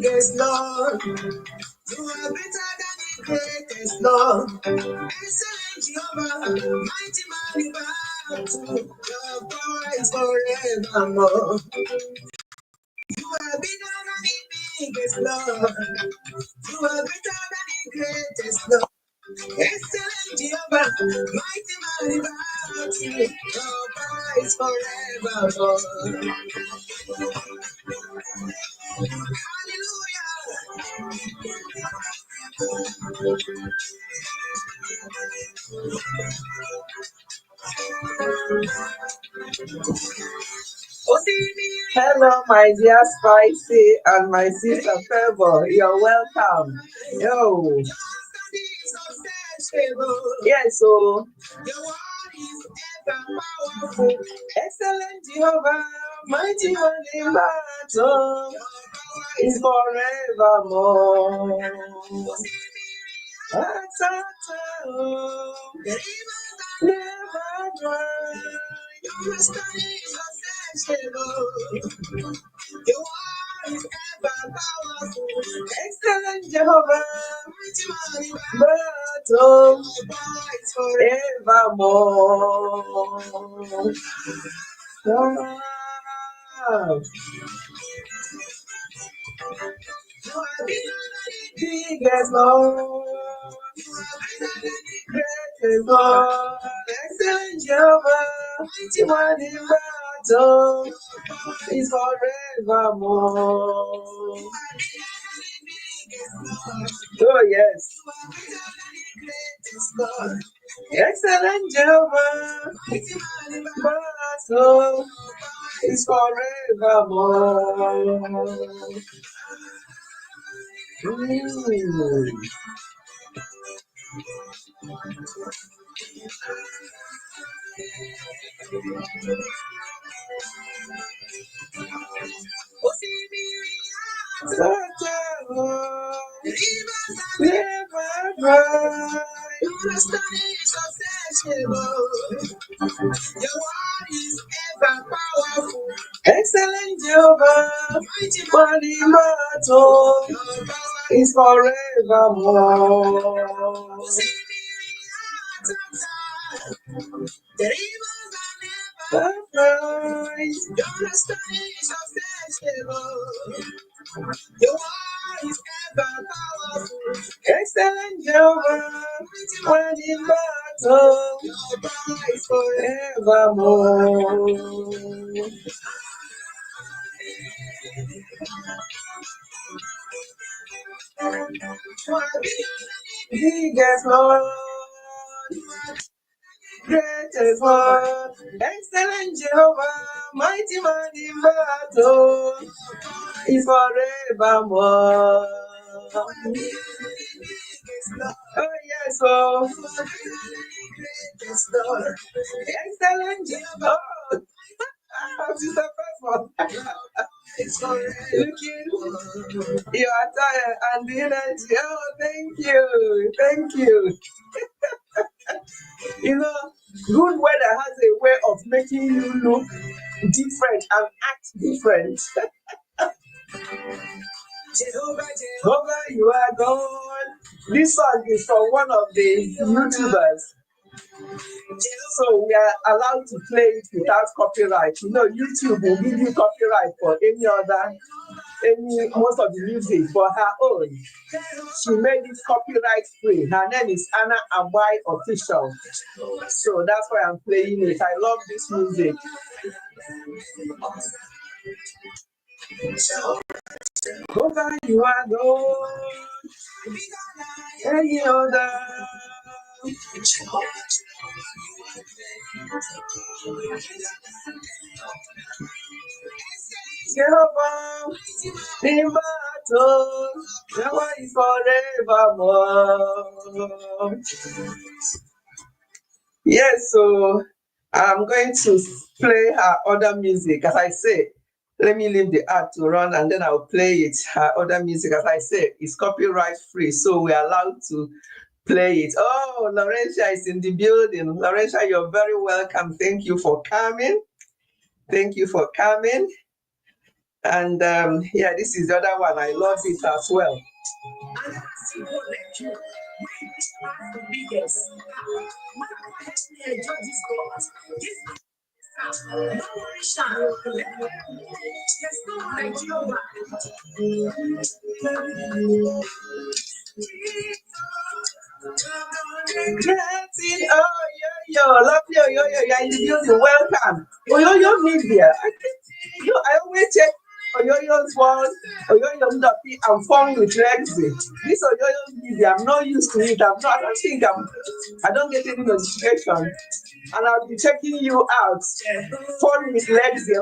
biggest Lord. You are better than the greatest Lord. Excellent Jehovah, mighty man in battle. Your power is forevermore. You are bigger than the biggest Lord. You are better than the greatest Lord. Excellent Jehovah, mighty man in battle. Your power is forevermore. Hello, my dear Spicy and my sister Favor. You're welcome. Yo. Yes, so. Excellent Jehovah, mighty one in battle, is forevermore. Never dry. Your study is unsearchable. Your word is ever powerful. Excellent Jehovah, battle is forevermore. Wow. Biggest Lord, greatest Lord, excellent Jehovah, mighty one in battle, is forevermore. Oh yes, excellent Jehovah, mighty one in battle, is forevermore. Excellent Jehovah, one in battle is forevermore. Excellent Jehovah, when in battle, is forevermore. Biggest Lord, greatest Lord, excellent Jehovah, mighty man in battle, is forevermore. Oh yes, oh, excellent Jehovah. Sister Pastor, looking your attire and the energy. Oh, thank you. You know, good weather has a way of making you look different and act different. Jehovah, you are God. This song is from one of the YouTubers. So we are allowed to play it without copyright. You know, YouTube will give you copyright for most of the music, for her own. She made it copyright free. Her name is Anna Abai Official. So that's why I'm playing it. I love this music. Over you are Lord, any other. Jehovah, in battle, Jehovah is forevermore. Yes, so I'm going to play her other music. As I say, let me leave the ad to run and then I'll play it. Her other music, as I say, is copyright free, so we're allowed to play it. Oh, Laurentia is in the building. Laurentia, you're very welcome. Thank you for coming. And yeah, this is the other one. I love it as well. Getting, oh, yo, love yo, you're in the building. Welcome. Oh, yo, media. I think I always check Oyoyo's one, Oyoyo Mdapi, I'm fun with Lexi. This Oyoyo media, I'm not used to it. I don't get any notification. And I'll be checking you out. Fun with Lexi.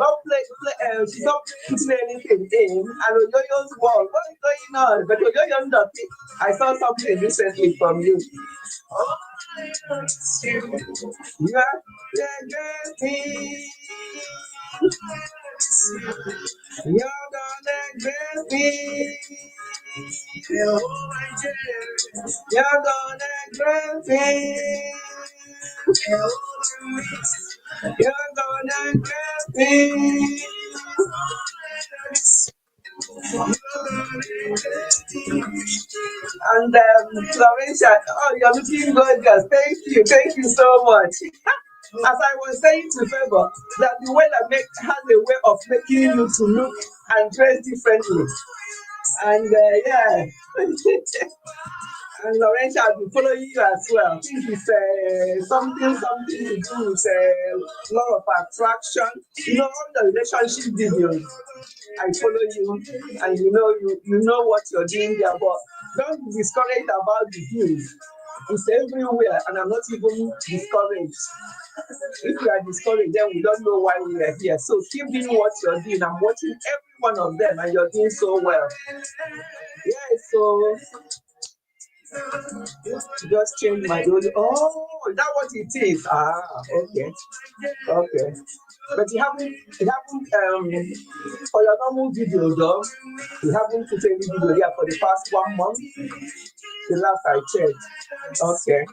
She's not putting anything in. And Oyoyo's wall. What is going on? But Oyoyo Mdapi, I saw something recently from you. Yeah, you're gonna get me. You're gonna get me. You're gonna get me. And Florencia, oh, you're looking gorgeous. Thank you so much. As I was saying to Favor, that the weather has a way of making you to look and dress differently. And yeah, and Laurentia, I'll be following you as well. I think it's something to do with law of attraction. All the relationship videos. I follow you, and you know what you're doing there, but don't be discouraged about the views. It's everywhere, and I'm not even discouraged. If you are discouraged, then we don't know why we are here. So keep doing what you're doing. I'm watching every one of them, and you're doing so well. Yeah, so just change my audio. Oh, is that what it is? Ah, okay. But you haven't for your normal video though, you haven't put any video here for the past 1 month. The last I checked. Okay.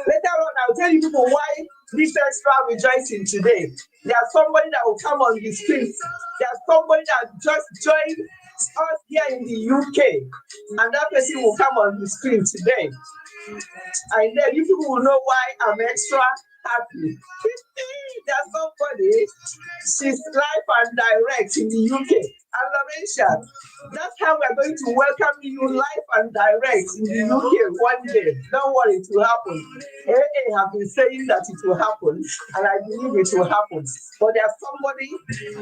Later on, I'll tell you people why this extra rejoicing today. There's somebody that will come on the street. There's somebody that just joined us here in the UK, and that person will come on the screen today. And then you people will know why I'm extra happy. There's somebody, she's live and direct in the UK. And Laurentia, that's how we're going to welcome you live and direct in the UK one day. Don't worry, it will happen. AA have been saying that it will happen, and I believe it will happen. But there's somebody,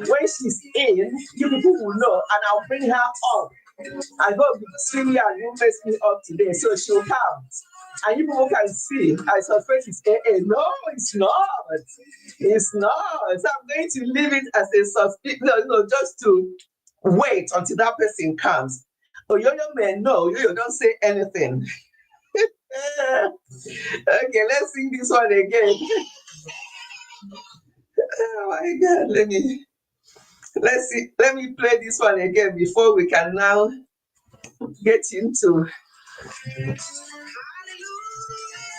when she's in, you people will know, and I'll bring her up. I hope Sylvia won't mess me up today, so she'll come. And you people can see, I suspect it's AA. No, it's not. It's not. So I'm going to leave it as a suspicion, no, just to wait until that person comes. Oh, you may know, you don't say anything. Okay, let's sing this one again. Oh my God, let me play this one again before we can now get into.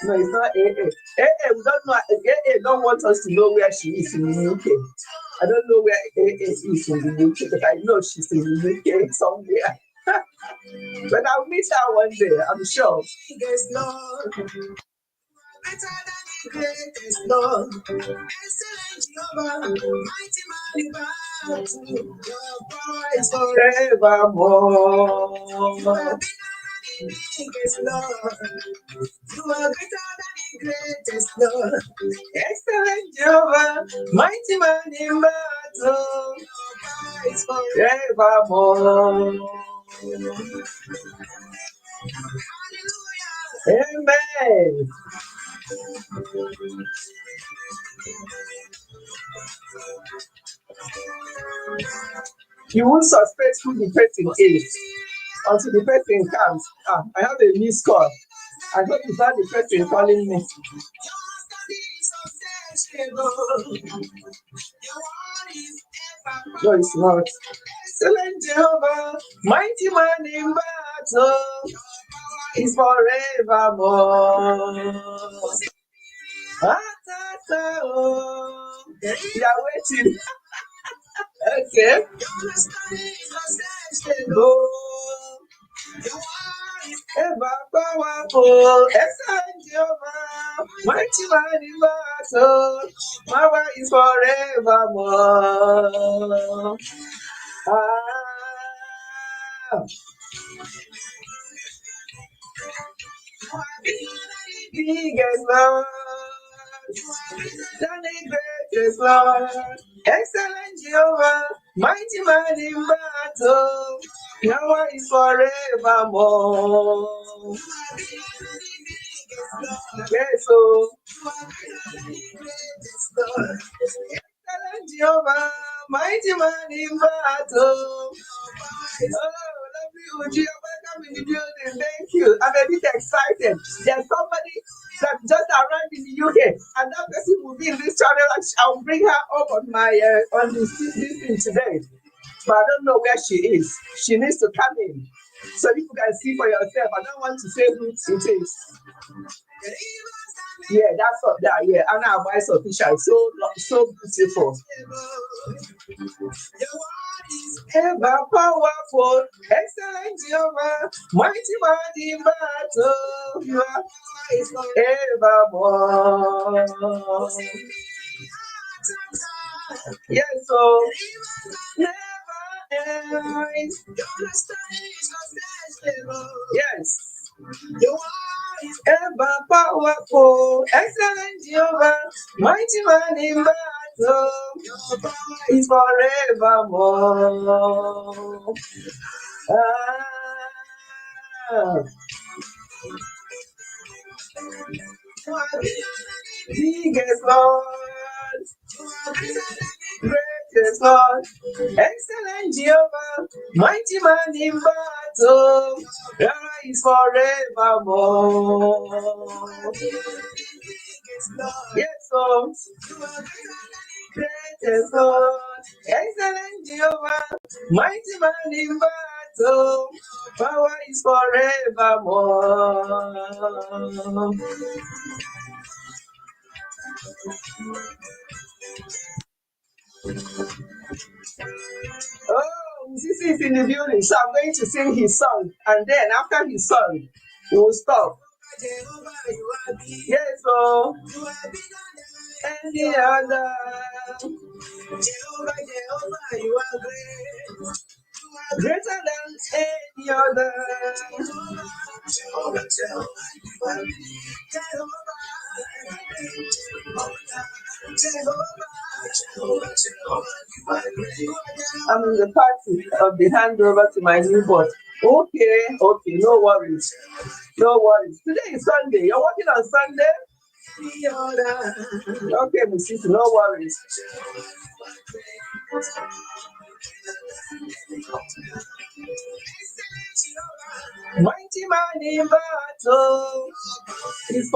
No, it's not AA. AA, we don't know. AA don't want us to know where she is in the UK. I don't know where AA is in the UK, but I know she's in the UK somewhere. But I'll meet her one day, I'm sure. Forevermore. You are greater than the greatest Lord. Excellent Jehovah, mighty man in battle. Forevermore. Amen. You won't suspect who the person is until the person comes. I have a missed call. I thought it's not the person calling me. No, it's not. Excellent Jehovah, mighty man in battle, is forevermore. You are waiting. Okay. Oh, ever powerful, excellent Jehovah, mighty man in battle, power is forevermore. Ah, biggest Lord, the greatest Lord, excellent Jehovah, mighty man in battle, power is forevermore. Yes, so excellent Jehovah, mighty man in battle. Oh, lovely Uji, welcome in the building. Thank you. I'm a bit excited. There's somebody that just arrived in the UK, and that person will be in this channel. I'll bring her up on my on this thing today. But I don't know where she is. She needs to come in so you can see for yourself. I don't want to say who it is. Yeah, that's what that. Yeah, Anna Vice official. So beautiful. Ever powerful, excellent Jehovah, mighty man in battle, you are evermore. Yes, so never ends. Yes. Ever powerful, excellent Jehovah, mighty man in battle, is forevermore. Ah, biggest Lord, greatest Lord, excellent Jehovah, mighty man in battle, is forevermore. Yes, so greatest Lord, excellent Jehovah, mighty man in battle, power is forevermore. Oh, Sisi is in the building, so I'm going to sing his song, and then after his song, we will stop. Yes, so any other. Jehovah, you are great. Greater than any other. Jehovah, I'm in the party of the handover to my newborn. Okay, no worries. No worries. Today is Sunday. You're working on Sunday? Okay, Mrs. No worries. Mighty man in battle is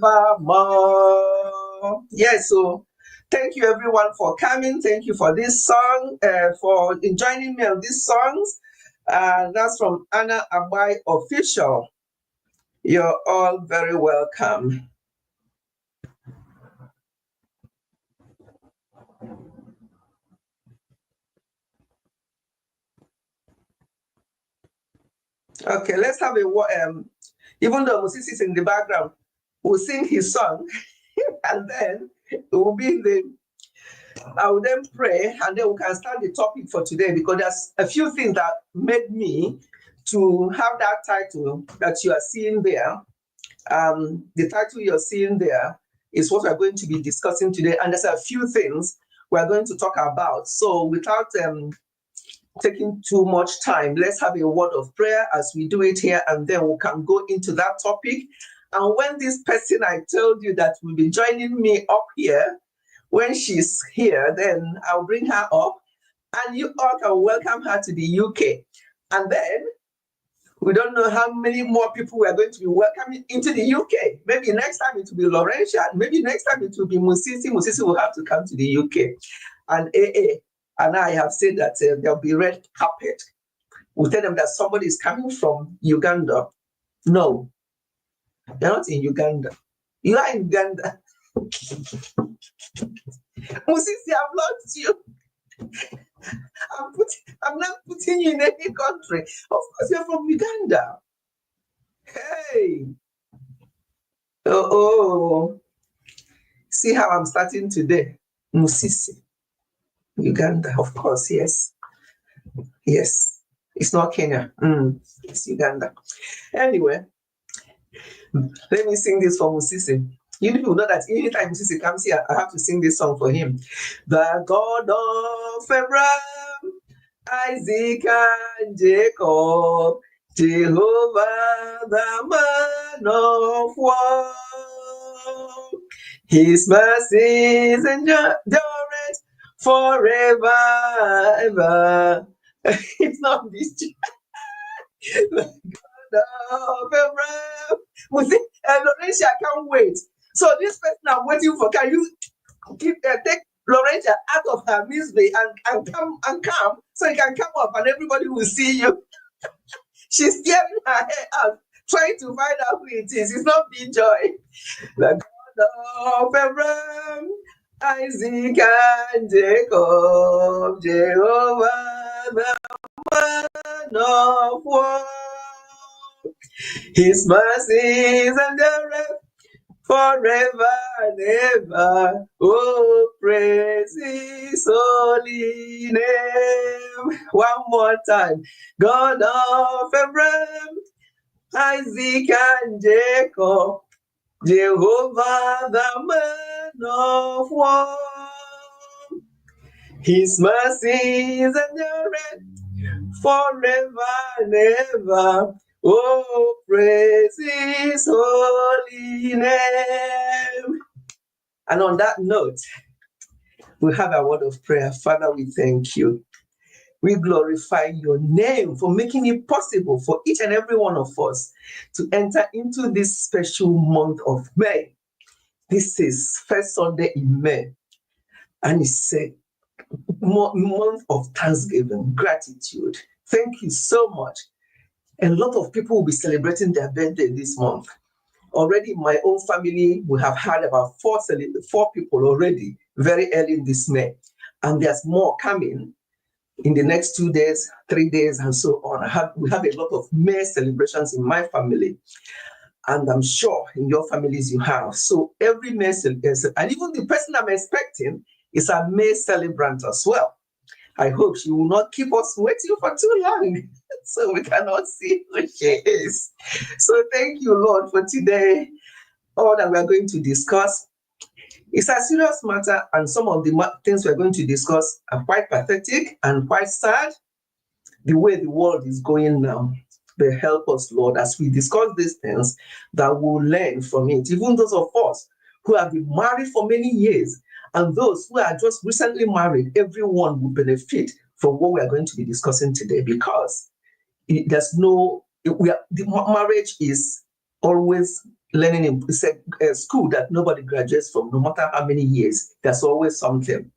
forevermore. Yes, so thank you everyone for coming. Thank you for this song, for joining me on these songs. That's from Anna Abai Official. You're all very welcome. Okay, let's have a even though Moses is in the background, we'll sing his song and then it will be I will then pray and then we can start the topic for today, because there's a few things that made me to have that title that you are seeing there. The title you're seeing there is what we're going to be discussing today, and there's a few things we're going to talk about. So without taking too much time, let's have a word of prayer as we do it here, and then we can go into that topic. And when this person I told you that will be joining me up here, when she's here, then I'll bring her up and you all can welcome her to the UK. And then we don't know how many more people we are going to be welcoming into the UK. Maybe next time it will be Laurentia. Maybe next time it will be Musisi. Musisi will have to come to the UK. And AA and I have said that there'll be red carpet. We'll tell them that somebody is coming from Uganda. No, you're not in Uganda. You are in Uganda. Musisi, I've lost you. I'm not putting you in any country. Of course, you're from Uganda. Hey. Oh. See how I'm starting today. Musisi, Uganda. Of course, yes. Yes. It's not Kenya. It's Uganda. Anyway, let me sing this for Musisi. You people know that anytime Musisi comes here, I have to sing this song for him. The God of Abraham, Isaac, and Jacob, Jehovah, the man of war. His mercies endureth forever, ever. It's not this. The God of Abraham. Laurentia, I can't wait. So this person I'm waiting for, can you take Laurentia out of her misery and come so you can come up and everybody will see you. She's tearing her hair out, trying to find out who it is. It's not Big Joy. The God of Abraham, Isaac, and Jacob, Jehovah, the man of war. His mercies endureth forever and ever. Oh, praise His holy name. One more time. God of Abraham, Isaac, and Jacob, Jehovah, the man of war. His mercies endureth forever and ever. Oh, praise His holy name. And on that note, we have a word of prayer. Father, we thank you. We glorify your name for making it possible for each and every one of us to enter into this special month of May. This is first Sunday in May, and it's a month of thanksgiving, gratitude. Thank you so much. A lot of people will be celebrating their birthday this month. Already in my own family, we have had about four people already very early in this May. And there's more coming in the next 2 days, 3 days, and so on. We have a lot of May celebrations in my family. And I'm sure in your families you have. So every May celebration, and even the person I'm expecting is a May celebrant as well. I hope she will not keep us waiting for too long so we cannot see who she is. So thank you, Lord, for today. All that we are going to discuss is a serious matter, and some of the things we're going to discuss are quite pathetic and quite sad, the way the world is going now. But help us, Lord, as we discuss these things, that we'll learn from it. Even those of us who have been married for many years, and those who are just recently married, everyone will benefit from what we are going to be discussing today, because marriage is always learning in a school that nobody graduates from, no matter how many years. There's always something.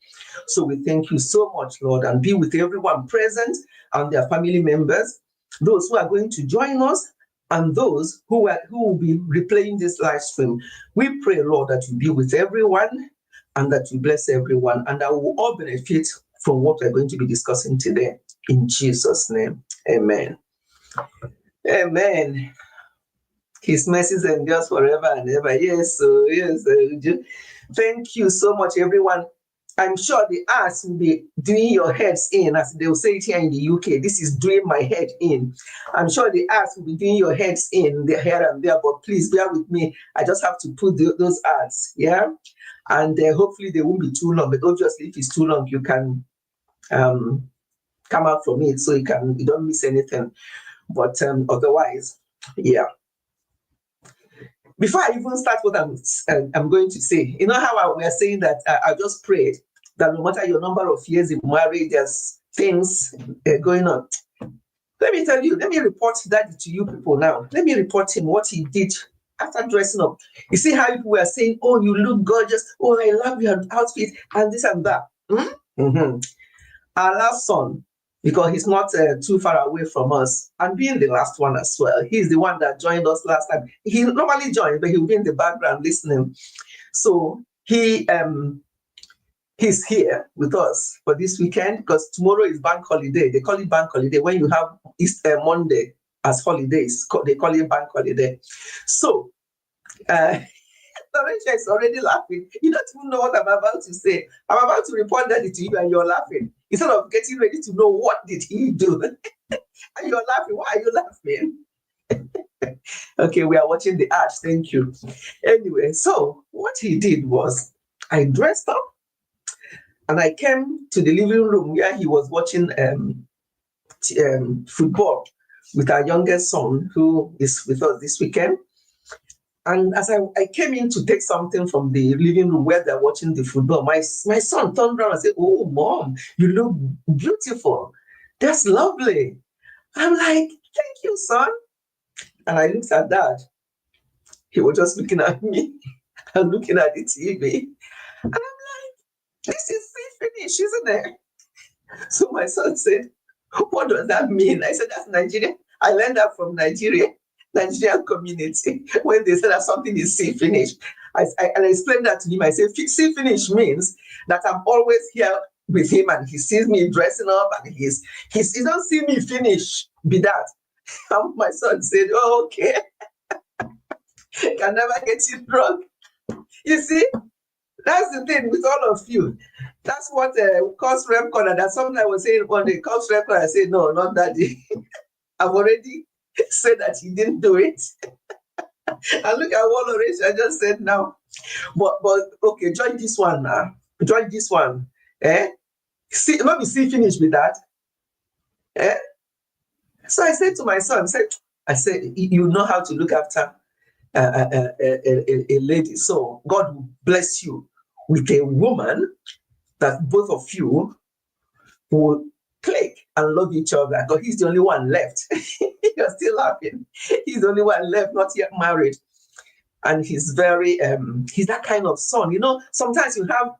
So we thank you so much, Lord, and be with everyone present and their family members, those who are going to join us, and those who will be replaying this live stream. We pray, Lord, that you be with everyone and that you bless everyone, and that we will all benefit from what we're going to be discussing today. In Jesus' name, amen. Amen. His mercies endures forever and ever. Yes, thank you so much, everyone. I'm sure the arts will be doing your heads in, as they will say it here in the UK. This is doing my head in. I'm sure the arts will be doing your heads in, there, here and there, but please bear with me. I just have to put those arts, yeah? And hopefully they won't be too long, but obviously if it's too long, you can come out from it so you don't miss anything. But otherwise, yeah. Before I even start what I'm going to say, you know how we are saying that I just prayed that no matter your number of years in marriage, there's things going on. Let me tell you, let me report that to you people now. Let me report him what he did after dressing up. You see how people were saying, oh, you look gorgeous. Oh, I love your outfit and this and that. Mm-hmm. Our last son because he's not too far away from us. And being the last one as well, he's the one that joined us last time. He normally joins, but he'll be in the background listening. So he's here with us for this weekend because tomorrow is bank holiday. They call it bank holiday when you have Easter Monday as holidays. They call it bank holiday. So Laurentia is already laughing. You don't even know what I'm about to say. I'm about to report that to you and you're laughing. Instead of getting ready to know what did he do. And you're laughing. Why are you laughing? Okay, we are watching the arch. Thank you. Anyway, so what he did was I dressed up and I came to the living room where he was watching football with our youngest son, who is with us this weekend. And as I came in to take something from the living room where they're watching the football, my son turned around and said, "Oh, Mom, you look beautiful. That's lovely." I'm like, "Thank you, son." And I looked at Dad. He was just looking at me and looking at the TV. And I'm like, "This is finish, isn't it?" So my son said, "What does that mean?" I said, "That's Nigeria. I learned that from Nigerian community when they say that something is finished." I explained that to him. I said, finish means that I'm always here with him and he sees me dressing up and he don't see me finish, be that. And my son said, "Oh, okay." Can never get it wrong. You see, that's the thing with all of you. That's what cost recorder that something I was saying on the cost recorder. I said, "No, not daddy." I've already said that he didn't do it. And look at what Laurentia just said now. But okay, join this one now. Join this one. See, let me see finish with that. So I said to my son, I said, "You know how to look after a lady. So God will bless you with a woman that both of you will click and love each other." Because he's the only one left. You're still laughing. He's the only one left, not yet married. And he's very, he's that kind of son. You know, sometimes you have,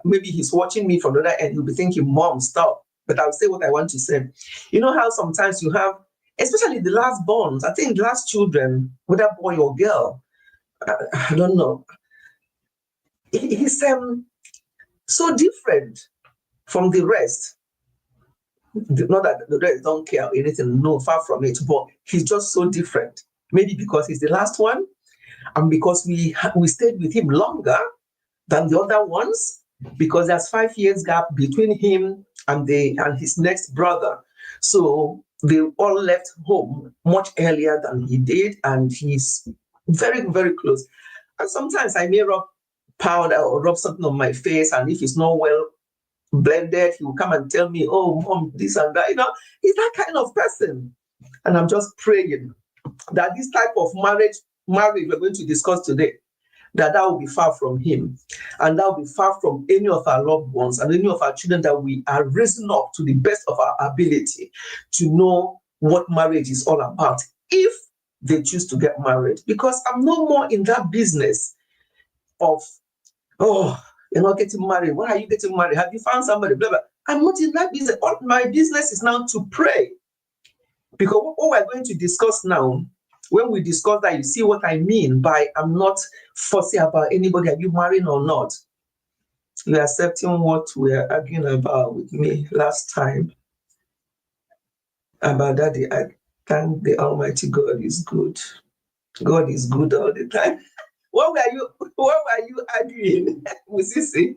maybe he's watching me from the other end, he'll be thinking, "Mom, stop." But I'll say what I want to say. You know how sometimes you have, especially the last borns, I think last children, whether boy or girl, I don't know. He's so different from the rest. Not that the rest don't care or anything, no, far from it, but he's just so different. Maybe because he's the last one, and because we stayed with him longer than the other ones, because there's 5 years gap between him and his next brother. So they all left home much earlier than he did, and he's very, very close. And sometimes I may rub powder or rub something on my face, and if it's not well blended, he will come and tell me, "Oh, Mom, this and that." You know, he's that kind of person. And I'm just praying that this type of marriage we're going to discuss today, that will be far from him, and that will be far from any of our loved ones and any of our children, that we are raising up to the best of our ability to know what marriage is all about, if they choose to get married. Because I'm no more in that business of, "Oh, you're not getting married. Why are you getting married? Have you found somebody?" Blah, blah. I'm not in that business. All my business is now to pray. Because what we're going to discuss now, when we discuss that, you see what I mean by I'm not fussy about anybody, are you marrying or not. You're accepting what we are arguing about with me last time about that. I thank the Almighty God is good. God is good all the time. What were you arguing with Sisi?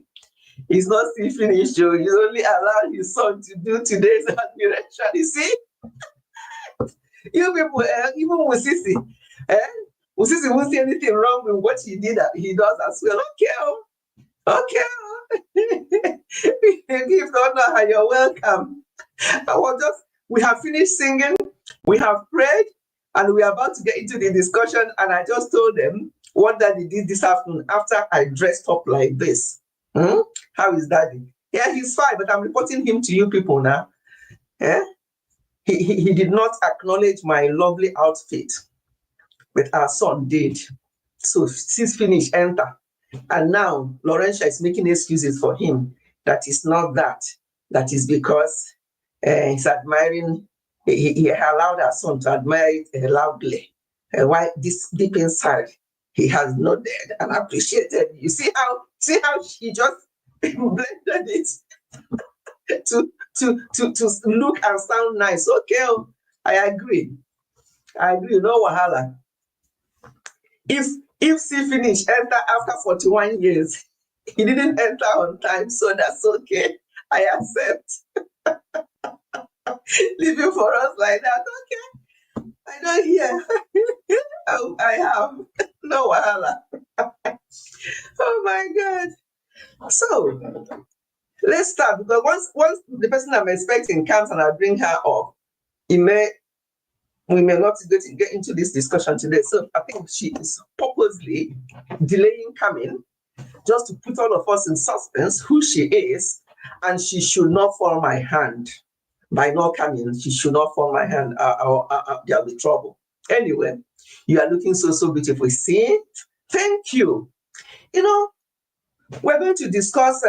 He's not still finished. He's only allowed his son to do today's admiration. You see? You people, even with Sisi, Sisi won't see anything wrong with what he did. He does as well. Okay. Give honor, you're welcome. We have finished singing, we have prayed, and we are about to get into the discussion. And I just told them what Daddy did this afternoon after I dressed up like this. How is Daddy? Yeah, he's fine, but I'm reporting him to you people now. He did not acknowledge my lovely outfit, but our son did. So since finish, enter. And now Laurentia is making excuses for him. That is not that. That is because He's admiring, he allowed our son to admire it loudly. Why this deep inside, he has nodded and appreciated. You see how she just blended it to look and sound nice. Okay, I agree. No wahala. If she finish enter after 41 years, he didn't enter on time, so that's okay. I accept. Living for us like that, okay. I don't hear. I have no wahala. Oh my God. So let's start, because once the person I'm expecting comes and I bring her up, we may not get into this discussion today. So I think she is purposely delaying coming, just to put all of us in suspense who she is, and she should not fall my hand. By not coming, she should not fall my hand, or there'll be trouble. Anyway, you are looking so beautiful. See? Thank you. You know, we're going to discuss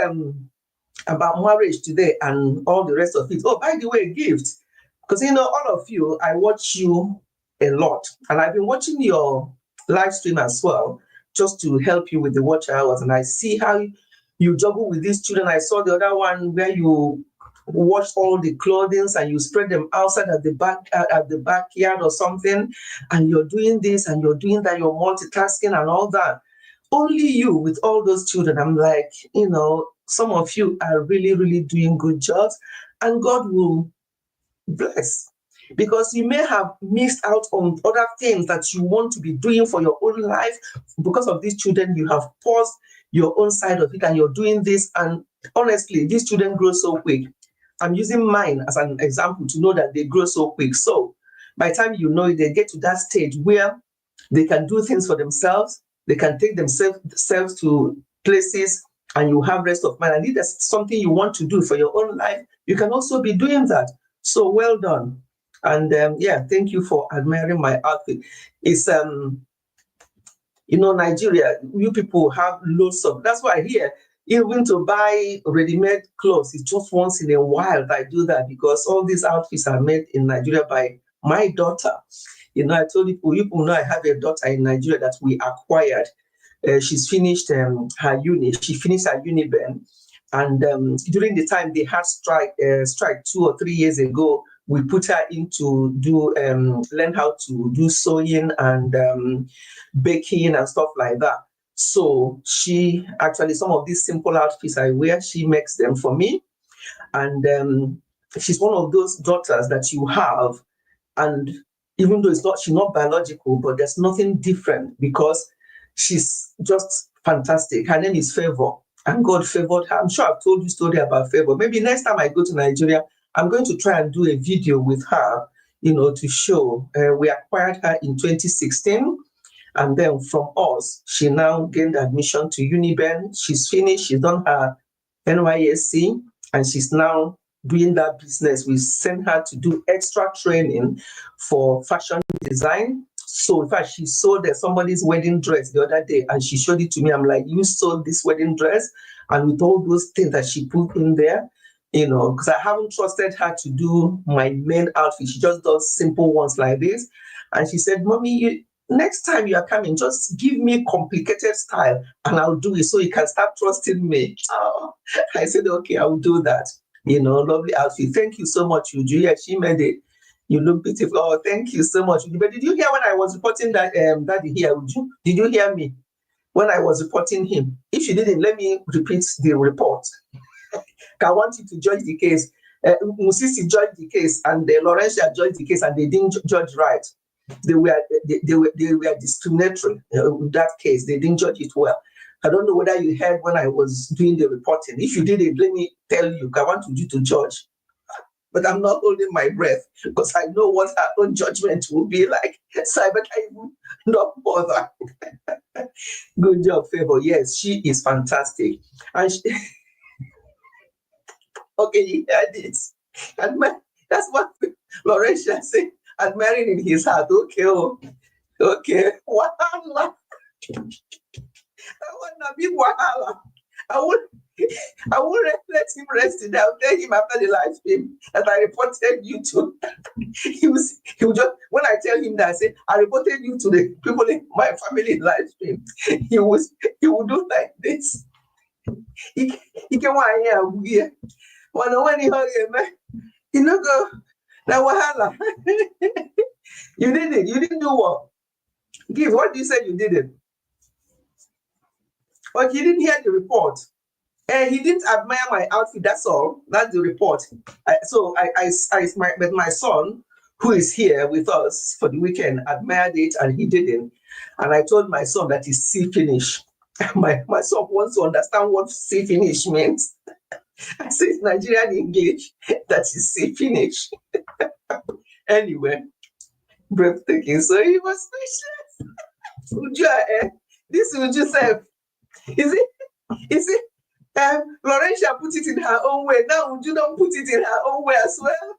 about marriage today and all the rest of it. Oh, by the way, gifts. Because, all of you, I watch you a lot. And I've been watching your live stream as well, just to help you with the watch hours. And I see how you juggle with these children. I saw the other one where you wash all the clothing and you spread them outside at the backyard or something. And you're doing this and you're doing that. You're multitasking and all that. Only you with all those children. I'm like, some of you are really, really doing good jobs, and God will bless, because you may have missed out on other things that you want to be doing for your own life. Because of these children, you have paused your own side of it and you're doing this. And honestly, these children grow so quick. I'm using mine as an example to know that they grow so quick. So by the time you know it, they get to that stage where they can do things for themselves. They can take themselves to places, and you have rest of mind. And if there's something you want to do for your own life, you can also be doing that. So well done. And thank you for admiring my outfit. It's Nigeria, you people have loads of, that's why here, even to buy ready-made clothes, it's just once in a while that I do that, because all these outfits are made in Nigeria by my daughter. I told you know I have a daughter in Nigeria that we acquired. She's finished her uni. She finished her UniBen. And during the time they had strike 2 or 3 years ago, we put her in to learn how to do sewing and baking and stuff like that. So she actually, some of these simple outfits I wear, she makes them for me. And she's one of those daughters that you have. And even though she's not biological, but there's nothing different, because she's just fantastic. Her name is Favor, and God favored her. I'm sure I've told you a story about Favor. Maybe next time I go to Nigeria, I'm going to try and do a video with her, to show. We acquired her in 2016. And then from us, she now gained admission to UniBen. She's finished. She's done her NYSC, and she's now doing that business. We sent her to do extra training for fashion design. So in fact, she sold somebody's wedding dress the other day, and she showed it to me. I'm like, you sold this wedding dress? And with all those things that she put in there, because I haven't trusted her to do my main outfit. She just does simple ones like this. And she said, Mommy, next time you are coming, just give me complicated style and I'll do it, so you can start trusting me. Oh, I said, okay, I will do that. Lovely outfit. Thank you so much, Uju. Yeah, she made it. You look beautiful. Oh, thank you so much. But did you hear when I was reporting that Daddy here, Uju? Did you hear me when I was reporting him? If you didn't, let me repeat the report. I want you to judge the case. Musisi judged the case, and Laurentia judged the case, and they didn't judge right. They were discriminatory in that case. They didn't judge it well. I don't know whether you heard when I was doing the reporting. If you didn't, let me tell you, I want you to judge. But I'm not holding my breath, because I know what our own judgment will be like. So I better even not bother. Good job, Favor. Yes, she is fantastic. And okay, you heard it. And that's what Laurentia said. Admiring in his heart. Okay, okay. Wahala. I want to be wahala. I won't let him rest it. I'll tell him after the live stream that I reported you to. he will just, when I tell him that, I say, I reported you to the people in my family live stream. He will do like this. He can want here. When he hurry, man, he no go. Now wahala. You did it. You didn't do what? Give. What do you say you did it? But he didn't hear the report. And he didn't admire my outfit. That's all. That's the report. But my son, who is here with us for the weekend, admired it, and he didn't. And I told my son that it's see finish. My son wants to understand what see finish means. I say it's Nigerian English. That is see finish. Anyway, breathtaking. So he was speechless. Uju, this Uju self. Is it? Laurentia put it in her own way. Now Uju don't put it in her own way as well.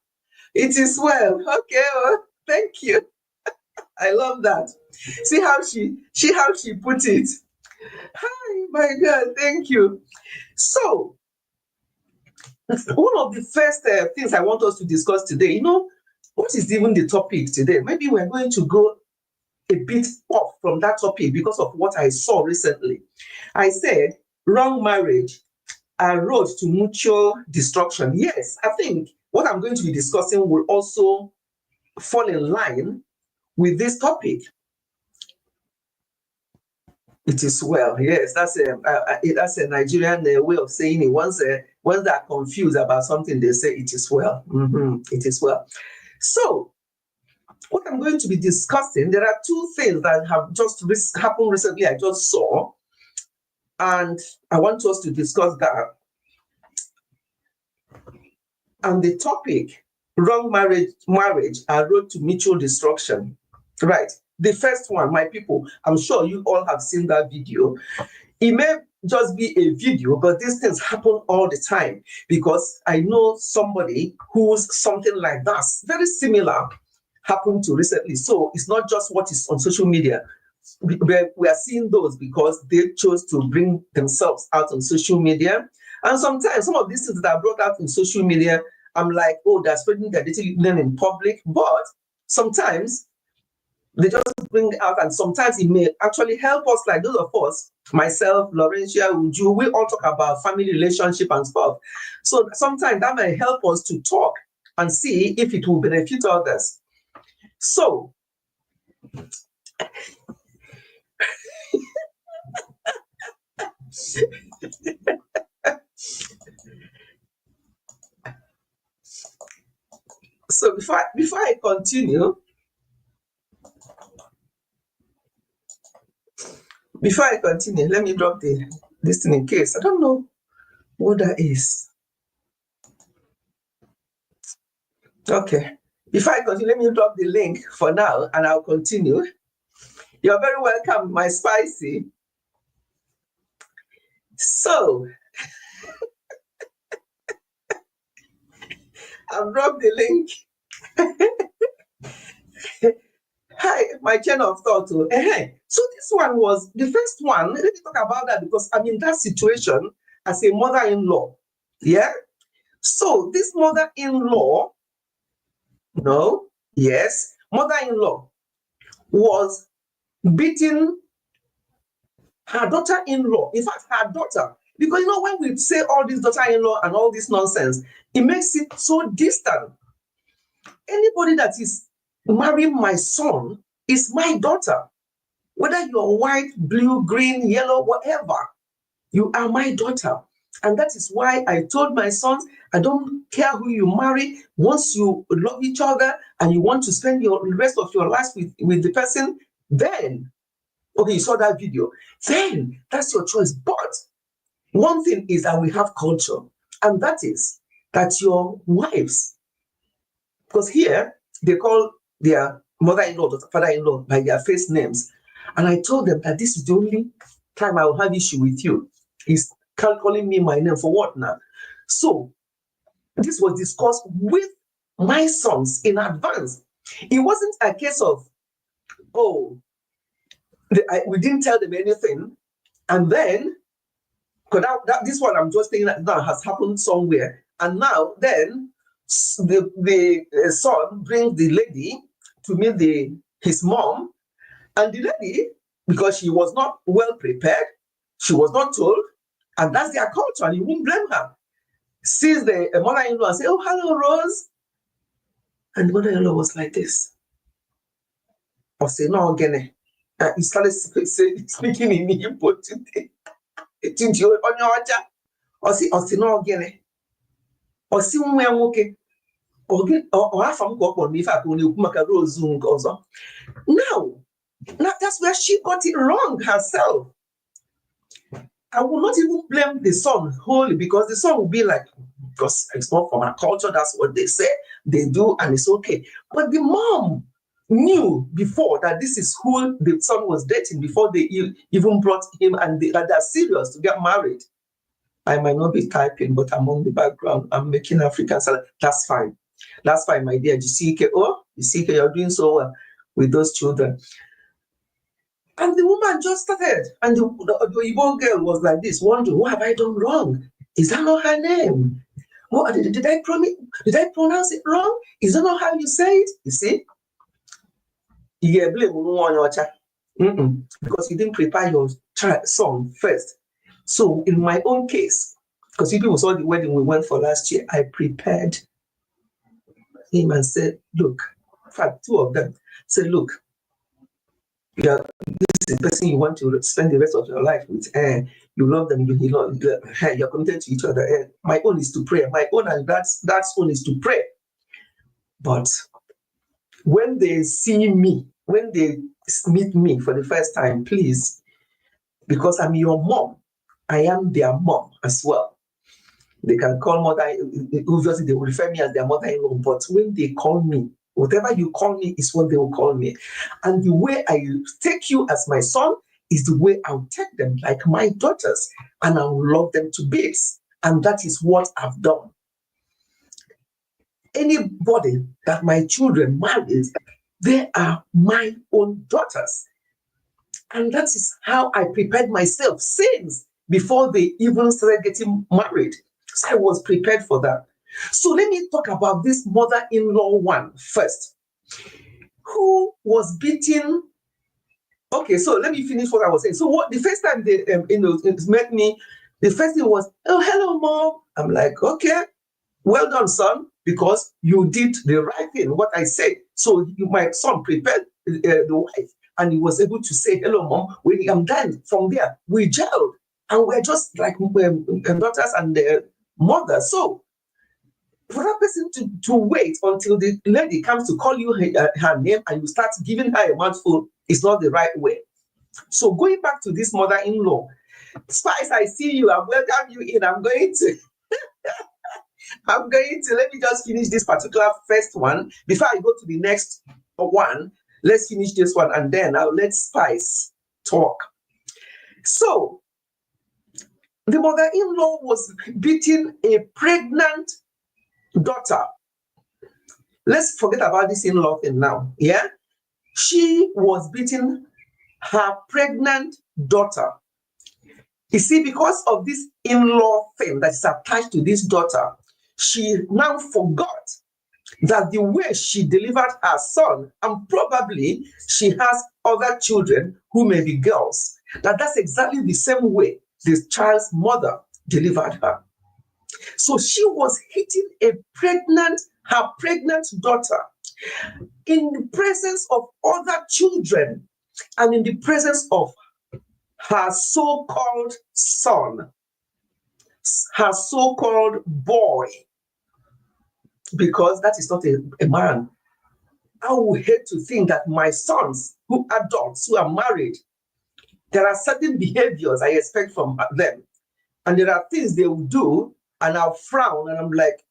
It is well. Okay, well, thank you. I love that. See how she put it. Hi, my God, thank you. So, one of the first things I want us to discuss today, what is even the topic today? Maybe we're going to go a bit off from that topic because of what I saw recently. I said, wrong marriage, a road to mutual destruction. Yes, I think what I'm going to be discussing will also fall in line with this topic. It is well. Yes, that's a Nigerian way of saying it. Once they're confused about something, they say it is well. It is well. So, what I'm going to be discussing, there are two things that have just happened recently. I just saw, and I want us to discuss that. And the topic, wrong marriage, a road to mutual destruction. Right. The first one, my people, I'm sure you all have seen that video. It may just be a video, but these things happen all the time because I know somebody who's something like that, very similar, happened to recently. So it's not just what is on social media. We are seeing those because they chose to bring themselves out on social media. And sometimes some of these things that are brought out in social media, I'm like, oh, they're spreading their dirty linen in public. But sometimes they just bring out, and sometimes it may actually help us, like those of us, myself, Laurentia, Uju, we all talk about family relationship and stuff. So sometimes that may help us to talk and see if it will benefit others. So, so before I continue, let me drop this thing in case. I don't know what that is. Okay. Before I continue, let me drop the link for now and I'll continue. You're very welcome, my spicy. So, I've dropped the link. Hi, my chain of thought. So this one was the first one. Let me talk about that because I'm in that situation as a mother-in-law. Yeah. So this mother-in-law, mother-in-law was beating her daughter-in-law. In fact, her daughter. Because when we say all this daughter-in-law and all this nonsense, it makes it so distant. Anybody that is marrying my son is my daughter. Whether you're white, blue, green, yellow, whatever, you are my daughter. And that is why I told my sons, I don't care who you marry. Once you love each other and you want to spend the rest of your life with the person, then, okay, you saw that video, then that's your choice. But one thing is that we have culture, and that is that your wives, because here they call their mother-in-law or father-in-law by their first names. And I told them that this is the only time I will have issue with you, is calling me my name for what now? So this was discussed with my sons in advance. It wasn't a case of, we didn't tell them anything. And then Because this one I'm just saying that now has happened somewhere. And now then the son brings the lady to meet his mom. And the lady, because she was not well prepared, she was not told, and that's their culture, and you won't blame her. Sees the mother-in-law and say, "Oh, hello, Rose." And the mother-in-law was like this. Or say, "No, again." He started speaking in Igbo today. Or say, "No, again." Or see, okay. Now that's where she got it wrong herself. I will not even blame the son wholly, because the son will be like, because it's not from our culture, that's what they say, they do, and it's okay. But the mom knew before that this is who the son was dating before they even brought him, and that they're serious to get married. I might not be typing, but I'm on the background. I'm making African salad. That's fine. That's fine, my dear. Jisike, you're doing so well with those children. And the woman just started, and the Igbo girl was like this, wondering, what have I done wrong? Is that not her name? What did I pronounce it wrong? Is that not how you say it? You see? You blame on your child because you didn't prepare your son first. So in my own case, because people saw the wedding we went for last year, I prepared him and said, look, in fact, two of them said, look, this is the person you want to spend the rest of your life with. You love them, you're committed to each other. My own is to pray. My own, and that's own is to pray. But when they see me, when they meet me for the first time, please, because I'm your mom, I am their mom as well. They can call mother, obviously they will refer me as their mother-in-law, but when they call me, whatever you call me is what they will call me. And the way I take you as my son is the way I'll take them like my daughters, and I'll love them to bits. And that is what I've done. Anybody that my children marry, they are my own daughters. And that is how I prepared myself since before they even started getting married. So I was prepared for that. So let me talk about this mother-in-law one first. Who was beaten? Okay, so let me finish what I was saying. So what the first time they met me, the first thing was, "Oh, hello, Mom." I'm like, okay, well done, son, because you did the right thing, what I said. So my son prepared the wife, and he was able to say, "Hello, Mom." When I'm done, from there, we gelled, and we're just like daughters and their mother. So for that person to wait until the lady comes to call you her name and you start giving her a mouthful is not the right way. So going back to this mother-in-law, Spice, I see you. I welcome you in. I'm going to let me just finish this particular first one before I go to the next one. Let's finish this one and then I'll let Spice talk. So the mother-in-law was beating a pregnant daughter. Let's forget about this in-law thing now. Yeah, she was beating her pregnant daughter. You see, because of this in-law thing that is attached to this daughter, she now forgot that the way she delivered her son, and probably she has other children who may be girls, that's exactly the same way this child's mother delivered her. So she was hitting her pregnant daughter in the presence of other children and in the presence of her so-called son, her so-called boy, because that is not a man. I would hate to think that my sons, who are adults, who are married, there are certain behaviors I expect from them. And there are things they will do, and I'll frown, and I'm like,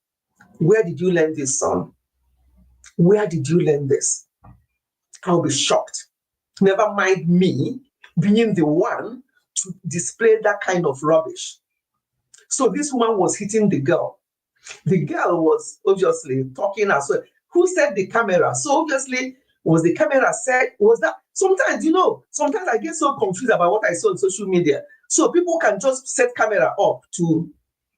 where did you learn this, son? Where did you learn this? I'll be shocked. Never mind me being the one to display that kind of rubbish. So this woman was hitting the girl. The girl was obviously talking as well. Who set the camera? So obviously, was the camera set? Was that? Sometimes I get so confused about what I saw on social media. So people can just set camera up to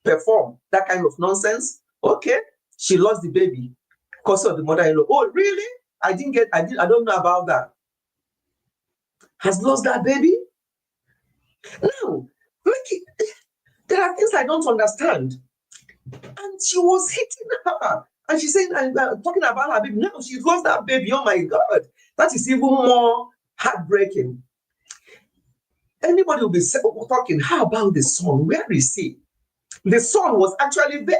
perform that kind of nonsense. Okay, she lost the baby because of the mother-in-law. Oh, really? I don't know about that. Has lost that baby? Now, there are things I don't understand. And she was hitting her. And she's saying, and talking about her baby. Now she's lost that baby. Oh my God. That is even more heartbreaking. Anybody will be talking, how about the son? Where is he? The son was actually there.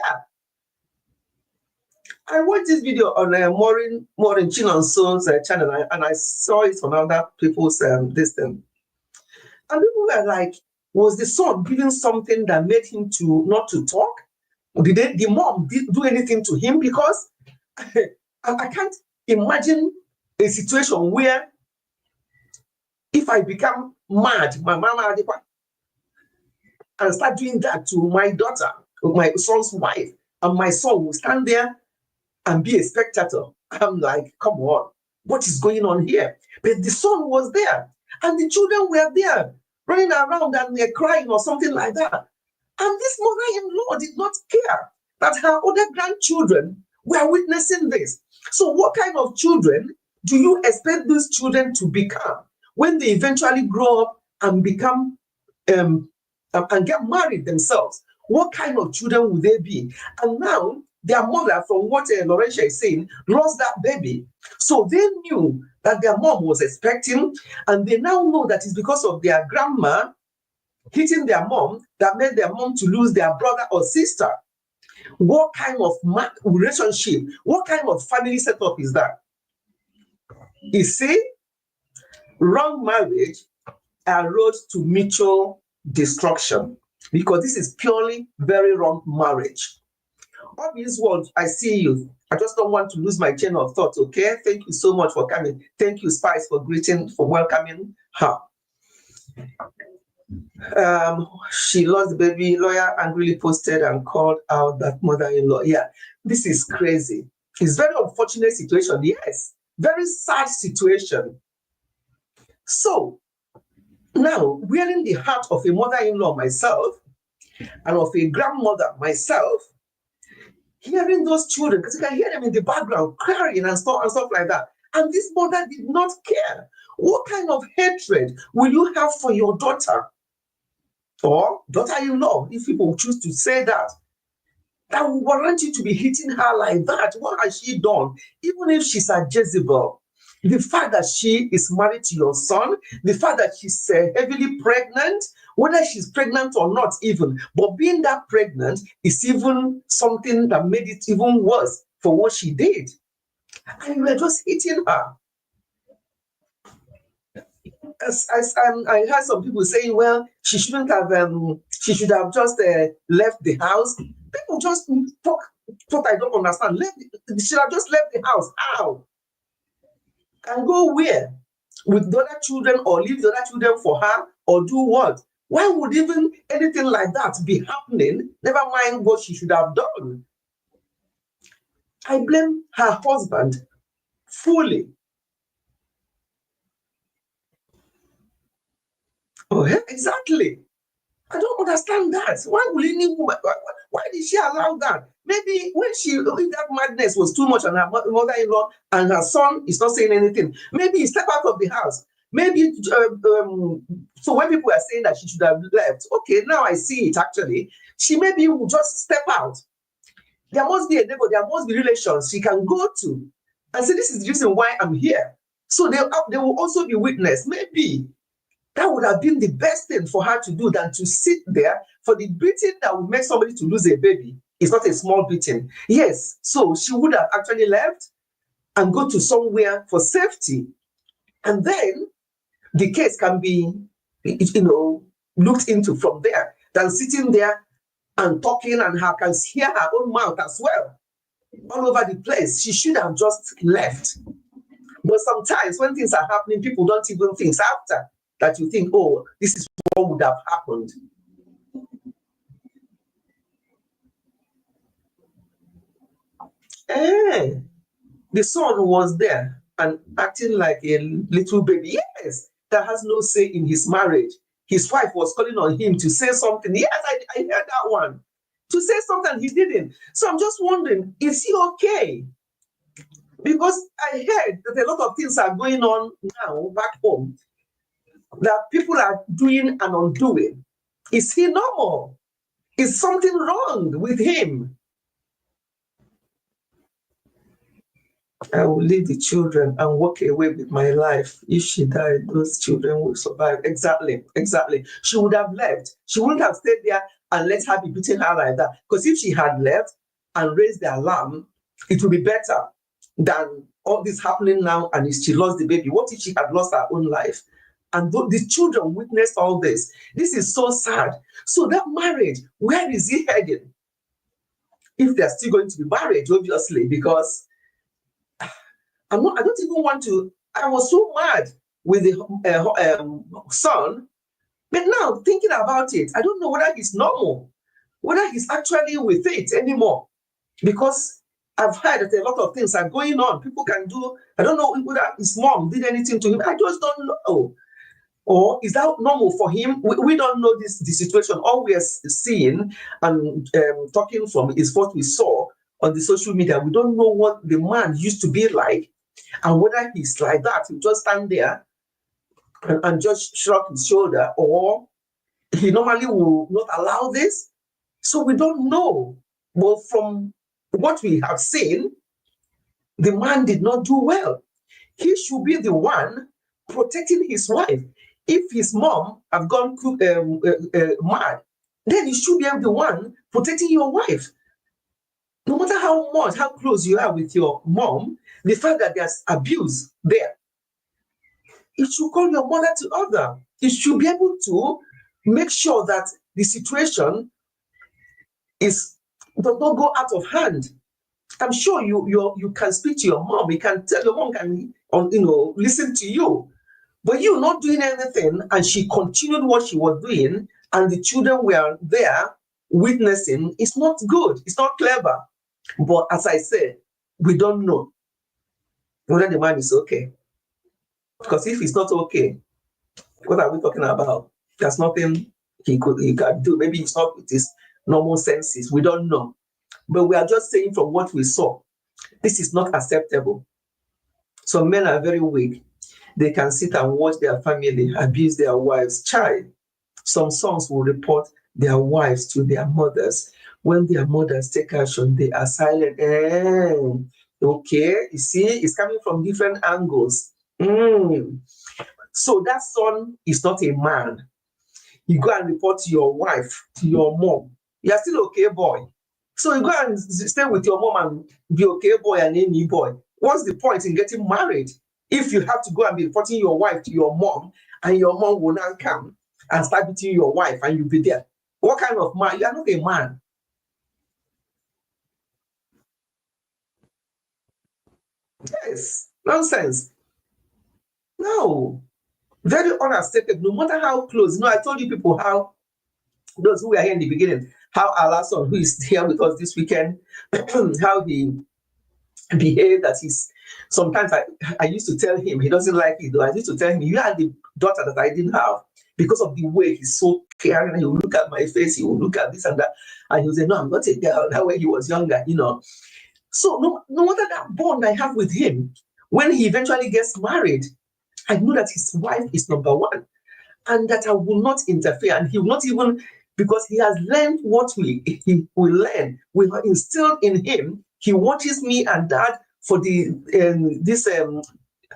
I watched this video on Maureen Chinonso's channel, and I saw it on other people's this thing. And people were like, was the son giving something that made him to not to talk? Did the mom do anything to him? Because I can't imagine a situation where if I become mad, my mama and start doing that to my daughter, my son's wife, and my son will stand there and be a spectator. I'm like, come on, what is going on here? But the son was there, and the children were there, running around and they're crying or something like that. And this mother-in-law did not care that her other grandchildren were witnessing this. So what kind of children do you expect these children to become when they eventually grow up and become and get married themselves? What kind of children will they be? And now their mother, from what Laurentia is saying, lost that baby. So they knew that their mom was expecting, and they now know that it's because of their grandma hitting their mom that made their mom to lose their brother or sister. What kind of relationship, what kind of family setup is that? You see, wrong marriage are road to mutual destruction, because this is purely very wrong marriage. All these words, I see you. I just don't want to lose my chain of thought, okay? Thank you so much for coming. Thank you, Spice, for welcoming her. She lost the baby. Lawyer angrily posted and called out that mother-in-law. Yeah, this is crazy. It's very unfortunate situation. Yes, very sad situation. So now, wearing the heart of a mother-in-law myself and of a grandmother myself, hearing those children, because you can hear them in the background crying and stuff like that. And this mother did not care. What kind of hatred will you have for your daughter or daughter-in-law, if people choose to say that? That will warrant you to be hitting her like that. What has she done? Even if she's a Jezebel, the fact that she is married to your son, the fact that she's heavily pregnant, whether she's pregnant or not even, but being that pregnant is even something that made it even worse for what she did. And you were just hitting her. I heard some people saying, well, she should have just left the house. People just talk what I don't understand. She should have just left the house. How? And go where? With the other children, or leave the other children for her, or do what? Why would even anything like that be happening? Never mind what she should have done. I blame her husband fully. Oh, yeah, exactly. I don't understand that. Why did she allow that? Maybe when that madness was too much on her mother-in-law and her son is not saying anything, maybe he stepped out of the house. Maybe, so when people are saying that she should have left, okay, now I see it actually. She maybe will just step out. There must be a neighbor, there must be relations she can go to and say, this is the reason why I'm here. So they will also be witness. Maybe that would have been the best thing for her to do than to sit there for the beating that would make somebody to lose a baby. It's not a small beating. Yes, so she would have actually left and go to somewhere for safety. And then the case can be, looked into from there than sitting there and talking, and her can hear her own mouth as well all over the place. She should have just left. But sometimes when things are happening, people don't even think after that you think, oh, this is what would have happened. The son was there and acting like a little baby. Yes, that has no say in his marriage. his wife was calling on him to say something. Yes, I heard that one. To say something, he didn't. So I'm just wondering, is he okay? Because I heard that a lot of things are going on now back home that people are doing and undoing. Is he normal? Is something wrong with him? I will leave the children and walk away with my life. If she died, those children will survive. Exactly, exactly. She would have left. She wouldn't have stayed there and let her be beating her like that. Because if she had left and raised the alarm, it would be better than all this happening now and she lost the baby. What if she had lost her own life? And the children witnessed all this. This is so sad. So that marriage, where is it heading? If they're still going to be married, obviously, because I don't even want to. I was so mad with the son, but now thinking about it, I don't know whether he's normal, whether he's actually with it anymore, because I've heard that a lot of things are going on. People can do. I don't know whether his mom did anything to him. I just don't know. Or is that normal for him? We don't know the situation. All we are seeing and talking from is what we saw on the social media. We don't know what the man used to be like, and whether he's like that, he just stand there and just shrug his shoulder, or he normally will not allow this. So we don't know. But from what we have seen, the man did not do well. He should be the one protecting his wife. If his mom have gone mad, then you should be the one protecting your wife. No matter how close you are with your mom, the fact that there's abuse there, you should call your mother to order. You should be able to make sure that the situation does not go out of hand. I'm sure you can speak to your mom. You can tell your mom can listen to you. But you not doing anything, and she continued what she was doing, and the children were there witnessing. It's not good. It's not clever. But as I said, we don't know whether the man is okay. Because if he's not okay, what are we talking about? There's nothing he can do. Maybe it's not with his normal senses. We don't know. But we are just saying from what we saw, this is not acceptable. Some men are very weak. They can sit and watch their family abuse their wives. Child, some sons will report their wives to their mothers. When their mothers take action, they are silent. Okay, you see, it's coming from different angles. So that son is not a man. You go and report to your wife, to your mom. You are still okay, boy. So you go and stay with your mom and be okay, boy, and name me boy. What's the point in getting married if you have to go and be reporting your wife to your mom, and your mom will not come and start beating your wife and you'll be there? What kind of man? You are not a man. Yes, nonsense. No, very unacceptable. No matter how close. I told you people how those who were here in the beginning, how Alason, who is here with us this weekend, how he behaved. That he's sometimes I used to tell him he doesn't like it though. I used to tell him, you are the daughter that I didn't have, because of the way he's so caring. He will look at my face, he will look at this and that, and he'll say, no, I'm not a girl. That way he was younger, So no matter that bond I have with him, when he eventually gets married, I know that his wife is number one, and that I will not interfere, and he will not even, because he has learned what he will learn. We have instilled in him. He watches me and dad for this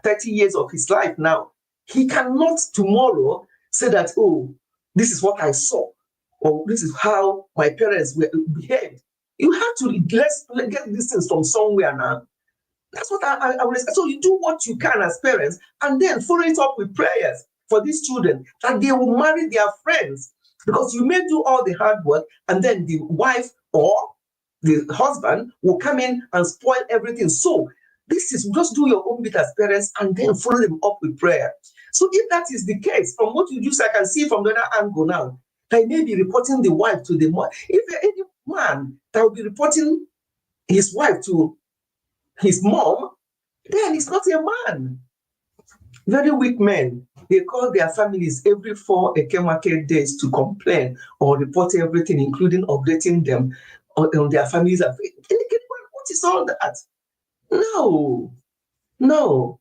30 years of his life now. He cannot tomorrow say that, oh, this is what I saw, or this is how my parents behaved. You have to let's get these things from somewhere now. That's what I would say. So you do what you can as parents, and then follow it up with prayers for these children, that they will marry their friends. Because you may do all the hard work, and then the wife or the husband will come in and spoil everything. So this is just do your own bit as parents, and then follow them up with prayer. So if that is the case, from what you do, I can see from the other angle now, they may be reporting the wife to the mother. If there any man that will be reporting his wife to his mom, then he's not a man. Very weak men. They call their families every 4 Eke market days to complain or report everything, including updating them on their families. What is all that? No.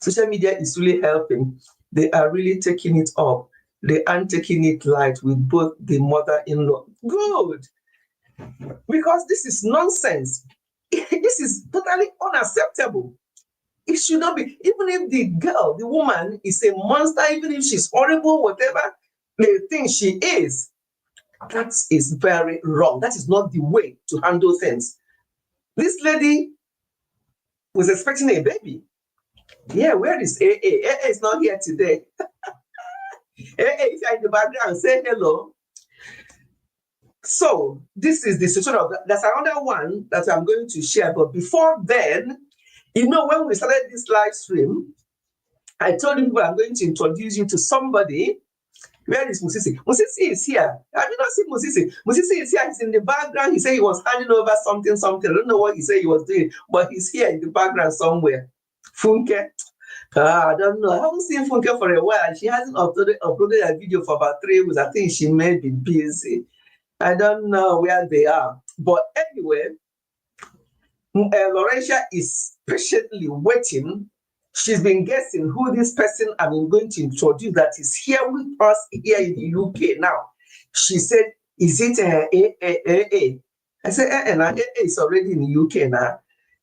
Social media is really helping. They are really taking it up. They aren't taking it light with both the mother-in-law. Good. Because this is nonsense. This is totally unacceptable. It should not be. Even if the girl, the woman, is a monster, even if she's horrible, whatever they think she is, that is very wrong. That is not the way to handle things. This lady was expecting a baby. Yeah, where is AA? AA is not here today. AA is in the background. Say hello. So this is the situation of that. There's another one that I'm going to share. But before then, when we started this live stream, I told you I'm going to introduce you to somebody. Where is Musisi? Musisi is here. Have you not seen Musisi? Musisi is here. He's in the background. He said he was handing over something. I don't know what he said he was doing, but he's here in the background somewhere. Funke. I don't know. I haven't seen Funke for a while. She hasn't uploaded a video for about 3 weeks. I think she may be busy. I don't know where they are. But anyway, Laurentia is patiently waiting. She's been guessing who this person I'm going to introduce that is here with us here in the UK now. She said, is it AA? I said, AA is already in the UK now.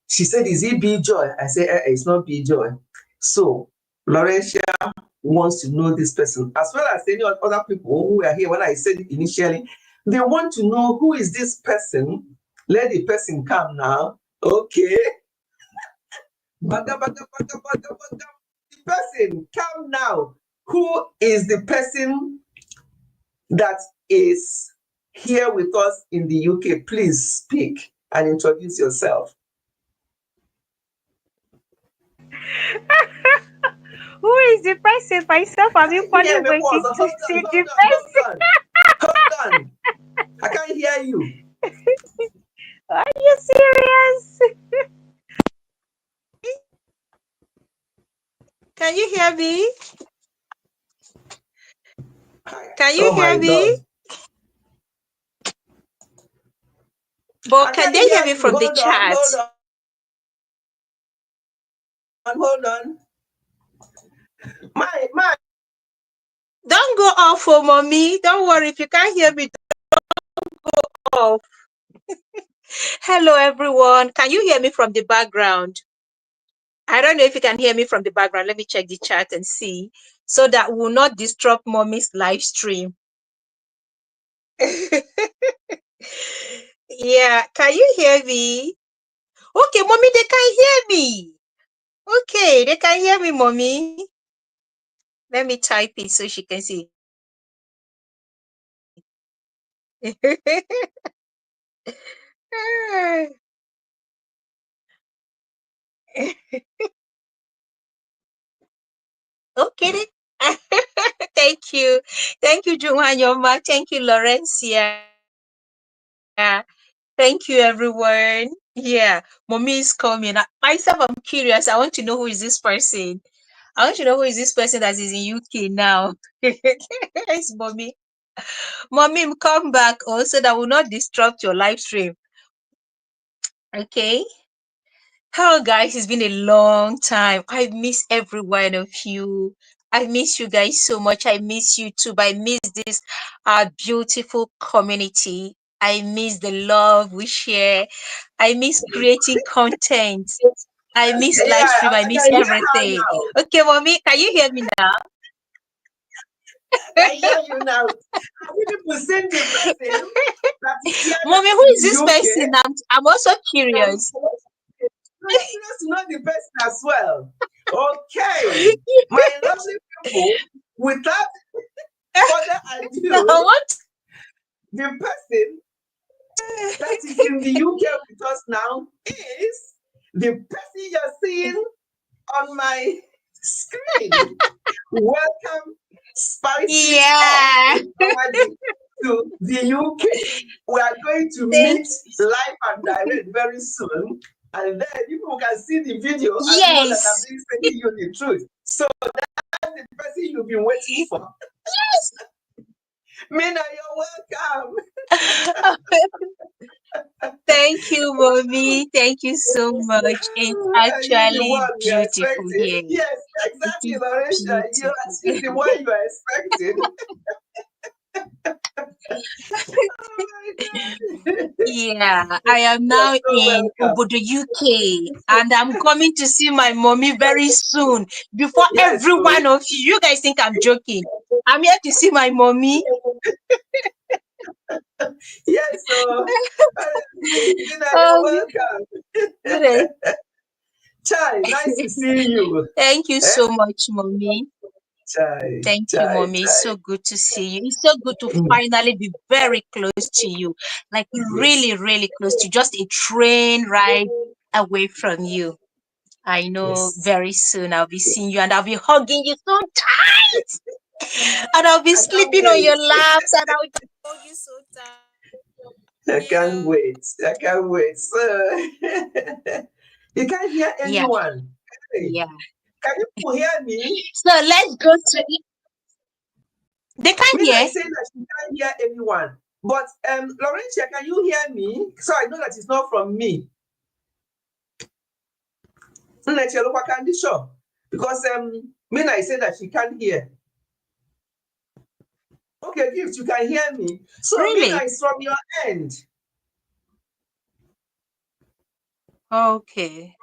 She said, is it B-Joy? I said, it's not B-Joy. So Laurentia wants to know this person, as well as any other people who are here. When I said it initially, they want to know who is this person. Let the person come now. Okay. The person, come now. Who is the person that is here with us in the UK? Please speak and introduce yourself. Who is the person? Myself, I'm equally waiting to see the person. Hold on. I can't hear you. Are you serious? Can you hear me? Can you hear me? But can they hear me from the chat? Hold on. My. Don't go off for mommy. Don't worry. If you can't hear me, don't go off. Hello, everyone. Can you hear me from the background? I don't know if you can hear me from the background. Let me check the chat and see, so that will not disrupt mommy's live stream. Yeah, can you hear me? Okay, mommy, they can hear me. Okay, they can hear me, mommy. Let me type it so she can see. Okay. Thank you, Juwanyoma. Thank you, Laurencia. Thank you, everyone. Yeah, mommy is coming. Myself, I'm curious. I want to know who is this person. I want to know who is this person that is in UK now. It's mommy. Mommy, come back also. That will not disrupt your live stream. Okay. Hello, guys. It's been a long time. I miss every one of you. I miss you guys so much. I miss you too. But I miss this beautiful community. I miss the love we share. I miss creating content. I miss live stream. I miss everything. Okay, mommy, can you hear me now? I hear you now. Mommy, who is this person? I'm also curious. Curious to know the person as well. Okay, my lovely people, without further ado, the person that is in the UK with us now is the person you're seeing on my screen. Welcome, Spicy. Yeah. To the UK. We are going to meet live and direct very soon. And then people can see the video and know that I'm really telling you the truth. So that the person you've been waiting for. Yes. Mina, you're welcome. Thank you, mommy. Thank you so much. It's Are you the actually one we are beautiful expecting? here. Yes, It exactly, is Laurentia. You are beautiful. she's the one you are expecting. Yeah, I am You're now so in welcome. Obodo, UK, and I'm coming to see my mommy very soon. Before Yes, every so one of you, you guys think I'm joking. I'm here to see my mommy. yes, so Mina, you're Um, welcome. great. Chai, nice to see you. Thank you Eh? so much, mommy. Chai, Thank you, chai, mommy. It's chai. so good to see you. It's so good to Mm, finally be very close to you. Like yes, really, really close to just a train ride away from you. I know yes. very soon I'll be seeing you and I'll be hugging you so tight. And I'll be I can't sleeping on your wait. laps and I'll just hold you so I can't tight. wait. I can't wait. So, you can't hear Yeah, anyone. Hey, yeah. can you hear me? So let's go to it. They can't Mina hear. is saying that she can't hear anyone. But Laurentia, can you hear me? So I know that it's not from me. Nneche Lokwa Candy Shop. Because Mina is saying that she can't hear. Okay, Gift, you can hear me. So Mina Really? is from your end. Okay.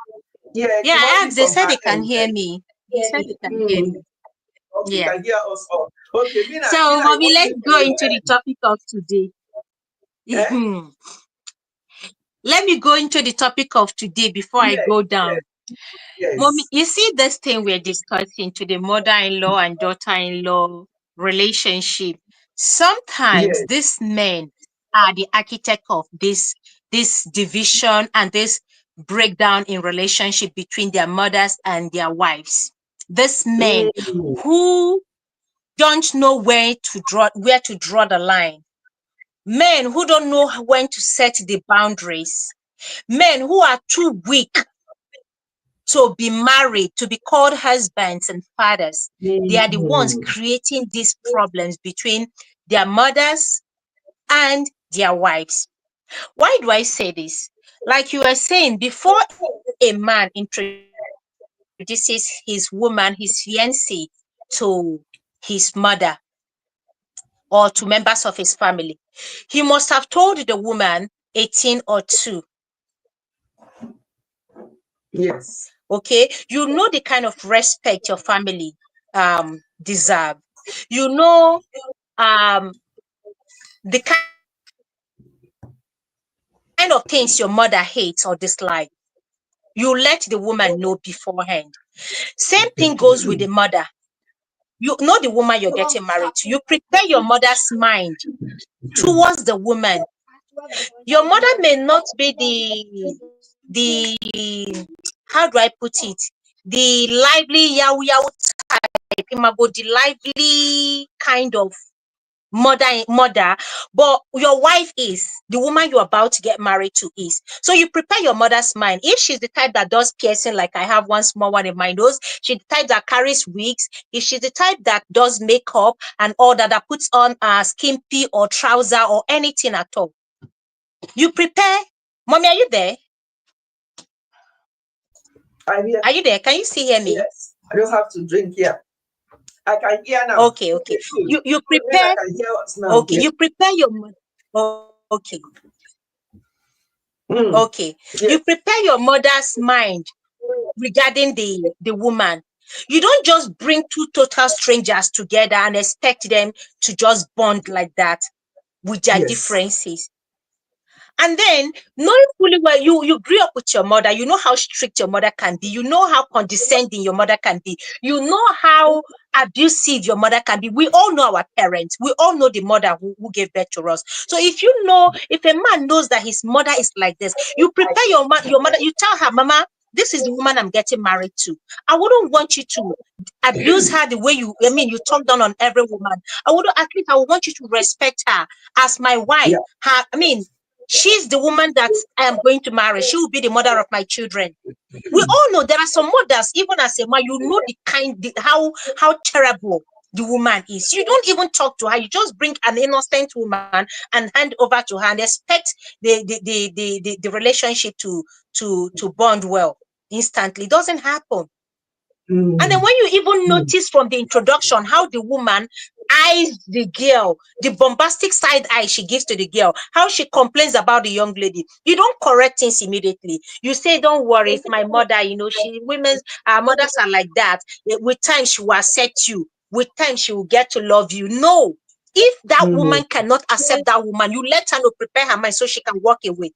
Yeah, Yeah, it must I be asked. They from said her they can end. hear me. They said they can hear Mm, me. okay, you Yeah. can hear us all. Okay, So, Mina, it mommy, must be let's from go your into the end. topic of today. Eh? Let me go into the topic of today before I Yes, go yes, down. Mommy, yes, you see this thing we're discussing to the mother-in-law and daughter-in-law relationship. Sometimes yes. these men are the architect of this division and this breakdown in relationship between their mothers and their wives. These men Mm, who don't know where to draw the line. Men who don't know when to set the boundaries. Men who are too weak to be married, to be called husbands and fathers. They are the ones mm, creating these problems between their mothers and their wives. Why do I say this? Like you were saying, before a man introduces his woman, his fiancée, to his mother or to members of his family, he must have told the woman 18 or 2. yes. Okay, you know the kind of respect your family deserve. You know um the kind of things your mother hates or dislike. You let the woman know beforehand. Same thing goes with the mother. You know the woman you're getting married to. You prepare your mother's mind towards the woman. Your mother may not be the how do I put it? The lively yahoo type, imago, the lively kind of mother, but your wife is the woman you're about to get married to is. So you prepare your mother's mind. If she's the type that does piercing, like I have one small one in my nose, she's the type that carries wigs. If she's the type that does makeup and all that, that puts on a skimpy or trouser or anything at all, you prepare. Mommy, are you there? I'm here. Are you there? Can you still hear me? Yes. I just have to drink here. I can hear now. Okay, okay. Okay, good. You Good. I prepare. can hear us now. Okay, Yeah. you prepare your okay. Mm, Okay. You yes. prepare your mother's mind regarding the woman. You don't just bring two total strangers together and expect them to just bond like that with their Yes. differences. And then, knowing fully well, you grew up with your mother, you know how strict your mother can be, you know how condescending your mother can be, you know how abusive your mother can be. We all know our parents, we all know the mother who gave birth to us. So if a man knows that his mother is like this, you prepare your mother, you tell her, Mama, this is the woman I'm getting married to. I wouldn't want you to abuse her the way you talk down on every woman. I would want you to respect her as my wife. Yeah. She's the woman that I am going to marry. She will be the mother of my children. We all know there are some mothers, even as a man, you know how terrible the woman is. You don't even talk to her. You just bring an innocent woman and hand over to her and expect the relationship to bond well instantly. It doesn't happen. And then when you even notice from the introduction how the woman eyes the girl, the bombastic side eye she gives to the girl, how she complains about the young lady, you don't correct things immediately. You say, don't worry, it's my mother, our mothers are like that. With time, she will accept you. With time, she will get to love you. No. If that woman cannot accept that woman, you let her know, prepare her mind so she can walk away.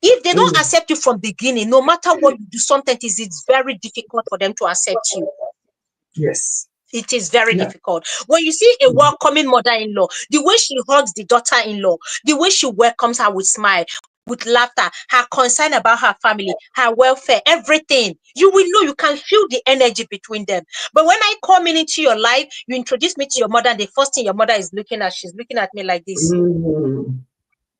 If they don't accept you from beginning, no matter what you do, sometimes it's very difficult for them to accept you. Yes. It is very difficult. When you see a welcoming mother-in-law, the way she hugs the daughter-in-law, the way she welcomes her with smile, with laughter, her concern about her family, her welfare, everything, you will know, you can feel the energy between them. But when I come into your life, you introduce me to your mother, and the first thing your mother is looking at, she's looking at me like this.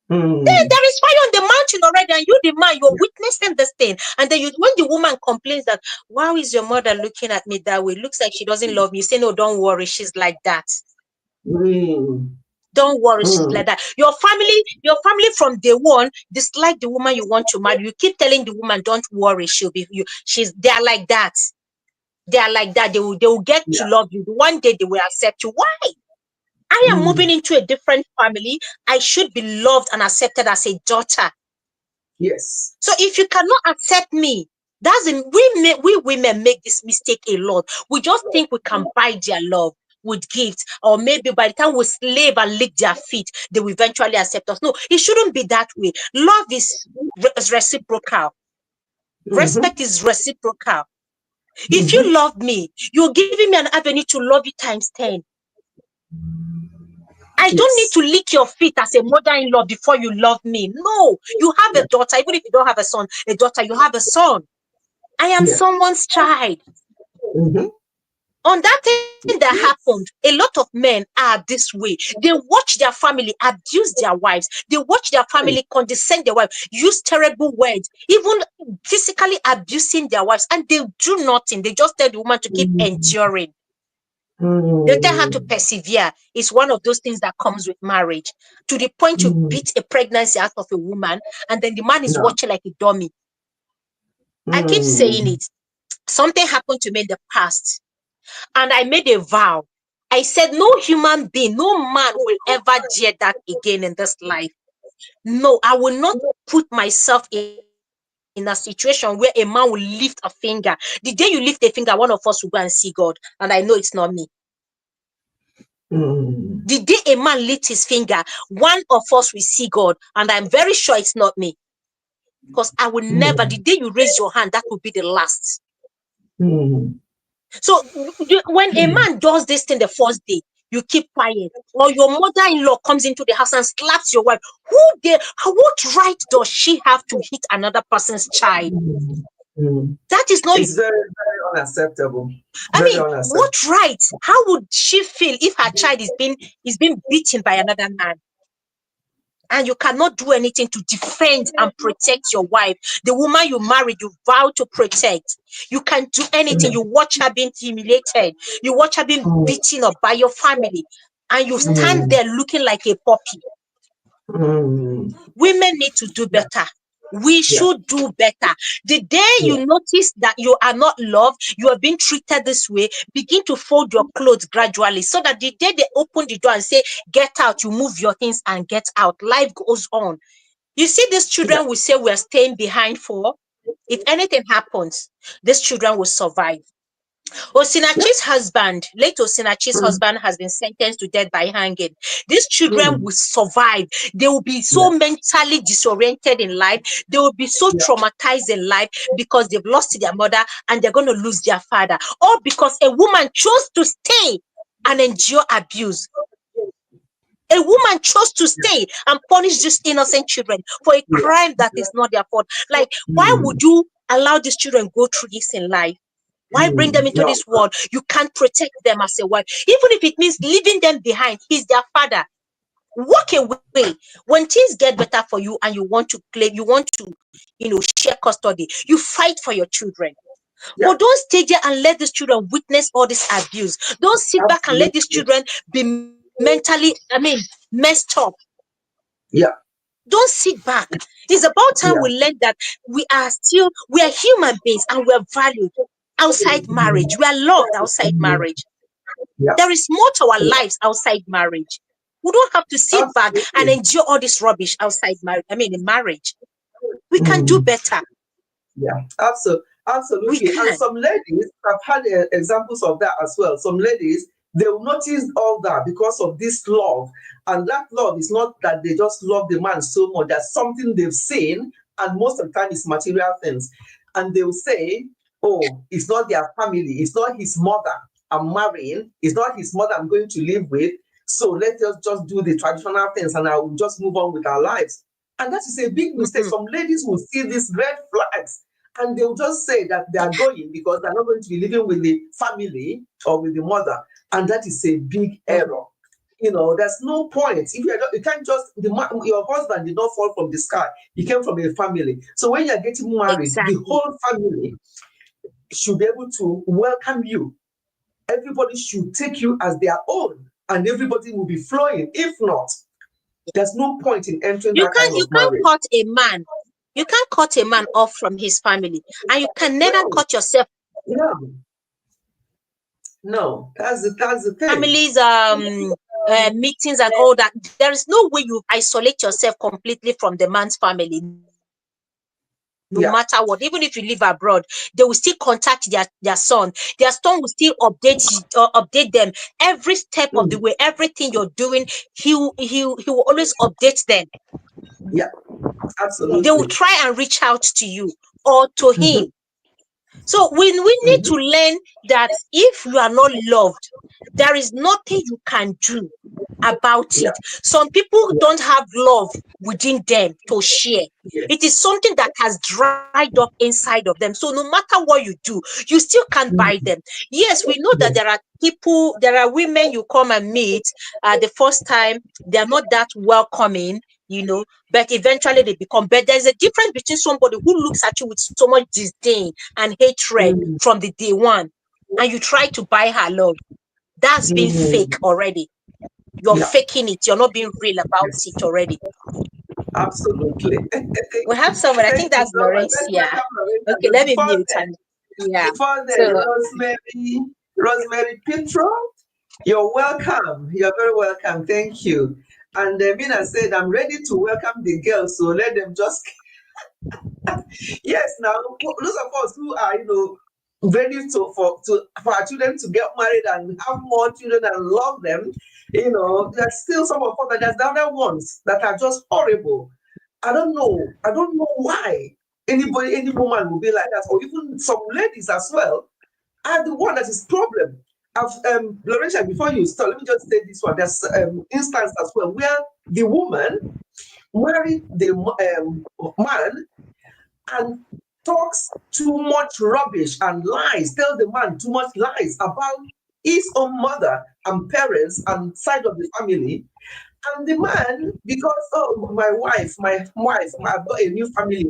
Then there is fire on the mountain already, and you, the man, you're witnessing this thing. And then when the woman complains that, why is your mother looking at me that way? Looks like she doesn't love me. You say, no, don't worry, she's like that. Don't worry, she's like that. Your family from day one dislike the woman you want to marry. You keep telling the woman, don't worry, they're like that. They are like that. They will get to love you. One day they will accept you. Why? I am moving into a different family. I should be loved and accepted as a daughter. Yes. So if you cannot accept me, we women make this mistake a lot. We just think we can buy their love with gifts, or maybe by the time we slave and lick their feet, they will eventually accept us. No, it shouldn't be that way. Love is reciprocal. Respect is reciprocal. If you love me, you're giving me an avenue to love you times 10. I don't need to lick your feet as a mother-in-law before you love me. No, you have a daughter. Even if you don't have a son, a daughter, you have a son. I am someone's child. On that thing that happened, a lot of men are this way. They watch their family abuse their wives. They watch their family condescend their wives, use terrible words, even physically abusing their wives, and they do nothing. They just tell the woman to keep enduring. They tell her to persevere. It's one of those things that comes with marriage. To the point you beat a pregnancy out of a woman, and then the man is watching like a dummy. I keep saying it. Something happened to me in the past, and I made a vow. I said, no human being, no man will ever dare that again in this life. No, I will not put myself in a situation where a man will lift a finger. The day you lift a finger, one of us will go and see God, and I know it's not me. The day a man lifts his finger, one of us will see God, and I'm very sure it's not me. Because I will never, the day you raise your hand, that will be the last. So when a man does this thing the first day, you keep quiet, or your mother-in-law comes into the house and slaps your wife. What right does she have to hit another person's child? That is not. It's very, very unacceptable. What right? How would she feel if her child is being beaten by another man? And you cannot do anything to defend and protect your wife, the woman you married, you vow to protect. You can't do anything. You watch her being humiliated. You watch her being beaten up by your family, and you stand there looking like a puppy. Women need to do better. We should do better. The day you notice that you are not loved, you are being treated this way, begin to fold your clothes gradually, so that the day they open the door and say, get out, you move your things and get out. Life goes on. You see, these children will say we're staying behind for. If anything happens, these children will survive. Osinachi's husband, late Osinachi's husband, has been sentenced to death by hanging. These children will survive. They will be so mentally disoriented in life. They will be so traumatized in life because they've lost their mother and they're going to lose their father. Or because a woman chose to stay and endure abuse. A woman chose to stay and punish these innocent children for a crime that is not their fault. Like, why would you allow these children go through this in life? Why bring them into this world? You can't protect them as a wife. Even if it means leaving them behind, he's their father. Walk away. When things get better for you and you want to claim, you want to, share custody, you fight for your children. Yeah, But don't stay there and let these children witness all this abuse. Don't sit back and let these absolutely. children be mentally, messed up. Yeah, Don't sit back. It's about time yeah. we learn that we are human beings and we are valued outside marriage. We are loved outside marriage. Yeah, There is more to our yeah. lives outside marriage. We don't have to sit back and Absolutely. endure all this rubbish outside marriage. In marriage. We can do Mm. better. Yeah, We absolutely. And can. some ladies, I've had examples of that as well. Some ladies, they will notice all that because of this love. And that love is not that they just love the man so much. That's something they've seen. And most of the time, it's material things. And they'll say, oh, it's not their family. It's not his mother I'm marrying. It's not his mother I'm going to live with. So let us just do the traditional things and I will just move on with our lives. And that is a big mistake. Mhm. Some ladies will see these red flags and they'll just say that they are going because they're not going to be living with the family or with the mother. And that is a big Mhm. error. There's no point. If you can't just, your husband did not fall from the sky. He came from a family. So when you're getting married, the Exactly. whole family should be able to welcome you. Everybody should take you as their own and everybody will be flowing. If not, there's no point in entering You that can't kind you of can't marriage. cut a man. You can't cut a man off from his family, and you can never No, cut yourself. no, no. That's the thing. Families, meetings, and all that. There is no way you isolate yourself completely from the man's family. No Yeah. matter what, even if you live abroad, they will still contact their son. Their son will still update them every step of the Mm. way. Everything you're doing, he will always update them. Yeah, They will absolutely. try and reach out to you or to Mhm, him. So we need mhm. to learn that if you are not loved, there is nothing you can do about Yeah, it. Some people yeah, don't have love within them to share. It yes. is something that has dried up inside of them. So no matter what you do, you still can't buy Mhm, them. Yes, we know that yes. there are women you come and meet the first time, they are not that welcoming, but eventually they become. But there's a difference between somebody who looks at you with so much disdain and hatred Mhm, from the day one, and you try to buy her love. That's being fake mhm. already. You're Yeah, faking it. You're not being real about yes, it already. absolutely. We have someone. I Thank think you that's so much. Let's Laurencia. welcome Loretta. Okay, But let me mute and yeah. before then, So Rosemary Petro, you're welcome. You're very welcome. Thank you. And Mina said, I'm ready to welcome the girls, so let them just yes, now those of us who are, ready for our children to get married and have more children and love them, there's still some of us that there's the other ones that are just horrible. I don't know. I don't know why any woman will be like that, or even some ladies as well are the one that is problem. Laurentia, before you start, let me just say this one. There's instance as well where the woman married the man and talks too much rubbish and lies, tell the man too much lies about his own mother and parents and side of the family. And the man, because my wife, I've got a new family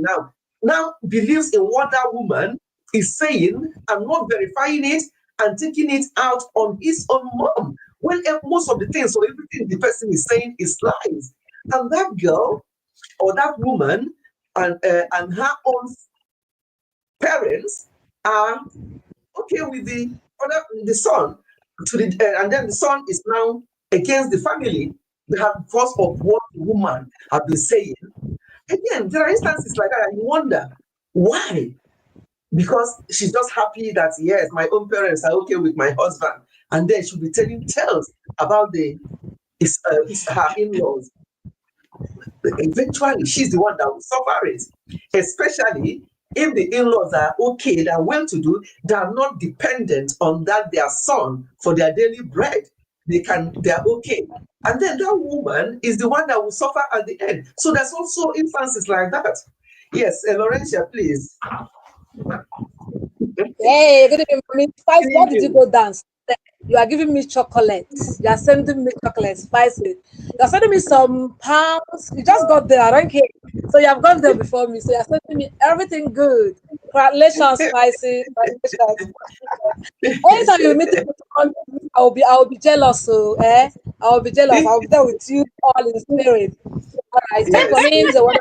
now believes in what that woman is saying and not verifying it and taking it out on his own mom. When most of the things or everything the person is saying is lies. And that girl or that woman and her own parents are okay with the son and then the son is now against the family because of what the woman have been saying. Again, there are instances like that and you wonder why, because she's just happy that yes, my own parents are okay with my husband, and then she'll be telling tales about her in-laws. Eventually she's the one that will suffer it, especially if the in-laws are okay, they're well-to-do, they are not dependent on that their son for their daily bread. They're okay. And then that woman is the one that will suffer at the end. So there's also instances like that. Yes, Laurentia, please. Hey, good evening, mommy. Spice, where Thank did you you. go dance? You are giving me chocolates. You are sending me chocolates, spicy. You are sending me some pounds. You just got there, I don't care. So you have gone there before me. So you are sending me everything good. Congratulations, spicy. Congratulations. Anytime you meet me, I will be jealous. So I will be jealous. I will be there with you all in spirit. All right. Time for Yes. me. The one.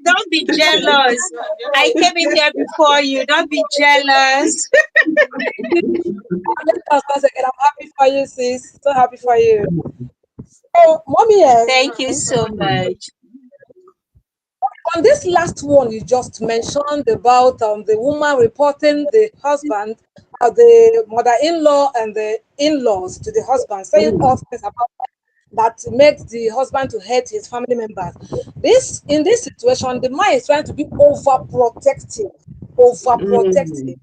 Don't be jealous. I came in here before you. Don't be jealous. Let us once again. I'm happy for you, sis. So happy for you. So, mommy, Thank you so much. on this last one you just mentioned about the woman reporting the husband, the mother-in-law and the in-laws to the husband, saying all things about that makes the husband to hate his family members. This in this situation, the man is trying to be overprotective, overprotective. Mm.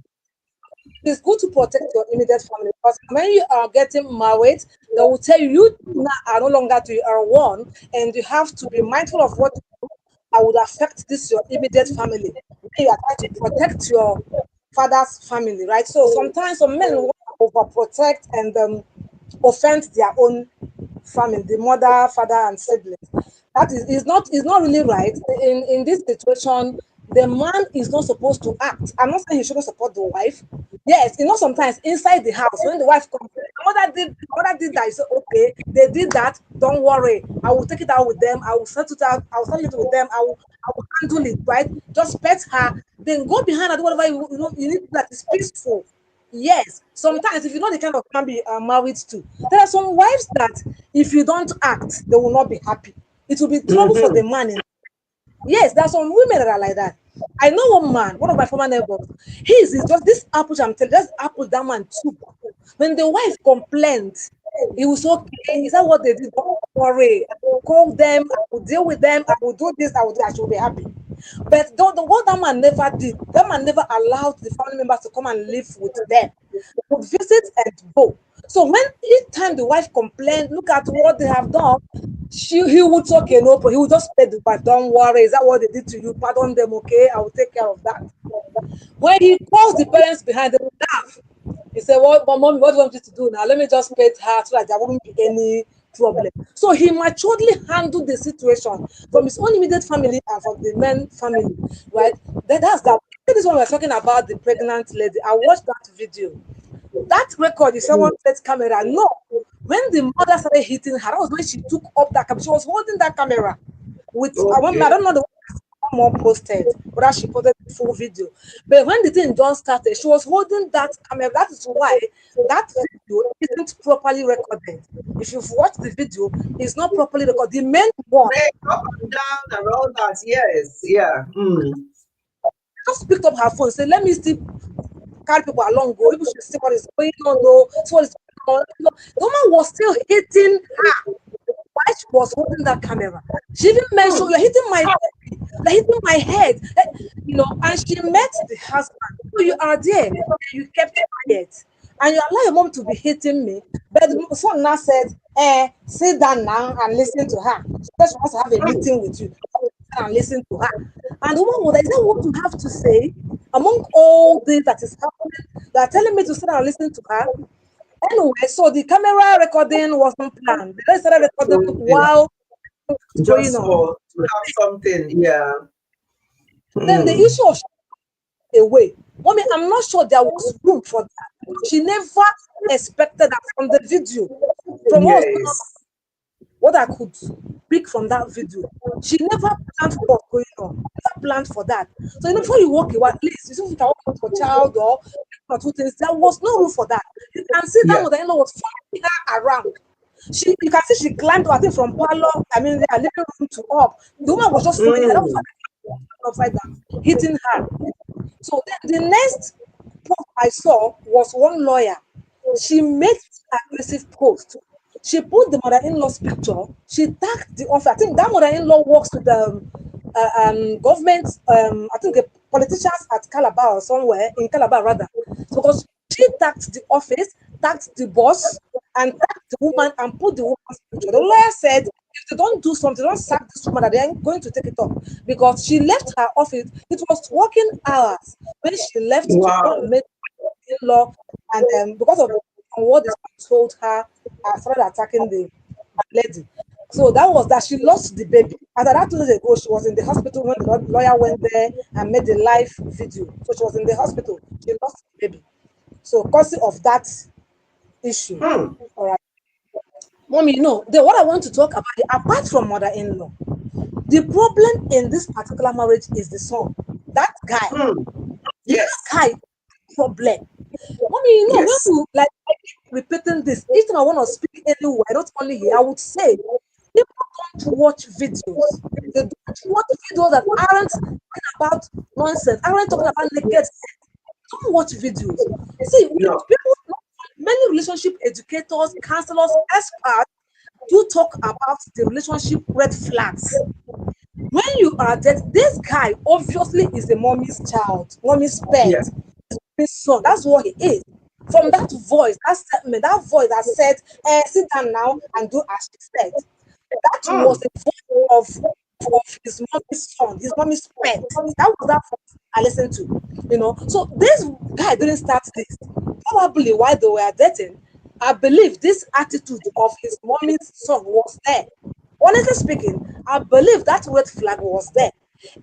It's good to protect your immediate family because when you are getting married, they will tell you you now are no longer to are one, and you have to be mindful of what that would affect this your immediate family. You are trying to protect your father's family, right? So sometimes some men want to overprotect and offend their own family, the mother, father, and siblings. That is not really right. In this situation, the man is not supposed to act. I'm not saying he shouldn't support the wife. Yes, sometimes inside the house, when the wife comes, the mother did that. You say, okay, they did that. Don't worry. I will take it out with them. I will settle it out. I will settle it with them. I will handle it, right? Just pet her. Then go behind and do whatever you need that is peaceful. Yes, sometimes if you know the kind of family you are married to, there are some wives that if you don't act, they will not be happy. It will be trouble for the Mm-hmm. man. Yes, there are some women that are like that. I know one man, one of my former neighbors. His is just this apple I'm telling you, that's apple that man took. When the wife complained, he was okay. Is that what they did? Don't worry. I will call them, I will deal with them, I will do this, I will do, I should be happy. But what that man never did, that man never allowed the family members to come and live with them. They would visit and go. So when each time the wife complained, look at what they have done, he would talk, no, but he would just pay the wife, don't worry, is that what they did to you? Pardon them, okay? I will take care of that. When he calls the parents behind them, laugh. He said, "What, mommy, what do you want me to do now? Let me just pay her so that there won't be any problem." So he maturely handled the situation from his own immediate family and from the men family, right? That's that. This one we're talking about the pregnant lady. I watched that video. That record, if someone said camera, no. When the mother started hitting her, that was when she took up that camera. She was holding that camera with I want I Okay. don't know the more posted, but that she posted the full video. But when the thing just started, she was holding that camera. That is why that video isn't properly recorded. If you've watched the video, it's not properly recorded. The main one Hey, up and down and all that. Yes. Yeah. Mm. just picked up her phone, said, "Let me see carry people along, go. People should see what is going on, no, see what is going on." The woman was still hitting her while she was holding that camera. She even mentioned, "You're hitting my baby, you're hitting my head." And she met the husband. So you are there, and you kept quiet. And you allow your mom to be hitting me. But the son now said, sit down now and listen to her. She said she wants to have a meeting with you. And listen to her. And the woman was like, is that what you have to say? Among all this that is happening, they are telling me to sit down and listen to her. Anyway, so the camera recording wasn't planned. They started recording Okay. while it was going Just on. for to have something. Yeah. Then the Mm. issue of away. Mommy, I'm not sure there was room for that because she never expected that from the video. From what was going on, Yes. what I could pick from that video. She never planned for what's going on. Never planned for that. So before you walk away, at least you see if you can walk with your child or one or two things. There was no room for that. You can see that Yeah. mother-in-law was following her around. You can see she climbed, I think, from parlor, I mean, their living room to up. The woman was just following her. That was Mm. upside down, hitting her. So then the next post I saw was one lawyer. She made aggressive post. She put the mother-in-law's picture. She tagged the office. I think that mother-in-law works with the government. I think the politicians at Calabar or somewhere in Calabar rather. So because she tagged the office, tagged the boss, and tagged the woman and put the woman's picture. The lawyer said if they don't do something, don't sack this woman, that they are going to take it up because she left her office. It was working hours when she left to go and Wow. meet in law, and because of on what this man told her, started attacking the lady. So that was that she lost the baby. After that 2 days ago, she was in the hospital when the lawyer went there and made the live video. So she was in the hospital. She lost the baby. So because of that issue. All right. Mommy, what I want to talk about, apart from mother-in-law, the problem in this particular marriage is the son. That guy. Yes. That guy problem. Mommy, when Yes. you like I keep repeating this, each time I want to speak anywhere, not only here, I would say people don't watch videos. They don't watch videos that aren't talking about nonsense, aren't talking about naked. Don't watch videos. See, Yeah. people, many relationship educators, counselors, experts do talk about the relationship red flags. When you are dead, this guy obviously is a mommy's child, mommy's pet, Yes. his son. That's what he is. From that voice, that statement, that voice that said, sit down now and do as she said. That was the voice of his mommy's son, his mommy's pet. That was that voice I listened to. So this guy didn't start this. Probably while they were dating, I believe this attitude of his mommy's son was there. Honestly speaking, I believe that red flag was there.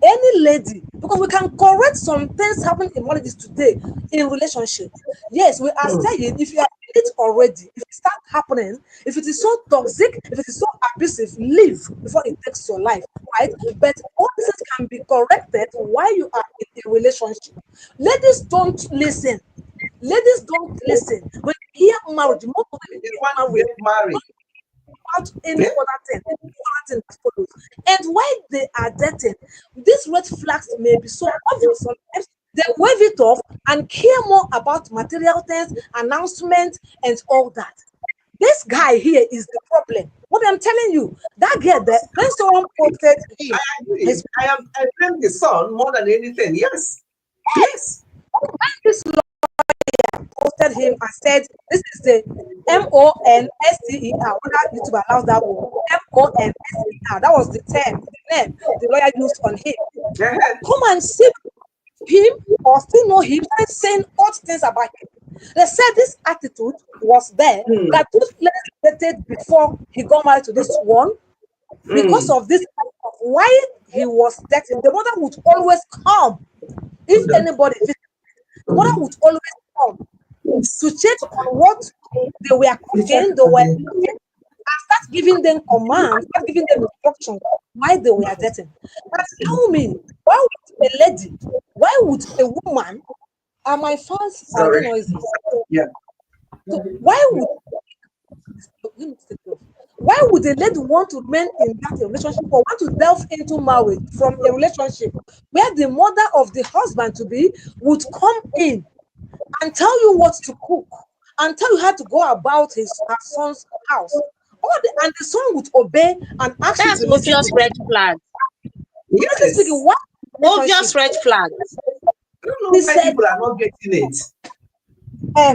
Any lady, because we can correct some things happening in marriages today in relationship. Yes, we are saying if you are in it already, if it start happening, if it is so toxic, if it is so abusive, leave before it takes your life, right? But all this can be corrected while you are in a relationship. Ladies don't listen. Ladies don't listen. When you hear marriage, most of them They hear want to marriage get married. without any other thing that follows. And while they are dating, these red flags may be so obvious sometimes. They wave it off and care more about material things, announcements, and all that. This guy here is the problem. What I'm telling you, that girl there, when someone posted him, I agree. his I blame the son more than anything. Yes. Yes. this posted him and said, this is the MONSTER. Whether YouTube allows that word, MONSTER. That was the term, the name the lawyer used on him. Come and see him or still know him, started saying odd things about him. They said this attitude was there, that those ladies dated before he got married to this one. Because of this, why he was dating, the mother would always come. If anybody visited, the mother would always come to check on what they were cooking, they were eating, and start giving them commands, start giving them instructions why they were dating. But tell me, why would a lady, why would a woman, and my fans are Sorry. noisy. Yeah. So why would a lady want to remain in that relationship or want to delve into marriage from a relationship where the mother of the husband to be would come in and tell you what to cook and tell you how to go about her son's house? And the son would obey and ask That's you to listen obvious to red flag. Honestly Yes. speaking, what Obvious red flag. I don't know he why said, people are not getting it.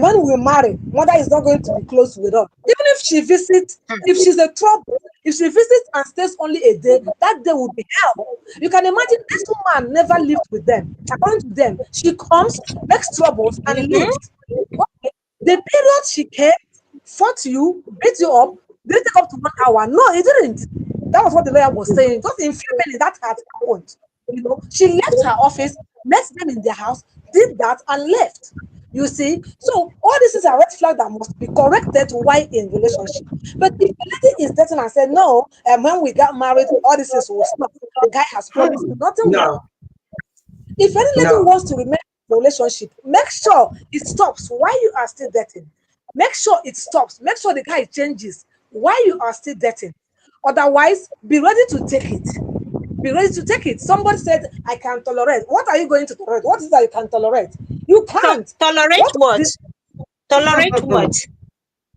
when we marry, mother is not going to be close with us. Even if she visits, if she's a trouble, if she visits and stays only a day, that day will be hell. You can imagine this woman never lived with them. According to them, she comes, makes troubles, and leaves. Okay. The period she came, fought you, beat you up, didn't take up to 1 hour. No, it didn't. That was what the lawyer was saying. Just in few minutes, that had happened. She left her office, met them in their house, did that, and left. You see, so all this is a red flag that must be corrected while in relationship. But if the lady is dating and said, no, when we got married, all this is will stop. The guy has promised nothing. No. If any lady No. wants to remain in a relationship, make sure it stops while you are still dating. Make sure it stops. Make sure the guy changes while you are still dating. Otherwise, be ready to take it. Be ready to take it. Somebody said, I can tolerate. What are you going to tolerate? What is that you can tolerate? You can't. Tolerate what? Tolerate what?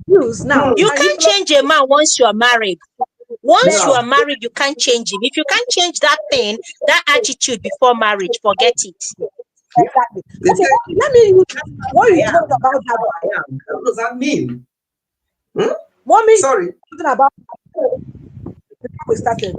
Use now. You Can you can't change a man once you are married. Once you No. are married, you can't change him. If you can't change that thing, that attitude before marriage, forget it. exactly? They Okay, say, let me use what you I am. talked about that. I am. What does that mean? Mommy, Sorry. something about before we started.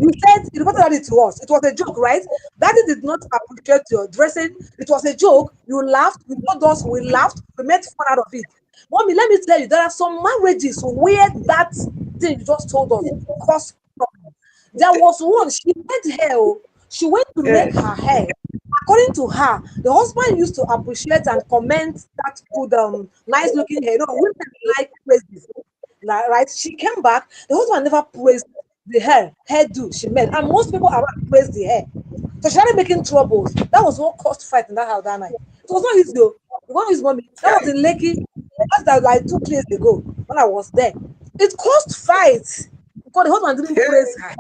You said you reported it to us. It was a joke, right? Daddy did not appreciate your dressing. It was a joke. You laughed. You told us we laughed. We made fun out of it. Mommy, let me tell you, there are some marriages where that thing you just told us caused problem. There was one, she made hair, she went to make her hair. According to her, the husband used to appreciate and comment that good, nice looking hair. Women like praises, right? She came back, the husband never praised the hairdo she made, and most people around praised the hair. So she started making troubles. That was what caused fight in that house that night. It was not easy though. The one with mommy, that was in Lekki. That was like 2 days ago when I was there. It caused fights because the husband didn't praise her. And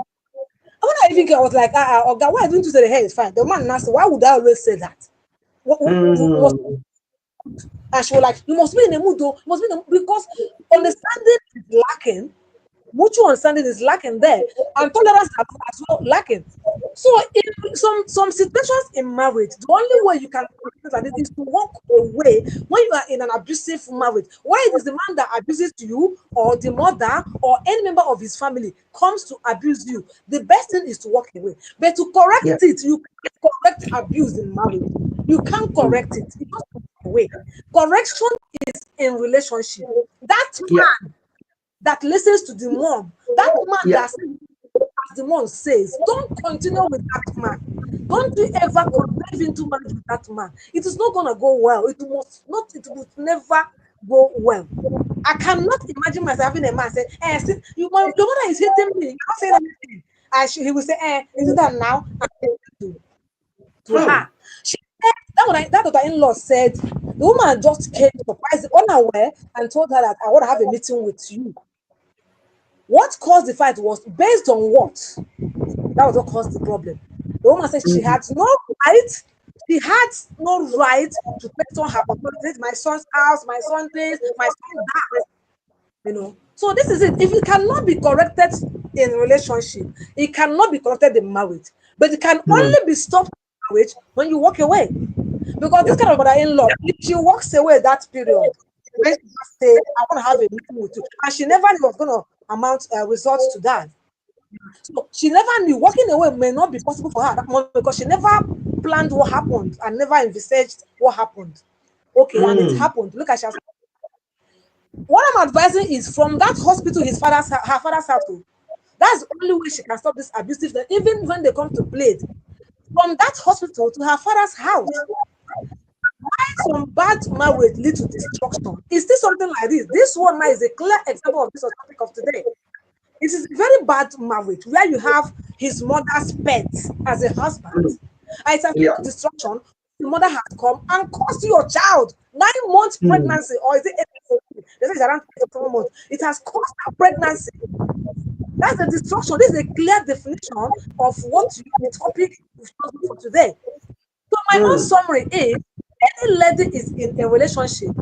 when I even came, I was like, Oga, why didn't you say the hair is fine? The man asked, why would I always say that? And she was like, you must be in a mood though. You must be in a mood because understanding is lacking. Mutual understanding is lacking there, and tolerance as well lacking. So in some situations in marriage, the only way you can correct like this is to walk away when you are in an abusive marriage. Why it is the man that abuses you, or the mother, or any member of his family comes to abuse you, the best thing is to walk away. But to correct it, you can't correct abuse in marriage. You can't correct it. You just walk away. Correction is in relationship. That man that listens to the mom, that man that says as the mom says, don't continue with that man. Don't you ever dive into marriage with that man. It is not gonna go well. It will never go well. I cannot imagine myself having a man say, see, your mother is hitting me. You can't say anything. He will say, is it that now? To her. She said, that daughter-in-law said, the woman just came surprised, unaware, and told her that I want to have a meeting with you. What caused the fight was based on what? That was what caused the problem. The woman said she had no right. She had no right to question her authority. My son's house, my son this, my son that. So this is it. If it cannot be corrected in relationship, it cannot be corrected in marriage. But it can only be stopped in marriage when you walk away. Because this kind of mother-in-law, if she walks away that period, when she just say, I want to have a meeting with you, and she never knew was going to amount results to that. So she never knew walking away may not be possible for her at that moment because she never planned what happened and never envisaged what happened. Okay, and it happened. Look at she. What I'm advising is from that hospital, her father's house. That's the only way she can stop this abusive. Even when they come to plead, from that hospital to her father's house. Why some bad marriage lead to destruction? Is this something like this? This one now is a clear example of this topic of today. It is a very bad marriage where you have his mother's pet as a husband. And it's a destruction. The mother has come and caused your child 9 months pregnancy, or is it 8 months? They say it's around 4 months. It has caused a pregnancy. That's a destruction. This is a clear definition of what the topic is for today. So my own summary is, any lady is in a relationship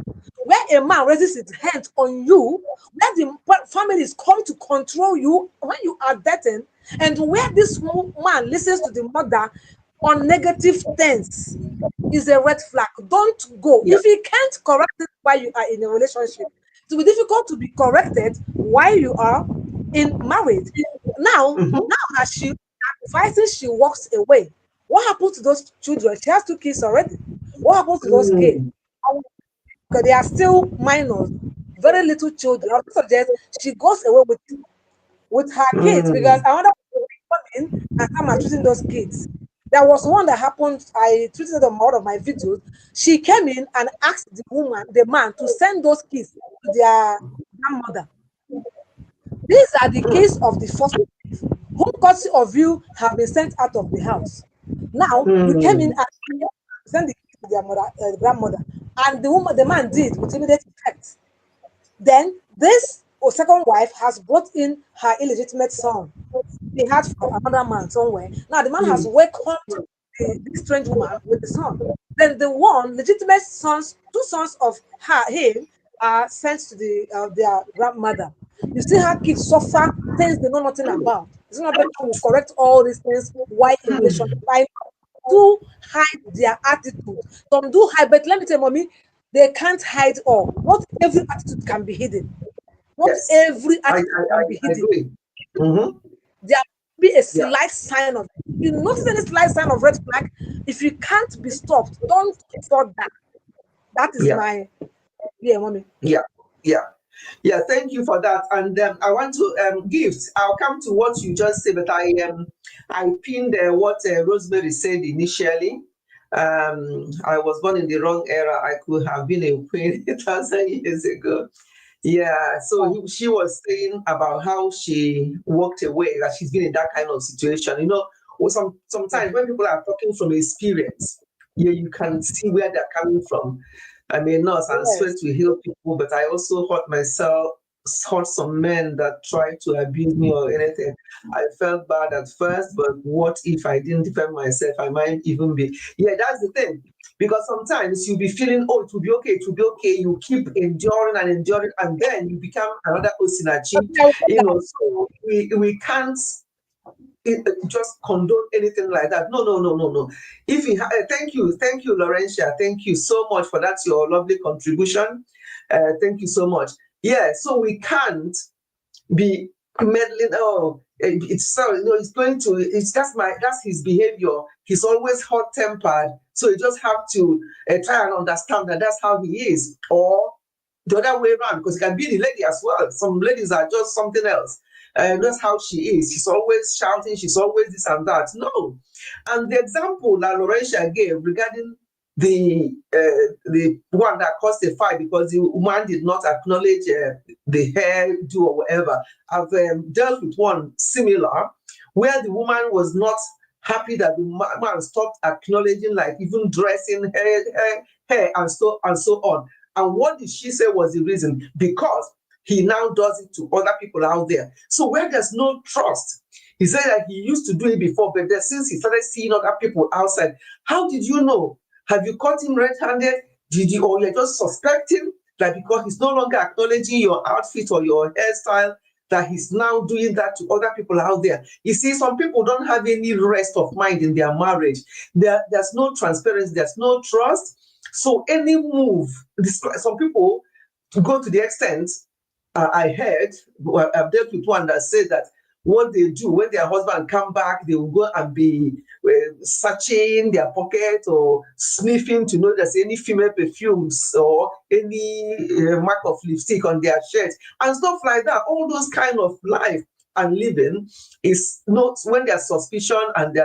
where a man raises his hands on you, where the families come to control you when you are dating, and where this man listens to the mother on negative things, is a red flag. Don't go. If he can't correct it while you are in a relationship, it will be difficult to be corrected while you are in marriage. Now that she advises, she walks away. What happens to those children? She has 2 kids already. What happens to those kids? Because they are still minors, very little children. I would suggest she goes away with her kids, because I wonder what women and come and treating those kids. There was one that happened. I tweeted them out of my videos. She came in and asked the man, to send those kids to their grandmother. These are the case of the first wife, whom courtesy of you have been sent out of the house. Now you came in and sent the kids to their grandmother, and the man did with immediate effect. Then this second wife has brought in her illegitimate son. He had from another man somewhere. Now the man has welcomed this strange woman with the son. Then the one legitimate sons, 2 sons of him are sent to their grandmother. You see how kids suffer things they know nothing about. It's not better to correct all these things while in relationship. I do hide their attitude. Some do hide, but let me tell you, mommy, they can't hide all. Not every attitude can be hidden. Not every attitude can be hidden. There will be a slight sign of it. If you notice any slight sign of red flag, if you can't be stopped, don't support that. That is my Yeah, mommy. Yeah, yeah. Yeah, thank you for that. And I want to gifts. I'll come to what you just said, but I pinned what Rosemary said initially. I was born in the wrong era. I could have been a queen 1,000 years ago. Yeah, so she was saying about how she walked away, that she's been in that kind of situation. You know, or sometimes when people are talking from experience, yeah, you can see where they're coming from. I'm a nurse and swear Yes. to heal people, but I also hurt myself, hurt some men that tried to abuse me or anything. I felt bad at first, but what if I didn't defend myself? I might even be. Yeah, that's the thing. Because sometimes you'll be feeling, oh, it will be okay, it will be okay. You keep enduring and enduring, and then you become another Osinachi. You know, so we can't just condone anything like that. No, no, no, no, no. If you thank you, Laurentia. Thank you so much for that, your lovely contribution. Thank you so much. Yeah, so we can't be meddling. Oh, it's so it's going to. It's that's his behavior. He's always hot tempered. So you just have to try and understand that that's how he is, or the other way around, because it can be the lady as well. Some ladies are just something else. That's how she is. She's always shouting. She's always this and that. No. And the example that Laurentia gave regarding the one that caused a fight because the woman did not acknowledge the hairdo or whatever. I've dealt with one similar where the woman was not happy that the man stopped acknowledging, like even dressing hair and so on. And what did she say was the reason? Because he now does it to other people out there. So where there's no trust, he said that he used to do it before, but then since he started seeing other people outside, how did you know? Have you caught him red-handed? Did you, or you're just suspecting that because he's no longer acknowledging your outfit or your hairstyle, that he's now doing that to other people out there? You see, some people don't have any rest of mind in their marriage. There's no transparency, there's no trust. So any move, some people go to the extent, I heard, I've dealt with one that said that what they do when their husband come back, they will go and be searching their pocket or sniffing to know if there's any female perfumes or any mark of lipstick on their shirt and stuff like that. All those kind of life and living is not when there's suspicion and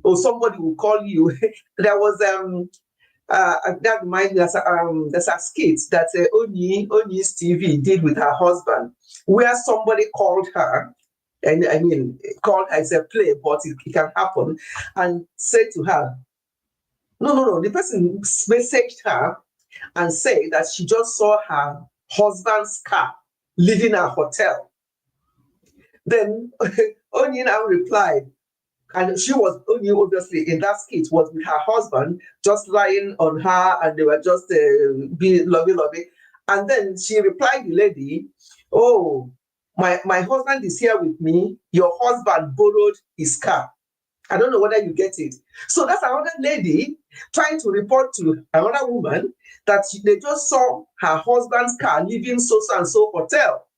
or somebody will call you. There was that reminds me, there's a skit that Onyi's TV did with her husband, where somebody called her, and I mean, called as a play, but it can happen, and said to her, no, the person messaged her and said that she just saw her husband's car leaving a hotel. Then Onyi now replied, and she was only obviously in that skit was with her husband, just lying on her, and they were just being lovey. And then she replied, the lady, "Oh, my husband is here with me. Your husband borrowed his car." I don't know whether you get it. So that's another lady trying to report to another woman that they just saw her husband's car leaving so and so hotel.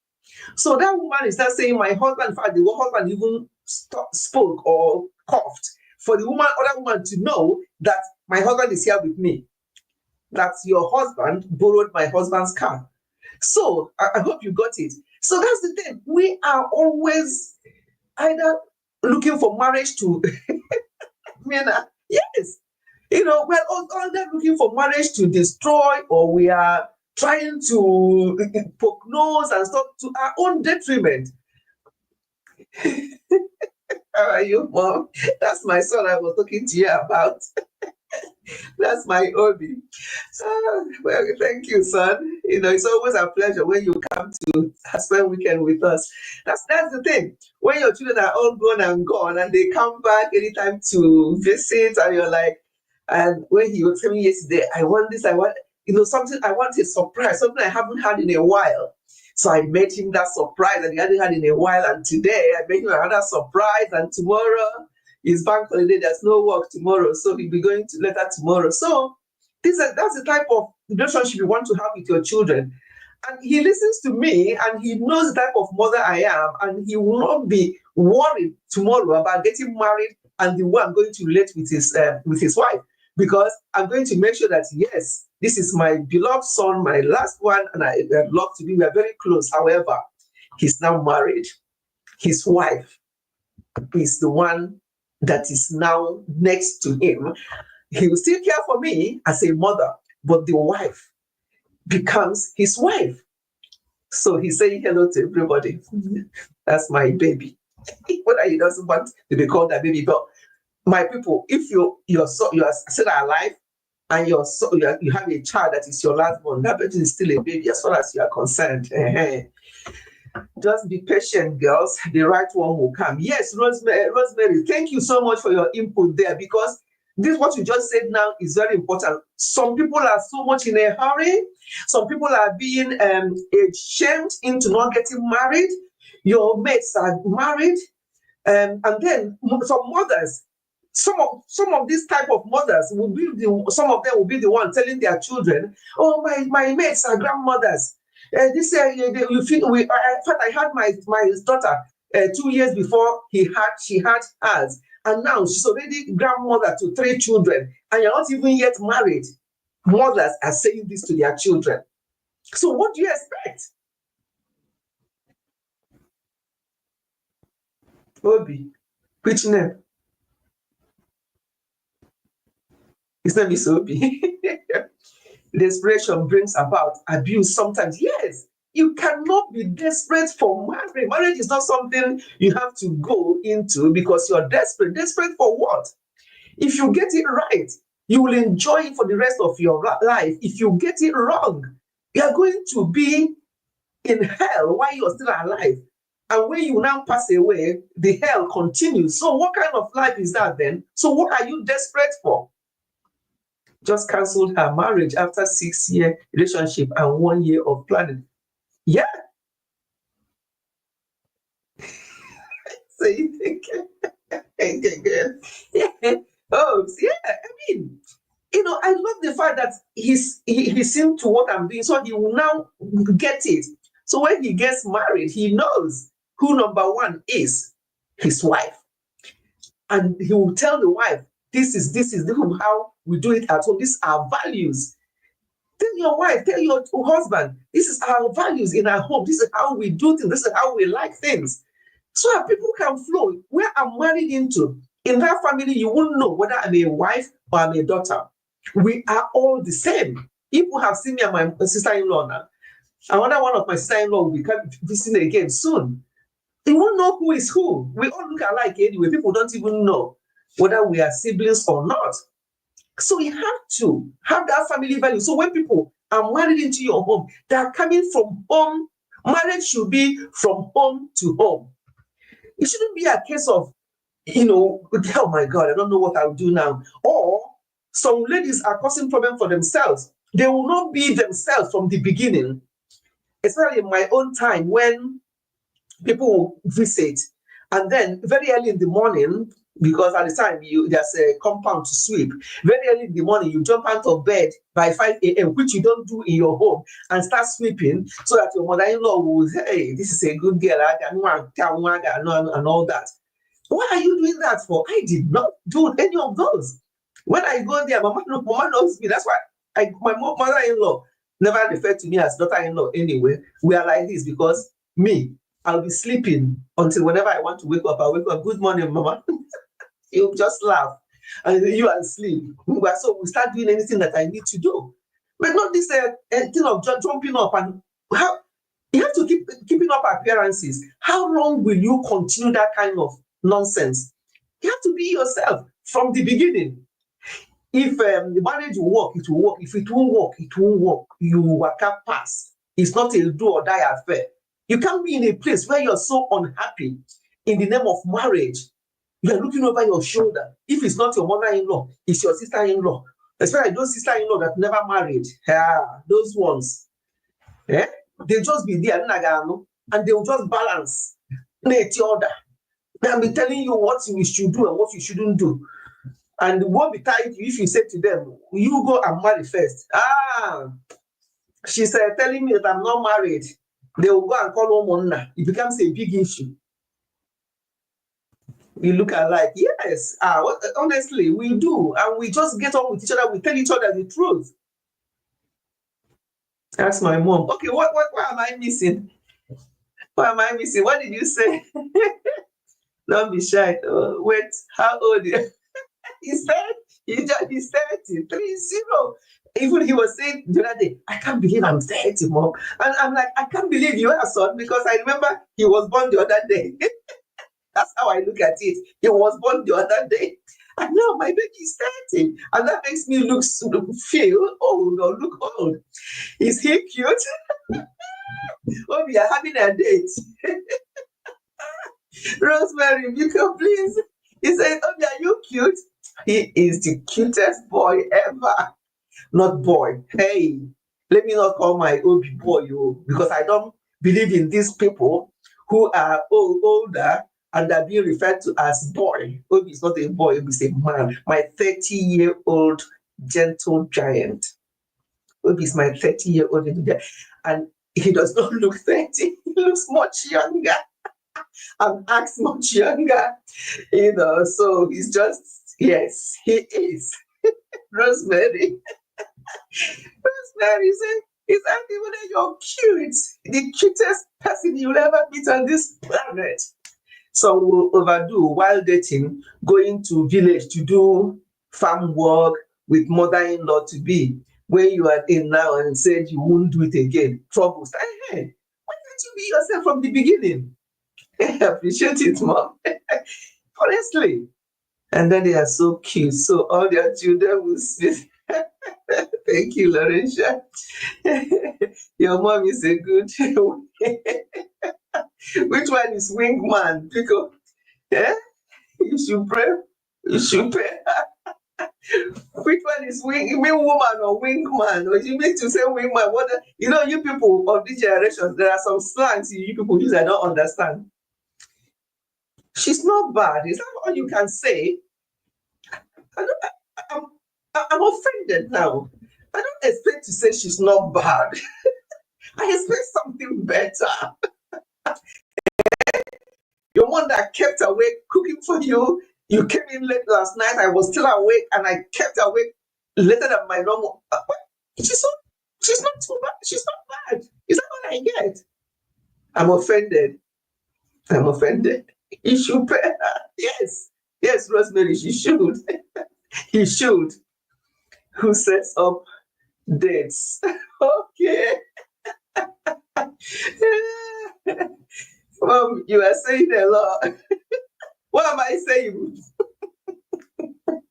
So that woman is not saying my husband, in fact, the husband even spoke or coughed for the other woman to know that my husband is here with me, that your husband borrowed my husband's car. So I hope you got it. So that's the thing. We are always either looking for marriage to, yes, we're either looking for marriage to destroy, or we are trying to poke nose and stuff to our own detriment. How are you, Mom? That's my son I was talking to you about. That's my hobby. Well, thank you, son. It's always a pleasure when you come to spend weekend with us. That's the thing. When your children are all grown and gone, and they come back anytime to visit, and you're like, and when he was telling me yesterday, I want this, I want, something, I want a surprise, something I haven't had in a while. So I made him that surprise that he hadn't had in a while, and today I made him another surprise, and tomorrow is bank holiday, there's no work tomorrow, so he'll be going to later tomorrow. So that's the type of relationship you want to have with your children. And he listens to me, and he knows the type of mother I am, and he will not be worried tomorrow about getting married and the way I'm going to relate with his wife, because I'm going to make sure that, yes, This is my beloved son, my last one, and I love to be. We are very close. However, he's now married. His wife is the one that is now next to him. He will still care for me as a mother, but the wife becomes his wife. So he's saying hello to everybody. That's my baby. Whether he doesn't want to be called a baby, but my people, if you are still alive and you have a child that is your last born, that baby is still a baby as far as you are concerned. Just be patient, girls. The right one will come. Yes, Rosemary, thank you so much for your input there, because this what you just said now is very important. Some people are so much in a hurry. Some people are being shamed into not getting married. Your mates are married, and then some mothers. Some of these type of mothers will be some of them will be the one telling their children, "Oh, my mates are grandmothers. This you feel we. In fact, I had my daughter 2 years before she had hers, and now she's already grandmother to 3 children, and you're not even yet married." Mothers are saying this to their children. So what do you expect? Obi, which name? His name is Obi. Desperation brings about abuse sometimes. Yes, you cannot be desperate for marriage. Marriage is not something you have to go into because you're desperate. Desperate for what? If you get it right, you will enjoy it for the rest of your life. If you get it wrong, you are going to be in hell while you're still alive. And when you now pass away, the hell continues. So what kind of life is that then? So what are you desperate for? Just canceled her marriage after 6-year relationship and 1 year of planning. Yeah. So you think, yeah. Oh, yeah. I mean, I love the fact that he seemed to what I'm doing, so he will now get it. So when he gets married, he knows who number one is his wife, and he will tell the wife, this is how we do it at home. These are values. Tell your wife, tell your husband, this is our values in our home. This is how we do things. This is how we like things. So that people can flow. Where I'm married into, in that family, you won't know whether I'm a wife or I'm a daughter. We are all the same. People have seen me and my sister-in-law now. Another one of my sister-in-law will be visiting again soon. You won't know who is who. We all look alike anyway. People don't even know whether we are siblings or not. So you have to have that family value. So when people are married into your home, they are coming from home. Marriage should be from home to home. It shouldn't be a case of, oh my God, I don't know what I'll do now. Or some ladies are causing problem for themselves. They will not be themselves from the beginning. Especially in my own time when people will visit, and then very early in the morning, because at the time there's a compound to sweep. Very early in the morning, you jump out of bed by 5 a.m., which you don't do in your home, and start sweeping so that your mother-in-law will say, hey, this is a good girl, and all that. What are you doing that for? I did not do any of those. When I go there, mama knows me. That's why my mother-in-law never referred to me as daughter-in-law anyway. We are like this because I'll be sleeping until whenever I want to wake up. I'll wake up, good morning, mama. You just laugh. And you are asleep. So we start doing anything that I need to do. But not this thing of jumping up and how you have to keep keeping up appearances. How long will you continue that kind of nonsense? You have to be yourself from the beginning. If the marriage will work, it will work. If it won't work, it won't work. You will pass. It's not a do or die affair. You can't be in a place where you're so unhappy in the name of marriage. You are looking over your shoulder. If it's not your mother-in-law, it's your sister-in-law. Especially those sister-in-law that never married. Those ones. They'll just be there, and they'll just balance. They'll be telling you what you should do and what you shouldn't do. And won't be tied if you say to them, you go and marry first. She's telling me that I'm not married. They will go and call Omonna. It becomes a big issue. We look alike. Yes. Honestly, we do. And we just get on with each other. We tell each other the truth. Ask my mom. Okay, what am I missing? What am I missing? What did you say? Don't be shy. Oh, wait, how old are you? He said he's 30, 30. Even he was saying the other day, I can't believe I'm 30, mom. And I'm like, I can't believe you are, son, because I remember he was born the other day. That's how I look at it. He was born the other day. And now my baby is 30. And that makes me feel old or look old. Is he cute? Oh, we are having a date. Rosemary, you can please. He said, oh, are you cute? He is the cutest boy ever. Not boy. Hey, let me not call my Obi boy, because I don't believe in these people who are older and are being referred to as boy. Obi is not a boy, Obi is a man. My 30-year-old gentle giant. Obi is my 30-year-old giant. And he does not look 30. He looks much younger and acts much younger. So he's just, yes, he is. Rosemary. Rosemary said, it's even you're cute, the cutest person you'll ever meet on this planet. So we'll overdo while dating, going to village to do farm work with mother-in-law to be, where you are in now and said you won't do it again. Troubles. Hey, why can't you be yourself from the beginning? I appreciate it, mom. Honestly. And then they are so cute. So all their children will see. Thank you, Laurentia. Your mom is a good. Which one is wingman? Because you should pray. You should pray. Which one is wing woman or wingman? Or you need to say wingman. What you people of this generation, there are some slangs you people use I don't understand. She's not bad. Is that all you can say? I'm offended now. I don't expect to say she's not bad. I expect something better. Your mom that kept awake cooking for you. You came in late last night. I was still awake and I kept awake later than my normal. She's not too bad. She's not bad. Is that what I get? I'm offended. I'm offended. You should pay her. Yes. Yes, Rosemary, she should. He should. Who sets up dates? Okay. Mom, you are saying a lot. What am I saying?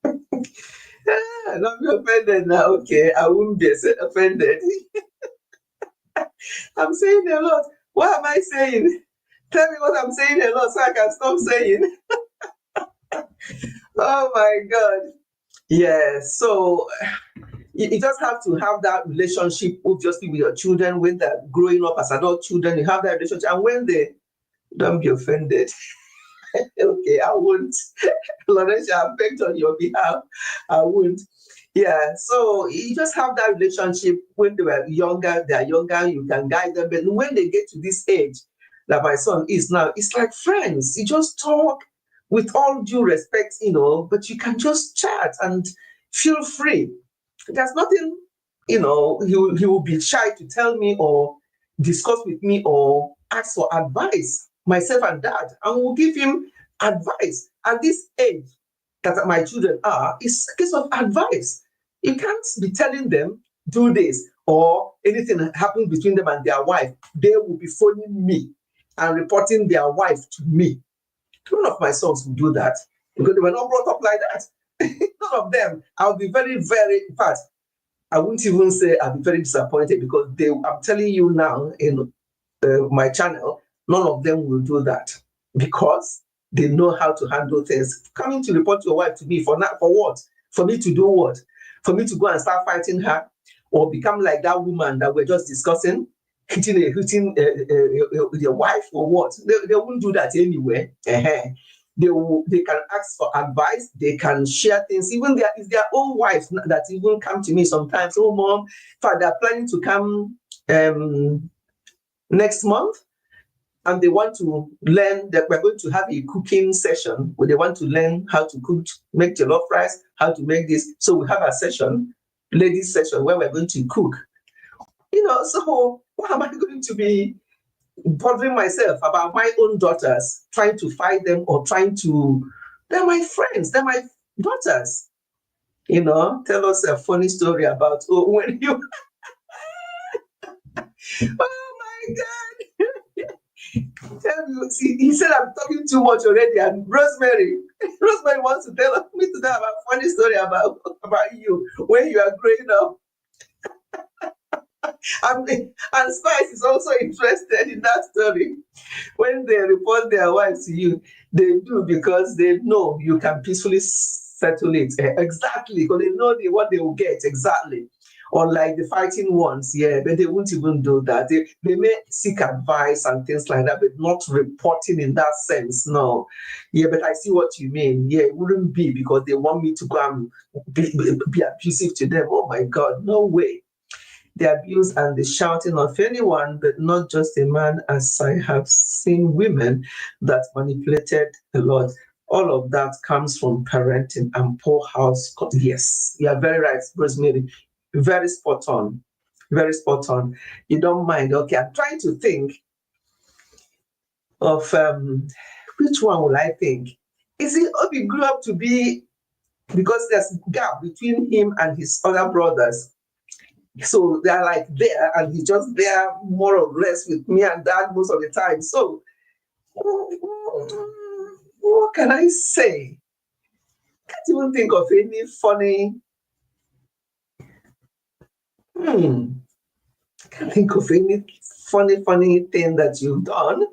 Don't be offended now. Okay, I won't be offended. I'm saying a lot. What am I saying? Tell me what I'm saying a lot so I can stop saying. Oh my God. Yeah, so you just have to have that relationship, obviously, with your children when they're growing up as adult children. You have that relationship, and when they don't be offended. Okay, I won't. Laurentia, I begged on your behalf. I won't. Yeah, so you just have that relationship when they were younger, they're younger, you can guide them. But when they get to this age that my son is now, it's like friends. You just talk with all due respect, but you can just chat and feel free. There's nothing, he will be shy to tell me or discuss with me or ask for advice, myself and dad, and we'll give him advice. At this age that my children are, it's a case of advice. You can't be telling them, do this, or anything happens between them and their wife. They will be phoning me and reporting their wife to me. None of my sons will do that because they were not brought up like that. None of them. I'll be very, very, in fact, I wouldn't even say I'll be very disappointed because I'm telling you now in my channel, none of them will do that because they know how to handle things. Coming to report your wife to me for what? For me to do what? For me to go and start fighting her or become like that woman that we're just discussing, hitting your wife or what? They won't do that anyway. They can ask for advice. They can share things. Even it's their own wives that even come to me sometimes. Oh, mom, they're planning to come next month, and they want to learn that we're going to have a cooking session where they want to learn how to cook, make jollof rice, how to make this. So we have a session, ladies session, where we're going to cook. So why am I going to be bothering myself about my own daughters, trying to fight them or they're my friends, they're my daughters. Tell us a funny story about when you, oh my God. See, he said I'm talking too much already, and Rosemary wants to tell me to tell a funny story about you when you are growing up. And Spice is also interested in that story. When they report their wives to you, they do because they know you can peacefully settle it. Exactly, because they know what they will get exactly. Unlike the fighting ones, but they won't even do that. They may seek advice and things like that, but not reporting in that sense. No. But I see what you mean. It wouldn't be because they want me to go and be abusive to them. Oh my God, no way. The abuse and the shouting of anyone, but not just a man, as I have seen women that manipulated a lot. All of that comes from parenting and poor house. Yes, you are very right, Rosemary. Very spot on. Very spot on. You don't mind. Okay, I'm trying to think of which one will I think? Is it Obi grew up to be, because there's a gap between him and his other brothers. So they're like there, and he's just there more or less with me and Dad most of the time. So what can I say? Can't even think of any funny. Can't think of any funny thing that you've done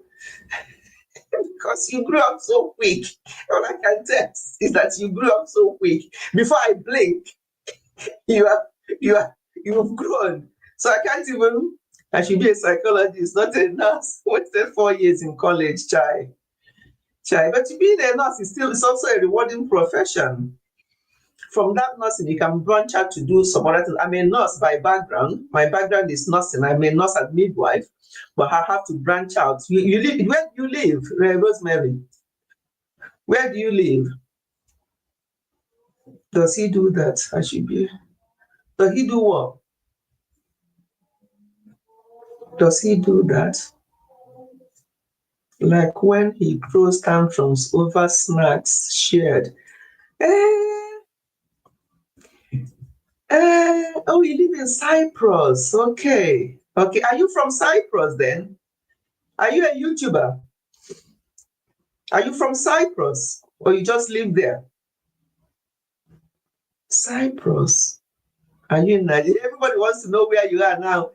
because you grew up so quick. All I can tell is that you grew up so quick. Before I blink, you've grown. So I can't even. I should be a psychologist, not a nurse. Wasted 4 years in college, chai. But being a nurse is also a rewarding profession. From that nursing, you can branch out to do some other things. I'm a nurse by background. My background is nursing. I'm a nurse and midwife, but I have to branch out. You live, where do you live, Rosemary? Where do you live? Does he do that? I should be. Does he do what? Does he do that? Like when he throws tantrums over snacks shared. Oh, you live in Cyprus. Okay. Are you from Cyprus then? Are you a YouTuber? Are you from Cyprus? Or you just live there? Cyprus. Are you in Nigeria? Everybody wants to know where you are now.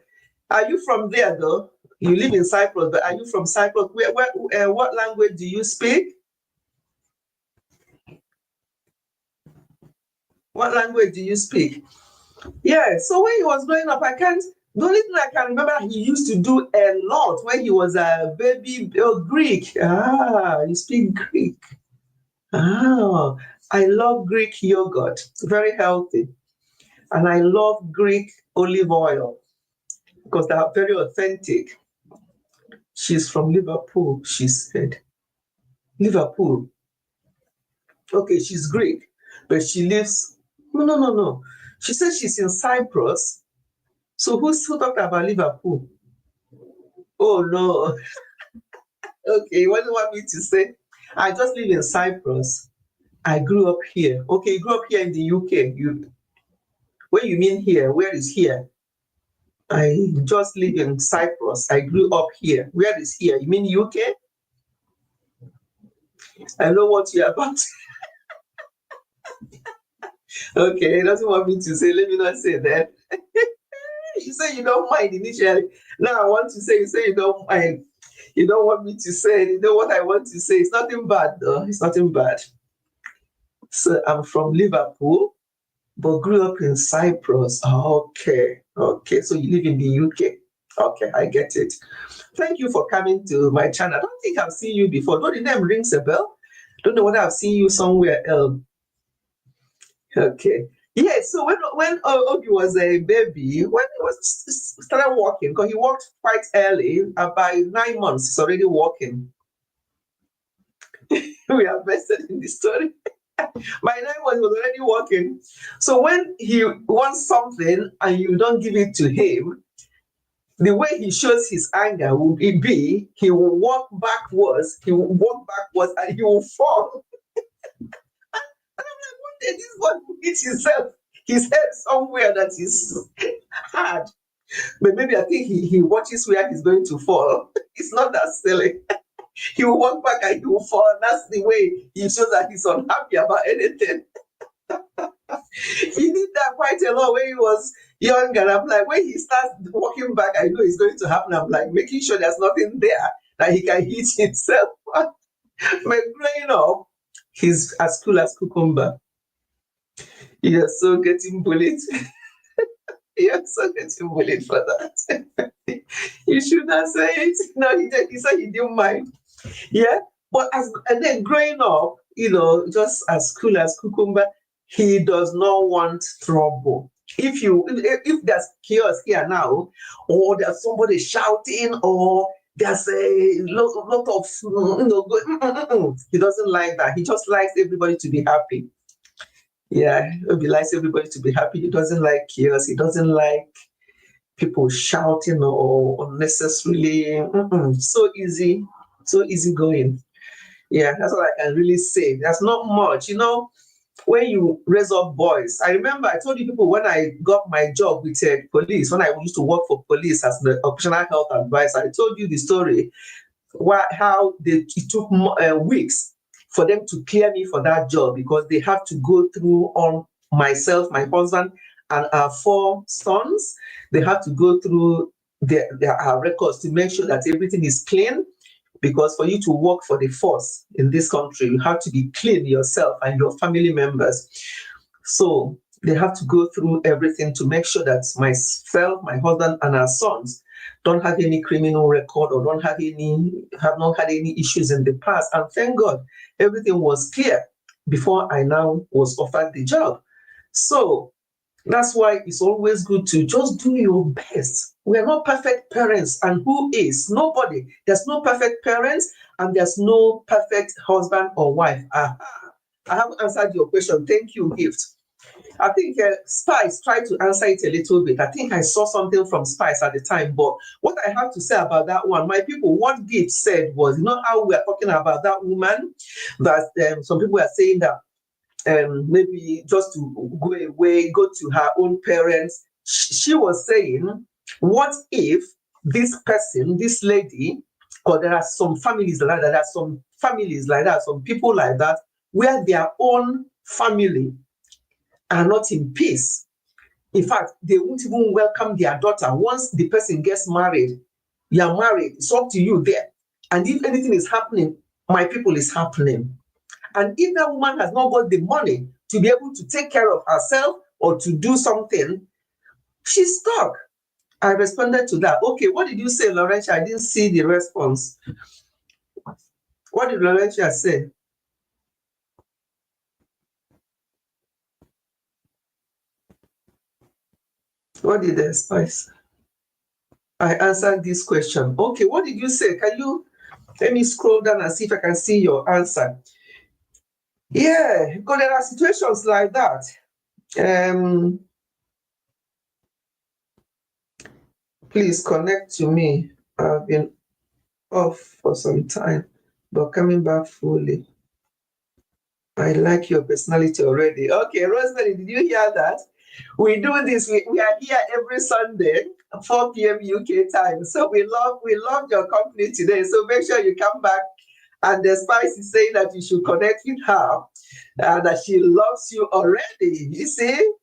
Are you from there though? You live in Cyprus, but are you from Cyprus? What language do you speak? What language do you speak? Yeah, so when he was growing up, the only thing I can remember he used to do a lot when he was a baby, Greek. You speak Greek. I love Greek yogurt, very healthy. And I love Greek olive oil because they are very authentic. She's from Liverpool, she said. Liverpool. Okay, she's Greek, but she lives. No. She said she's in Cyprus. So who talked about Liverpool? Oh no. Okay, what do you want me to say? I just live in Cyprus. I grew up here. Okay, you grew up here in the UK. What you mean here? Where is here? I just live in Cyprus. I grew up here. Where is here? You mean UK? I know what you're about. Okay, he doesn't want me to say. Let me not say that. You say you don't mind initially. Now I want to say, you say you don't mind. You don't want me to say it. You know what I want to say. It's nothing bad though. It's nothing bad. So I'm from Liverpool, but grew up in Cyprus. Okay. So you live in the UK. Okay, I get it. Thank you for coming to my channel. I don't think I've seen you before. Though the name rings a bell. Don't know whether I've seen you somewhere else. Okay. Yeah, so when Obi was a baby, when he started walking, because he walked quite early, by 9 months, he's already walking. We are vested in the story. By 9 months, he was already walking. So when he wants something and you don't give it to him, the way he shows his anger will be he will walk backwards, and he will fall. And I'm like, one day this boy will hit his head somewhere that is hard. But maybe I think he watches where he's going to fall. It's not that silly. He will walk back and he will fall. That's the way he shows that he's unhappy about anything. He did that quite a lot when he was young. And I'm like, when he starts walking back, I know it's going to happen. I'm like, making sure there's nothing there that he can hit himself. But growing up, he's as cool as cucumber. You're so getting bullied. You're so getting bullied for that. You should not say it. No, he said he didn't mind. Yeah. But and then growing up, just as cool as cucumber, he does not want trouble. If there's chaos here now, or there's somebody shouting, or there's a lot of he doesn't like that. He just likes everybody to be happy. Yeah, he likes everybody to be happy. He doesn't like chaos. He doesn't like people shouting or unnecessarily. So easy going. Yeah, that's what I can really say. There's not much, when you raise up boys. I remember I told you people when I got my job with police, when I used to work for police as the occupational health advisor, I told you the story, how it took weeks for them to clear me for that job, because they have to go through on myself, my husband, and our 4 sons. They have to go through their records to make sure that everything is clean. Because for you to work for the force in this country, you have to be clean yourself and your family members. So they have to go through everything to make sure that myself, my husband, and our sons don't have any criminal record or have not had any issues in the past. And thank God, everything was clear before I now was offered the job. So that's why it's always good to just do your best. We are not perfect parents, and who is? Nobody. There's no perfect parents, and there's no perfect husband or wife. I haven't answered your question. Thank you, Gift. I think Spice tried to answer it a little bit. I think I saw something from Spice at the time, but what I have to say about that one, my people, what Gift said was, how we are talking about that woman, that some people are saying that maybe just to go away, go to her own parents. She was saying, what if this person, this lady, or there are some families like that, some people like that, where their own family are not in peace. In fact, they won't even welcome their daughter. Once the person gets married, you are married, it's up to you there. And if anything is happening, my people, is happening. And if that woman has not got the money to be able to take care of herself or to do something, she's stuck. I responded to that. Okay, what did you say, Laurentia? I didn't see the response. What did Laurentia say? What did they Spice? I answered this question. Okay, what did you say? Can you let me scroll down and see if I can see your answer? Yeah, because there are situations like that. Please connect to me. I've been off for some time, but coming back fully. I like your personality already. Okay, Rosemary, did you hear that? We do this. We are here every Sunday, 4 p.m. UK time. So we love your company today. So make sure you come back. And the Spice is saying that you should connect with her, that she loves you already. You see?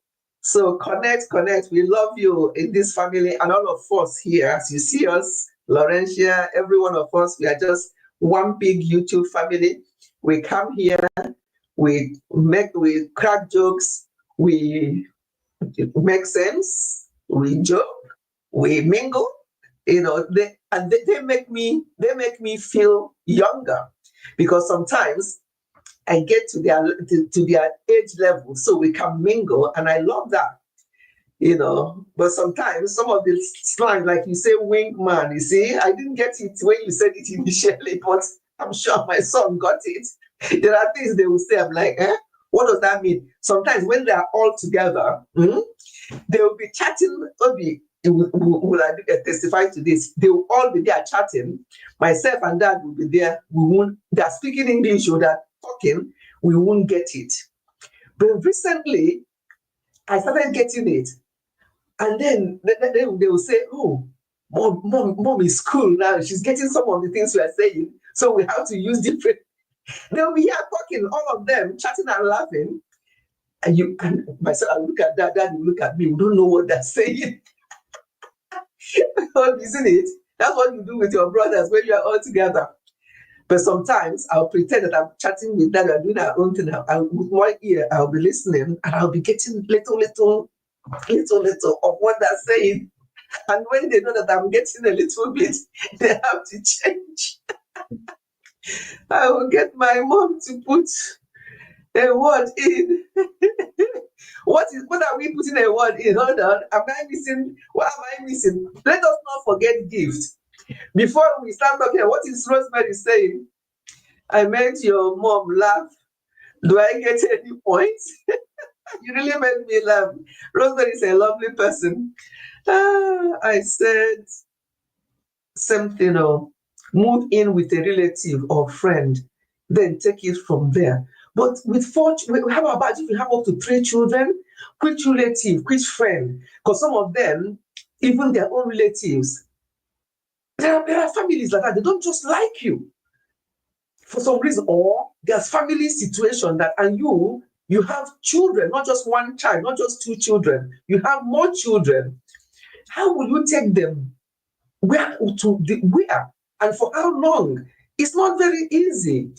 So connect. We love you in this family, and all of us here, as you see us, Laurentia, every one of us, we are just one big YouTube family. We come here, we crack jokes, we make sense, we joke, we mingle. They make me feel younger, because sometimes I get to their age level, so we can mingle, and I love that. But sometimes some of the slang, like you say, wingman, you see, I didn't get it when you said it initially, but I'm sure my son got it. There are things they will say, I'm like, what does that mean? Sometimes when they are all together, they will be chatting, will testify to this. They will all be there chatting. Myself and Dad will be there. They're speaking English or they're talking. We won't get it. But recently, I started getting it. And then they will say, oh, mom is cool now. She's getting some of the things we are saying. So we have to use different. They'll be here talking, all of them, chatting and laughing. And myself, I look at Dad will look at me. We don't know what they're saying. Isn't it? That's what you do with your brothers when you are all together. But sometimes I'll pretend that I'm chatting with Dad, we're doing our own thing. With one ear, I'll be listening and I'll be getting little of what they're saying. And when they know that I'm getting a little bit, they have to change. I will get my mom to put a word in. What are we putting a word in? Hold on. Am I missing? What am I missing? Let us not forget gifts. Before we start talking, what is Rosemary saying? I made your mom laugh. Do I get any points? You really made me laugh. Rosemary is a lovely person. I said something, move in with a relative or friend, then take it from there. But with 4, how about if you have up to 3 children? Which relative, which friend? Because some of them, even their own relatives, there are families like that. They don't just like you for some reason, or there's family situation that, and you have children, not just one child, not just 2 children. You have more children. How will you take them? Where and for how long? It's not very easy.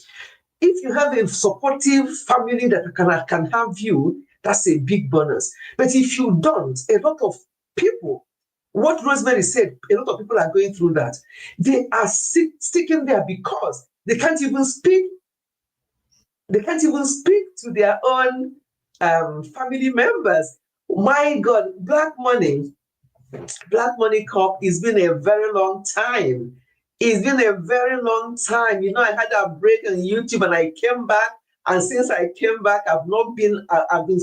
If you have a supportive family that can have you, that's a big bonus. But if you don't, a lot of people, what Rosemary said, a lot of people are going through that. They are sticking there because they can't even speak. They can't even speak to their own family members. My God, Black Money Cup, it's been a very long time. It's been a very long time. I had a break on YouTube and I came back. And since I came back, I've been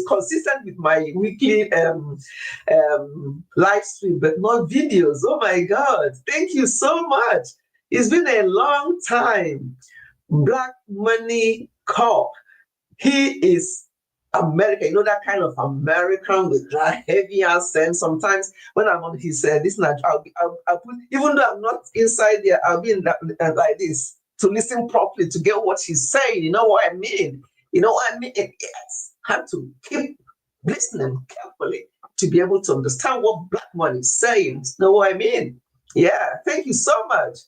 consistent with my weekly live stream, but not videos. Oh my God. Thank you so much. It's been a long time. Black Money Cup. He is American, that kind of American with that heavy accent. Sometimes when I'm on his I'll put, even though I'm not inside there, I'll be in that like this to listen properly to get what he's saying. You know what I mean? Yes, have to keep listening carefully to be able to understand what Black Money is saying. You know what I mean? Yeah, thank you so much.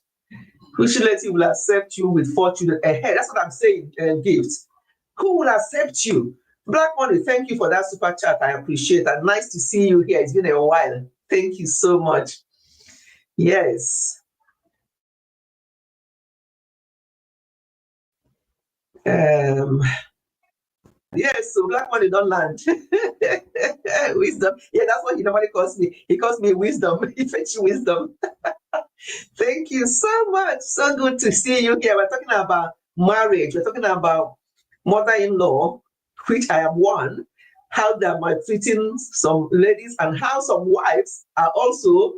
Which relative will accept you with 4 children ahead? That's what I'm saying. Gifts. Who will accept you? Black Money, thank you for that super chat. I appreciate that. Nice to see you here. It's been a while. Thank you so much. Yes. Yes, so Black Money don't land. Wisdom. Yeah, that's what he normally calls me. He calls me wisdom. He fetch wisdom. Thank you so much. So good to see you here. We're talking about marriage. We're talking about mother-in-law, which I am one, how they're maltreating some ladies and how some wives are also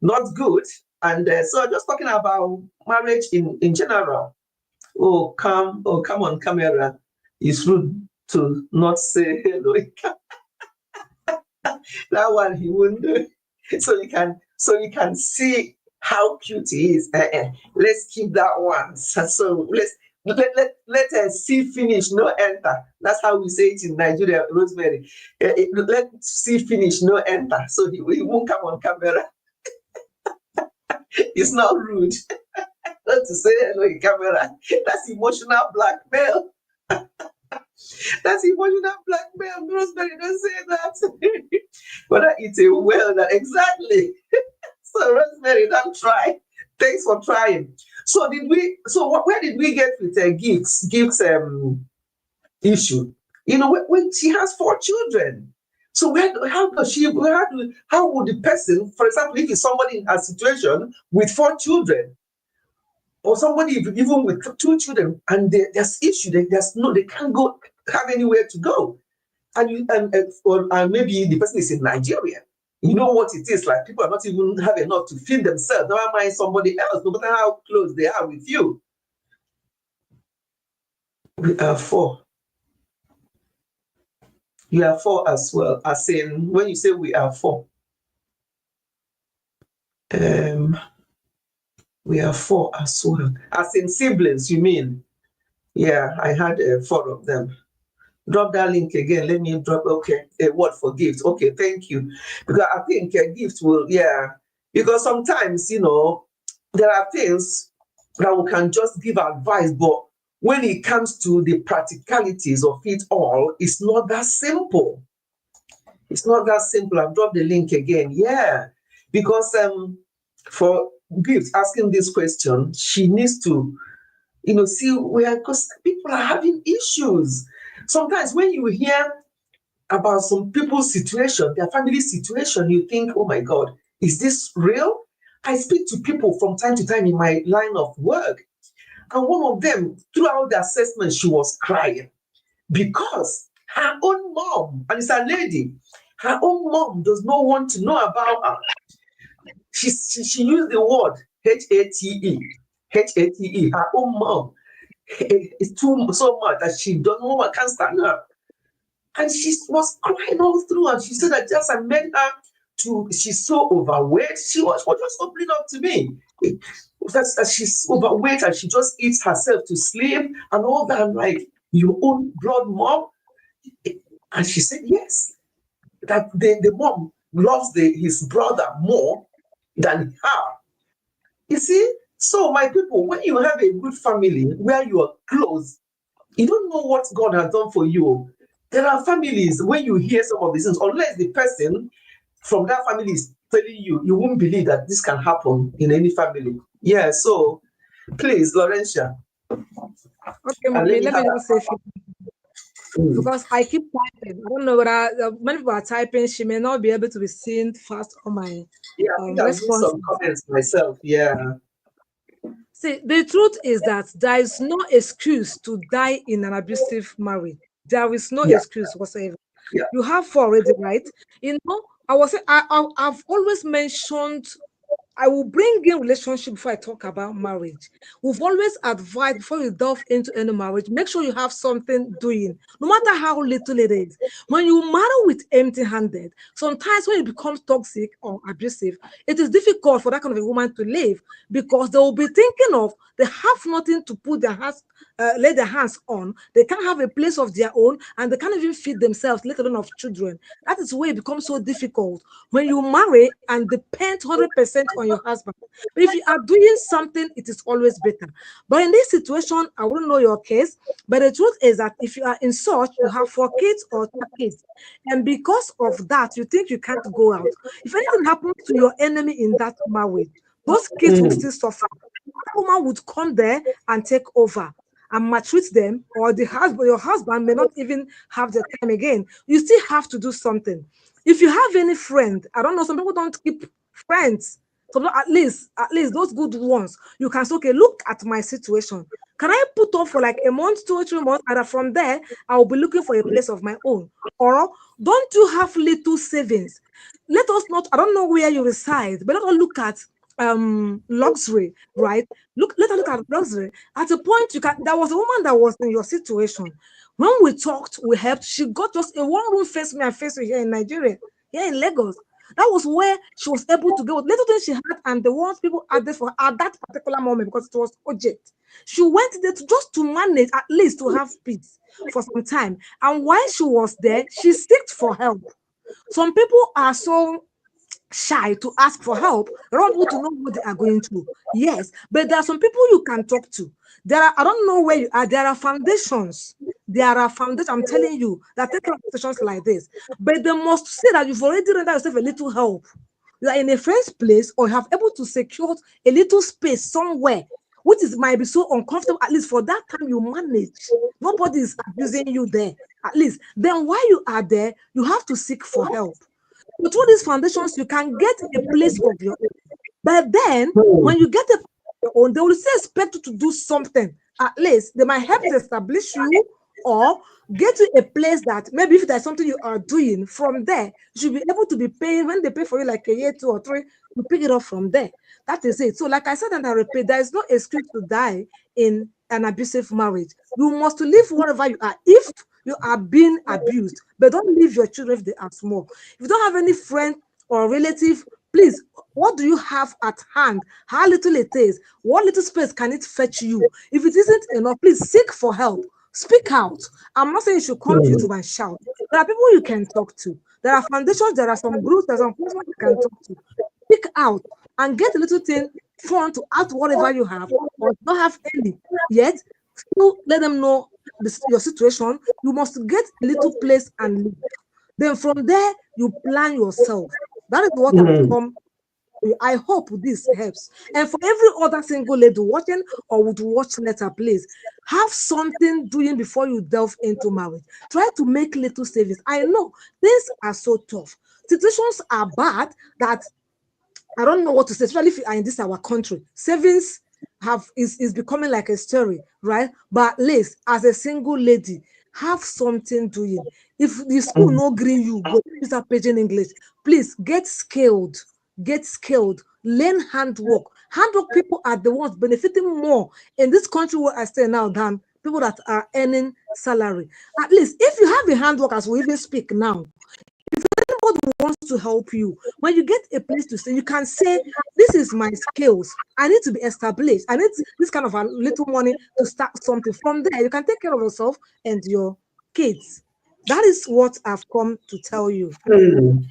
not good. And so just talking about marriage in general. Oh, come on camera. It's rude to not say hello. That one he wouldn't do. So you can see how cute he is. Let's keep that one. So let see finish, no enter. That's how we say it in Nigeria, Rosemary. Let see finish, no enter. So he won't come on camera. It's not rude. Not to say hello in camera. That's emotional blackmail. That's emotional blackmail. Rosemary, don't say that. But it's a well that exactly. So Rosemary, don't try. Thanks for trying. So where did we get with gifts issue? When she has 4 children. So how would the person, for example, if it's somebody in a situation with 4 children, or somebody even with 2 children, and there's issue, they can't go have anywhere to go, and maybe the person is in Nigeria, You know what it is like. People are not even have enough to feed themselves. Never mind somebody else, no matter how close they are with you. We are 4. You are 4 as well. As in, when you say we are 4, we are 4 as well. As in siblings, you mean? Yeah, I had 4 of them. Drop that link again. Let me drop, okay, a word for gift. Okay, thank you. Because I think a gift will, yeah. Because sometimes, there are things that we can just give advice, but when it comes to the practicalities of it all, it's not that simple. It's not that simple. I've dropped the link again. Yeah. Because for Gift asking this question, she needs to, see where, because people are having issues. Sometimes when you hear about some people's situation, their family situation, you think, oh my God, is this real? I speak to people from time to time in my line of work. And one of them, throughout the assessment, she was crying because her own mom, and it's a lady, her own mom does not want to know about her. She used the word H-A-T-E, H-A-T-E, her own mom. It's too so much that she doesn't know what can't stand her. And she was crying all through, and she said that just I met her she's so overweight. She was just opening up to me. That she's overweight and she just eats herself to sleep and all that. I'm like, your own blood mom? And she said, yes, that the mom loves his brother more than her. You see? So, my people, when you have a good family where you are close, you don't know what God has done for you. There are families, when you hear some of these things, unless the person from that family is telling you, you won't believe that this can happen in any family. Yeah, so please, Laurentia. Okay, mommy, let me just say because I keep typing. I don't know whether many people are typing. She may not be able to be seen fast on my I think I've seen response. some comments myself. Yeah. See, the truth is that there is no excuse to die in an abusive marriage. There is no excuse whatsoever. Yeah. You have 4 already, right? I've always mentioned I will bring in relationship before I talk about marriage. We've always advised before you delve into any marriage, make sure you have something doing, no matter how little it is. When you marry with empty-handed, sometimes when it becomes toxic or abusive, it is difficult for that kind of a woman to live because they will be thinking of they have nothing to put their hands, lay their hands on. They can't have a place of their own, and they can't even feed themselves, let alone of children. That is where it becomes so difficult when you marry and depend 100% on your husband. But if you are doing something, it is always better. But in this situation, I wouldn't know your case. But the truth is that if you are in such, you have 4 kids or 2 kids, and because of that, you think you can't go out. If anything happens to your enemy in that marriage, those kids will still suffer. That woman would come there and take over and maltreat them, or your husband may not even have the time again. You still have to do something. If you have any friend, I don't know, some people don't keep friends. So at least those good ones, you can say, okay, look at my situation. Can I put off for like a month, 2 or 3 months, and from there I'll be looking for a place of my own? Or don't you have little savings? Let us not, I don't know where you reside, but let us look at luxury, right? Let us look at luxury. At a point, there was a woman that was in your situation. When we talked, we helped. She got just a 1 room face me and face you here in Nigeria, here in Lagos. That was where she was able to get what little things she had and the ones people added for her at that particular moment because it was urgent. She went there to manage, at least to have peace for some time. And while she was there, she sought for help. Some people are so shy to ask for help. They don't want to know what they are going through. Yes, but there are some people you can talk to. I don't know where you are. There are foundations. I'm telling you, that take care of situations like this. But they must say that you've already rendered yourself a little help. You are in a friend's place or have able to secure a little space somewhere, which might be so uncomfortable, at least for that time you manage. Nobody is abusing you there, at least. Then while you are there, you have to seek for help. But through these foundations, you can get a place of your own. But then, when you get a place of your own, they will still expect you to do something. At least they might help to establish you, or get to a place that maybe if there's something you are doing from there, you should be able to be paying when they pay for you like a year, 2 or 3, you pick it up from there. That is it. So, like I said, and I repeat, there is no excuse to die in an abusive marriage. You must live wherever you are. If you are being abused, but don't leave your children if they are small. If you don't have any friend or relative, please, what do you have at hand? How little it is? What little space can it fetch you? If it isn't enough, please seek for help. Speak out. I'm not saying you should come to Mm. YouTube and shout. There are people you can talk to. There are foundations, there are some groups, there are some people you can talk to. Speak out and get a little thing fun to add whatever you have, or don't have any yet. Still let them know your situation. You must get a little place and live. Then from there, you plan yourself. That is what I've Mm. come. I hope this helps. And for every other single lady watching or would watch later, please have something doing before you delve into marriage. Try to make little savings. I know things are so tough. Situations are bad that I don't know what to say, especially if you are in this our country. Savings is becoming like a story, right? But at least as a single lady, have something doing. If the school Mm. no green you, go use that page in English. Please get skilled. Get skilled. Learn handwork. Handwork people are the ones benefiting more in this country where I stay now than people that are earning salary. At least if you have a handwork as we even speak now, anybody who wants to help you, when you get a place to stay, you can say, this is my skills. I need to be established. I need this kind of a little money to start something. From there, you can take care of yourself and your kids. That is what I've come to tell you. Mm.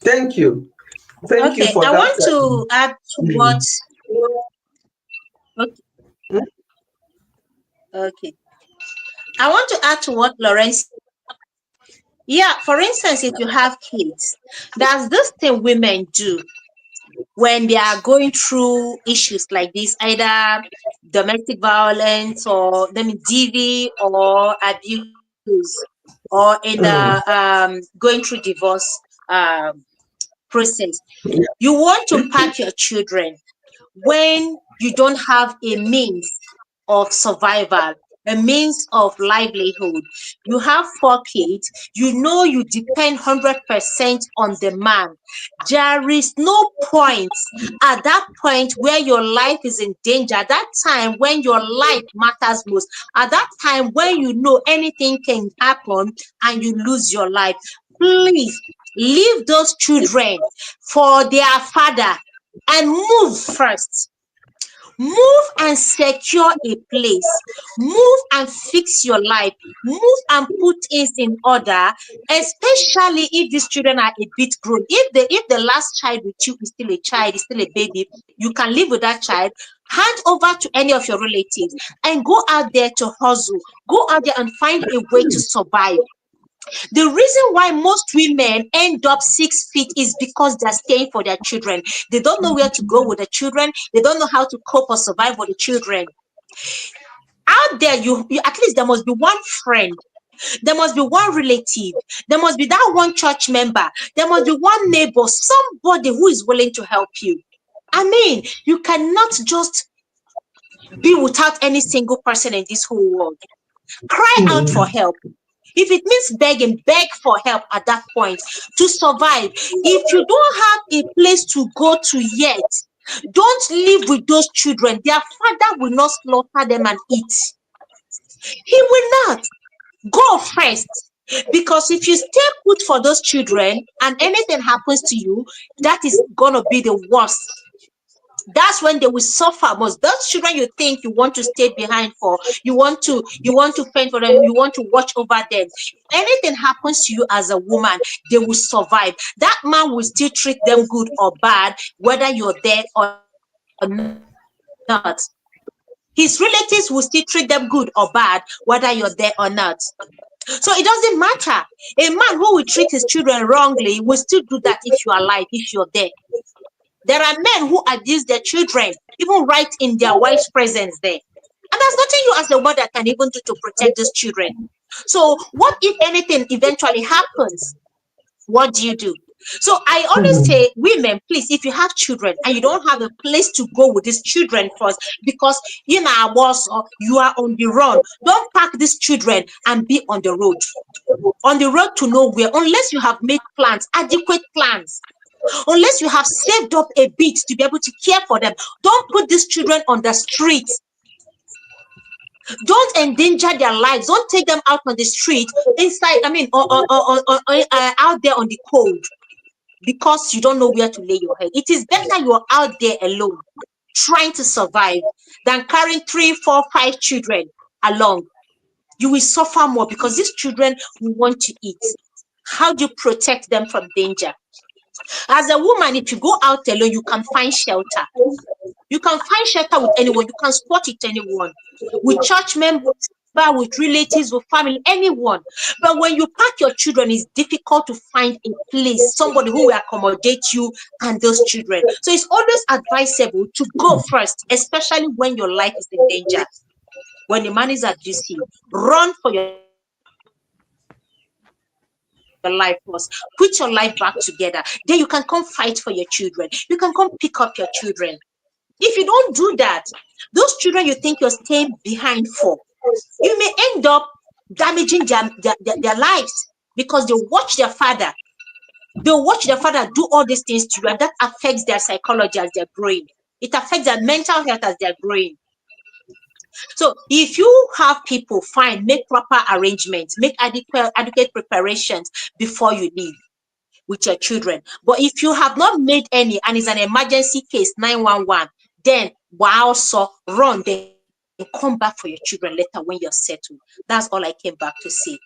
Thank you. Thank you Okay, for I that. want to add to what. Mm. Okay, Mm. okay. I want to add to what Lawrence. Yeah, for instance, if you have kids, there's this thing women do when they are going through issues like this, either domestic violence or let me DV or abuse, or in the Mm. going through divorce process. Yeah. You want to pack your children when you don't have a means of survival, a means of livelihood. You have 4 kids, you know you depend 100% on the man. There is no point at that point where your life is in danger, at that time when your life matters most, at that time when you know anything can happen and you lose your life. Please leave those children for their father and move first. Move and secure a place. Move and fix your life. Move and put things in order, especially if these children are a bit grown. If the last child with you is still a child, is still a baby, you can live with that child. Hand over to any of your relatives and go out there to hustle. Go out there and find a way to survive. The reason why most women end up 6 feet is because they're staying for their children. They don't know where to go with the children. They don't know how to cope or survive with the children. Out there, you at least there must be one friend. There must be one relative. There must be that one church member. There must be one neighbor, somebody who is willing to help you. I mean, you cannot just be without any single person in this whole world. Cry out for Mm. help. If it means begging, beg for help at that point to survive. If you don't have a place to go to yet, don't live with those children. Their father will not slaughter them and eat. He will not. Go first. Because if you stay put for those children and anything happens to you, that is going to be the worst. That's when they will suffer most. Those children you think you want to stay behind for, you want to fend for them, you want to watch over them. If anything happens to you as a woman, they will survive. That man will still treat them good or bad, whether you're there or not. His relatives will still treat them good or bad, whether you're there or not. So it doesn't matter. A man who will treat his children wrongly will still do that if you're alive, if you're there. There are men who abuse their children, even right in their wife's presence there. And there's nothing you as a mother can even do to protect those children. So what if anything eventually happens? What do? So I always say, women, please, if you have children and you don't have a place to go with these children first, because you know, boss, you are on the run, don't pack these children and be on the road. On the road to nowhere, unless you have made plans, adequate plans, unless you have saved up a bit to be able to care for them. Don't put these children on the streets. Don't endanger their lives. Don't take them out on the street, inside, I mean, out there on the cold, because you don't know where to lay your head. It is better you're out there alone, trying to survive, than carrying 3, 4, 5 children along. You will suffer more because these children will want to eat. How do you protect them from danger? As a woman, if you go out alone, you can find shelter. You can find shelter with anyone. You can spot it anyone, with church member, with relatives, with family, anyone. But when you pack your children, it's difficult to find a place, somebody who will accommodate you and those children. So it's always advisable to go first, especially when your life is in danger. When the man is at GC, run for your life first. Put your life back together. Then you can come fight for your children. You can come pick up your children. If you don't do that, those children you think you're staying behind for, you may end up damaging their lives, because they watch their father. They'll watch their father do all these things to you, and that affects their psychology as they're growing. It affects their mental health as they're growing. So if you have people, fine, make proper arrangements, make adequate preparations before you leave with your children. But if you have not made any and it's an emergency case, 911, then wow, so run, then come back for your children later when you're settled. That's all I came back to say.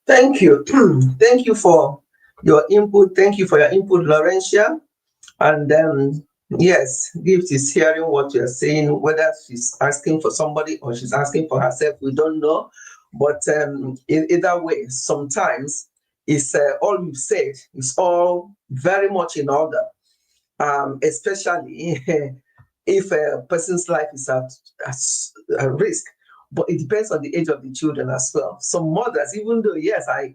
Thank you. Thank you for your input. Thank you for your input, Laurentia. And yes, Gift is hearing what you're saying, whether she's asking for somebody or she's asking for herself, we don't know. But in either way, sometimes it's all you've said is all very much in order, especially if a person's life is at risk. But it depends on the age of the children as well. Some mothers, even though, yes, I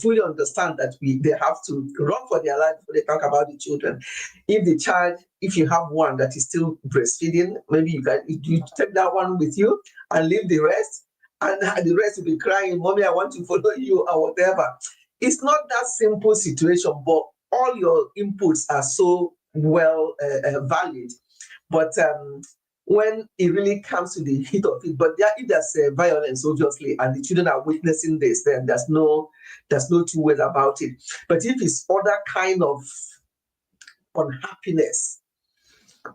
fully understand that they have to run for their life before they talk about the children. If you have one that is still breastfeeding, maybe you take that one with you and leave the rest, and the rest will be crying, "Mommy, I want to follow you," or whatever. It's not that simple situation, but all your inputs are so well valid. But when it really comes to the heat of it, but if there's violence, obviously, and the children are witnessing this, then there's no two ways about it. But if it's other kind of unhappiness,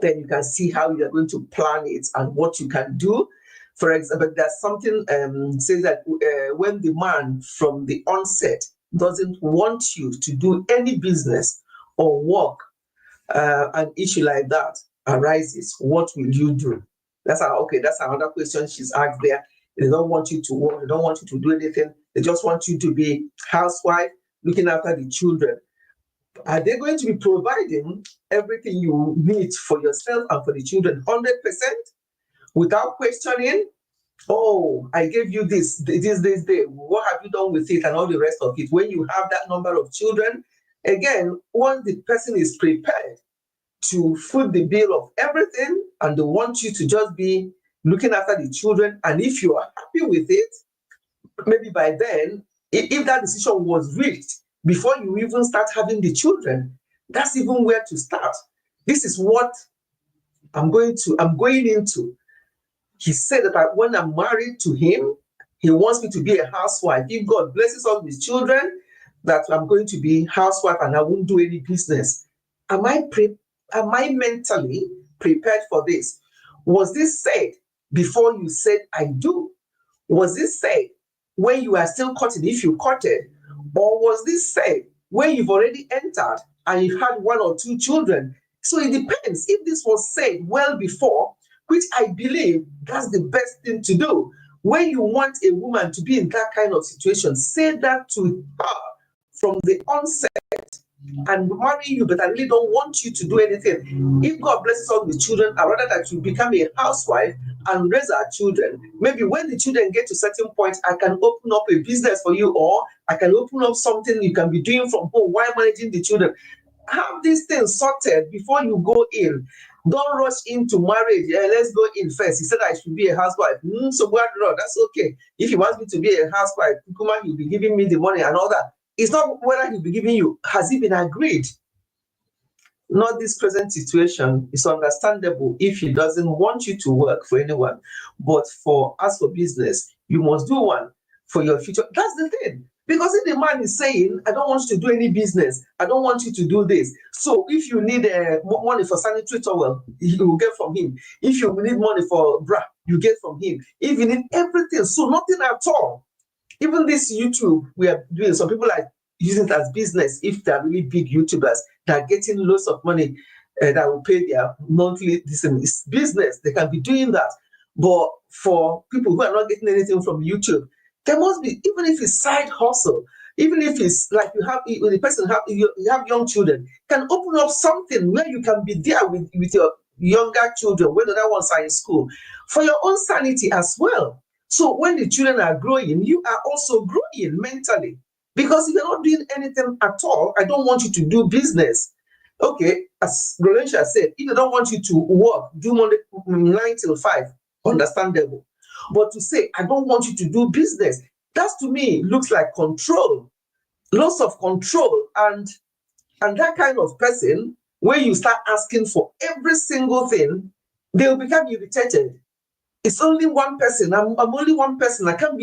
then you can see how you are going to plan it and what you can do. For example, there's something says that when the man from the onset doesn't want you to do any business or work, an issue like that arises, what will you do? That's another question she's asked there. They don't want you to work, they don't want you to do anything, they just want you to be housewife, looking after the children. Are they going to be providing everything you need for yourself and for the children 100% without questioning? Oh, I gave you this day. What have you done with it and all the rest of it? When you have that number of children, again, once the person is prepared to foot the bill of everything, and they want you to just be looking after the children, and if you are happy with it, maybe by then, if that decision was reached before you even start having the children, that's even where to start. This is what I'm going into. He said that when I'm married to him, he wants me to be a housewife. If God blesses us with children, that I'm going to be housewife and I won't do any business. Am I mentally prepared for this? Was this said before you said I do? Was this said when you are still courting, if you courted? Or was this said when you've already entered and you've had 1 or 2 children? So it depends. If this was said well before, which I believe that's the best thing to do. When you want a woman to be in that kind of situation, say that to her from the onset. and marry you, but I really don't want you to do anything. If God blesses us with children, I'd rather that you become a housewife and raise our children. Maybe when the children get to a certain point, I can open up a business for you, or I can open up something you can be doing from home while managing the children. Have these things sorted before you go in. Don't rush into marriage. Yeah, let's go in first. He said I should be a housewife. So that's okay. If he wants me to be a housewife, Kukuma, he'll be giving me the money and all that. It's not whether he'll be giving you. Has it been agreed? Not this present situation. It's understandable if he doesn't want you to work for anyone. But as for business, you must do one for your future. That's the thing. Because if the man is saying, I don't want you to do any business, I don't want you to do this. So if you need money for sanitary towel, you will get from him. If you need money for bra, you get from him. If you need everything, so nothing at all. Even this YouTube we are doing, some people are using it as business. If they're really big YouTubers, they're getting lots of money that will pay their monthly. It's business. They can be doing that. But for people who are not getting anything from YouTube, there must be, even if it's side hustle, even if it's like you have young children, can open up something where you can be there with your younger children when the other ones are in school, for your own sanity as well. So when the children are growing, you are also growing mentally. Because if you're not doing anything at all, I don't want you to do business. Okay, as Rolensia said, if they don't want you to work, do Monday 9 till 5, understandable. But to say, I don't want you to do business, that to me looks like control, loss of control. And that kind of person, when you start asking for every single thing, they will become irritated. It's only one person. I'm only one person. You can't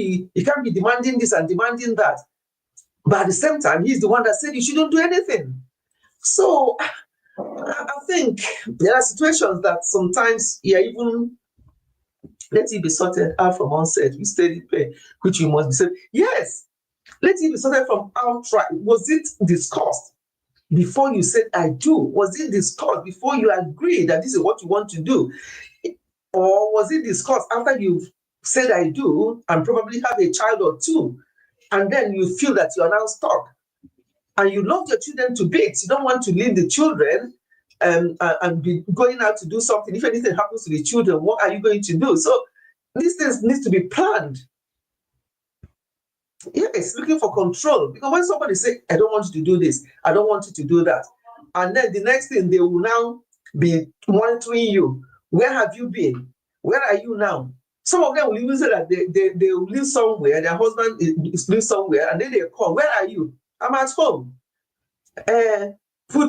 be demanding this and demanding that. But at the same time, he's the one that said you shouldn't do anything. So I think there are situations that sometimes even let it be sorted out from onset with steady pay, which you must be said. Yes, let it be sorted from outright. Was it discussed before you said I do? Was it discussed before you agreed that this is what you want to do? Or was it discussed after you've said I do and probably have a child or two, and then you feel that you're now stuck? And you love your children to bits. You don't want to leave the children and be going out to do something. If anything happens to the children, what are you going to do? So these things need to be planned. Yes, looking for control. Because when somebody says, I don't want you to do this, I don't want you to do that, and then the next thing, they will now be monitoring you. Where have you been? Where are you now? Some of them will even say that they will live somewhere, their husband is live somewhere, and then they call, where are you? I'm at home. Let one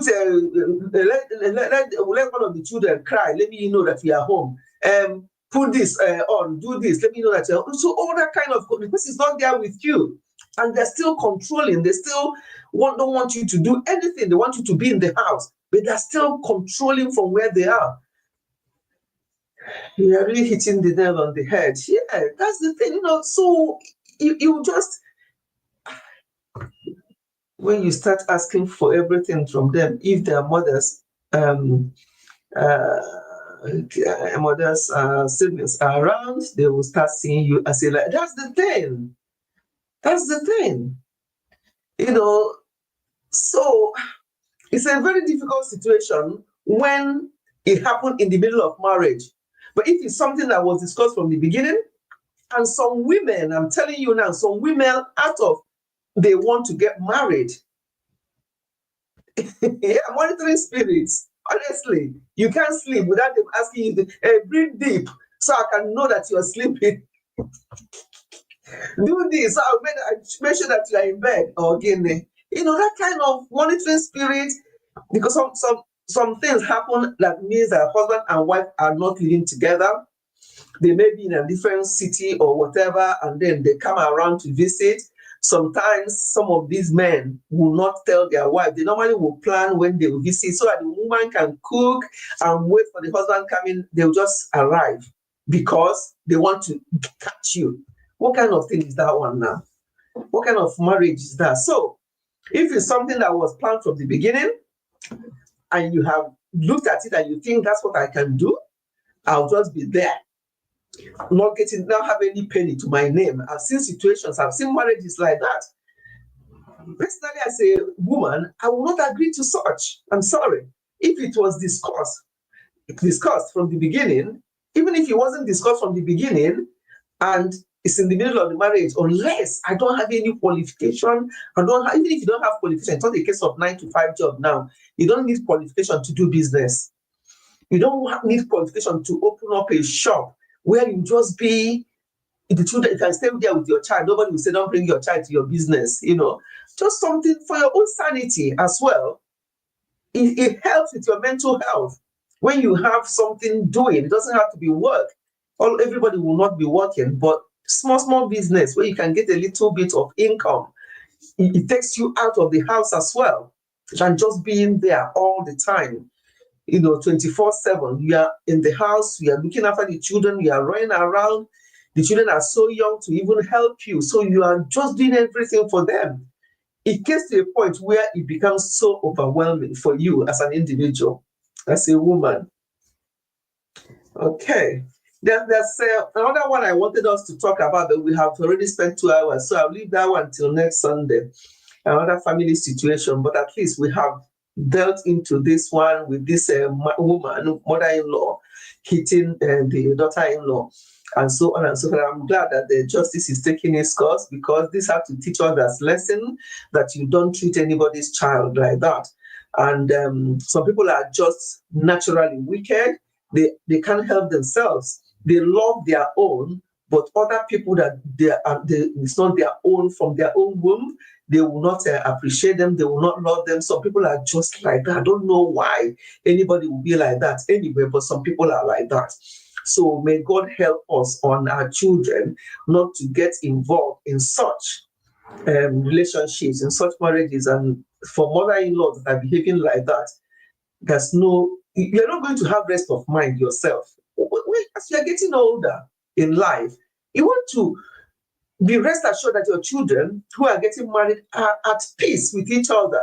of the children cry, let me know that we are home. Put this on, do this, let me know that you're home. So all that kind of, because it's not there with you. And they're still controlling, they still don't want you to do anything. They want you to be in the house, but they're still controlling from where they are. You are really hitting the nail on the head. Yeah, that's the thing, so you just, when you start asking for everything from them, if their mothers, siblings are around, they will start seeing you as a like. That's the thing. That's the thing. So it's a very difficult situation when it happened in the middle of marriage. But if it's something that was discussed from the beginning, and some women, I'm telling you now, some women they want to get married. Yeah, monitoring spirits. Honestly, you can't sleep without them asking you to breathe deep so I can know that you're sleeping. Do this, so I'll make sure that you are in bed. Or again, that kind of monitoring spirit, because some things happen that means that husband and wife are not living together. They may be in a different city or whatever, and then they come around to visit. Sometimes some of these men will not tell their wife. They normally will plan when they will visit so that the woman can cook and wait for the husband coming. They'll just arrive because they want to catch you. What kind of thing is that one now? What kind of marriage is that? So if it's something that was planned from the beginning and you have looked at it and you think that's what I can do, I'll just be there. Not have any penny to my name. I've seen situations, I've seen marriages like that. Personally, as a woman, I will not agree to such. I'm sorry. If it was discussed from the beginning, even if it wasn't discussed from the beginning, and it's in the middle of the marriage, unless I don't have any qualification, even if you don't have qualification, it's not a case of 9 to 5 job now. You don't need qualification to do business. You don't need qualification to open up a shop where you just be the children. You can stay there with your child. Nobody will say, don't bring your child to your business. Just something for your own sanity as well. It helps with your mental health. When you have something doing, it doesn't have to be work. Everybody will not be working, but small business where you can get a little bit of income. It takes you out of the house as well than just being there all the time. 24/7. You are in the house, you are looking after the children, you are running around. The children are so young to even help you. So you are just doing everything for them. It gets to a point where it becomes so overwhelming for you as an individual, as a woman. Okay. There's another one I wanted us to talk about, but we have already spent 2 hours. So I'll leave that one till next Sunday. Another family situation, but at least we have dealt into this one with this woman, mother-in-law, hitting the daughter-in-law, and so on and so forth. I'm glad that the justice is taking its course, because this has to teach others lesson that you don't treat anybody's child like that. And some people are just naturally wicked. They can't help themselves. They love their own, but other people that it's not their own, from their own womb, they will not appreciate them. They will not love them. Some people are just like that. I don't know why anybody will be like that anyway, but some people are like that. So may God help us on our children not to get involved in such relationships, in such marriages. And for mother-in-laws that are behaving like that, you're not going to have rest of mind yourself. As you're getting older in life, you want to be rest assured that your children who are getting married are at peace with each other,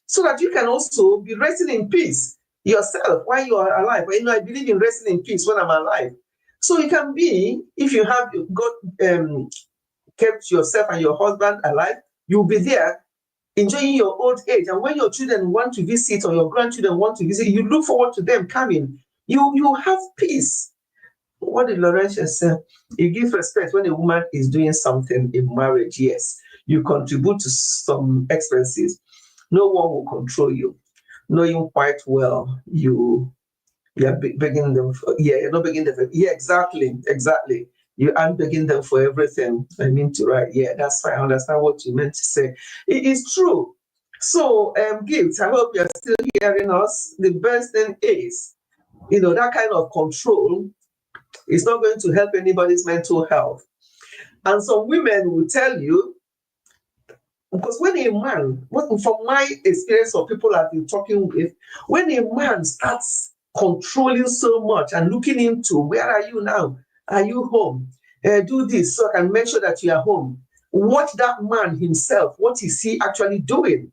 so that you can also be resting in peace yourself while you are alive. I believe in resting in peace when I'm alive. So it can be, if you have kept yourself and your husband alive, you'll be there enjoying your old age. And when your children want to visit, or your grandchildren want to visit, you look forward to them coming. You have peace. What did Laurentia say? You give respect when a woman is doing something in marriage. Yes, you contribute to some expenses. No one will control you, knowing quite well you are begging them for. You're not begging them for. Yeah, exactly. You aren't begging them for everything. I mean to write. Yeah, that's fine. I understand what you meant to say. It is true. So, Gift, I hope you're still hearing us. The best thing is, that kind of control is not going to help anybody's mental health. And some women will tell you, because when a man, from my experience of people I've been talking with, when a man starts controlling so much and looking into, where are you now? Are you home? Do this so I can make sure that you are home. Watch that man himself. What is he actually doing?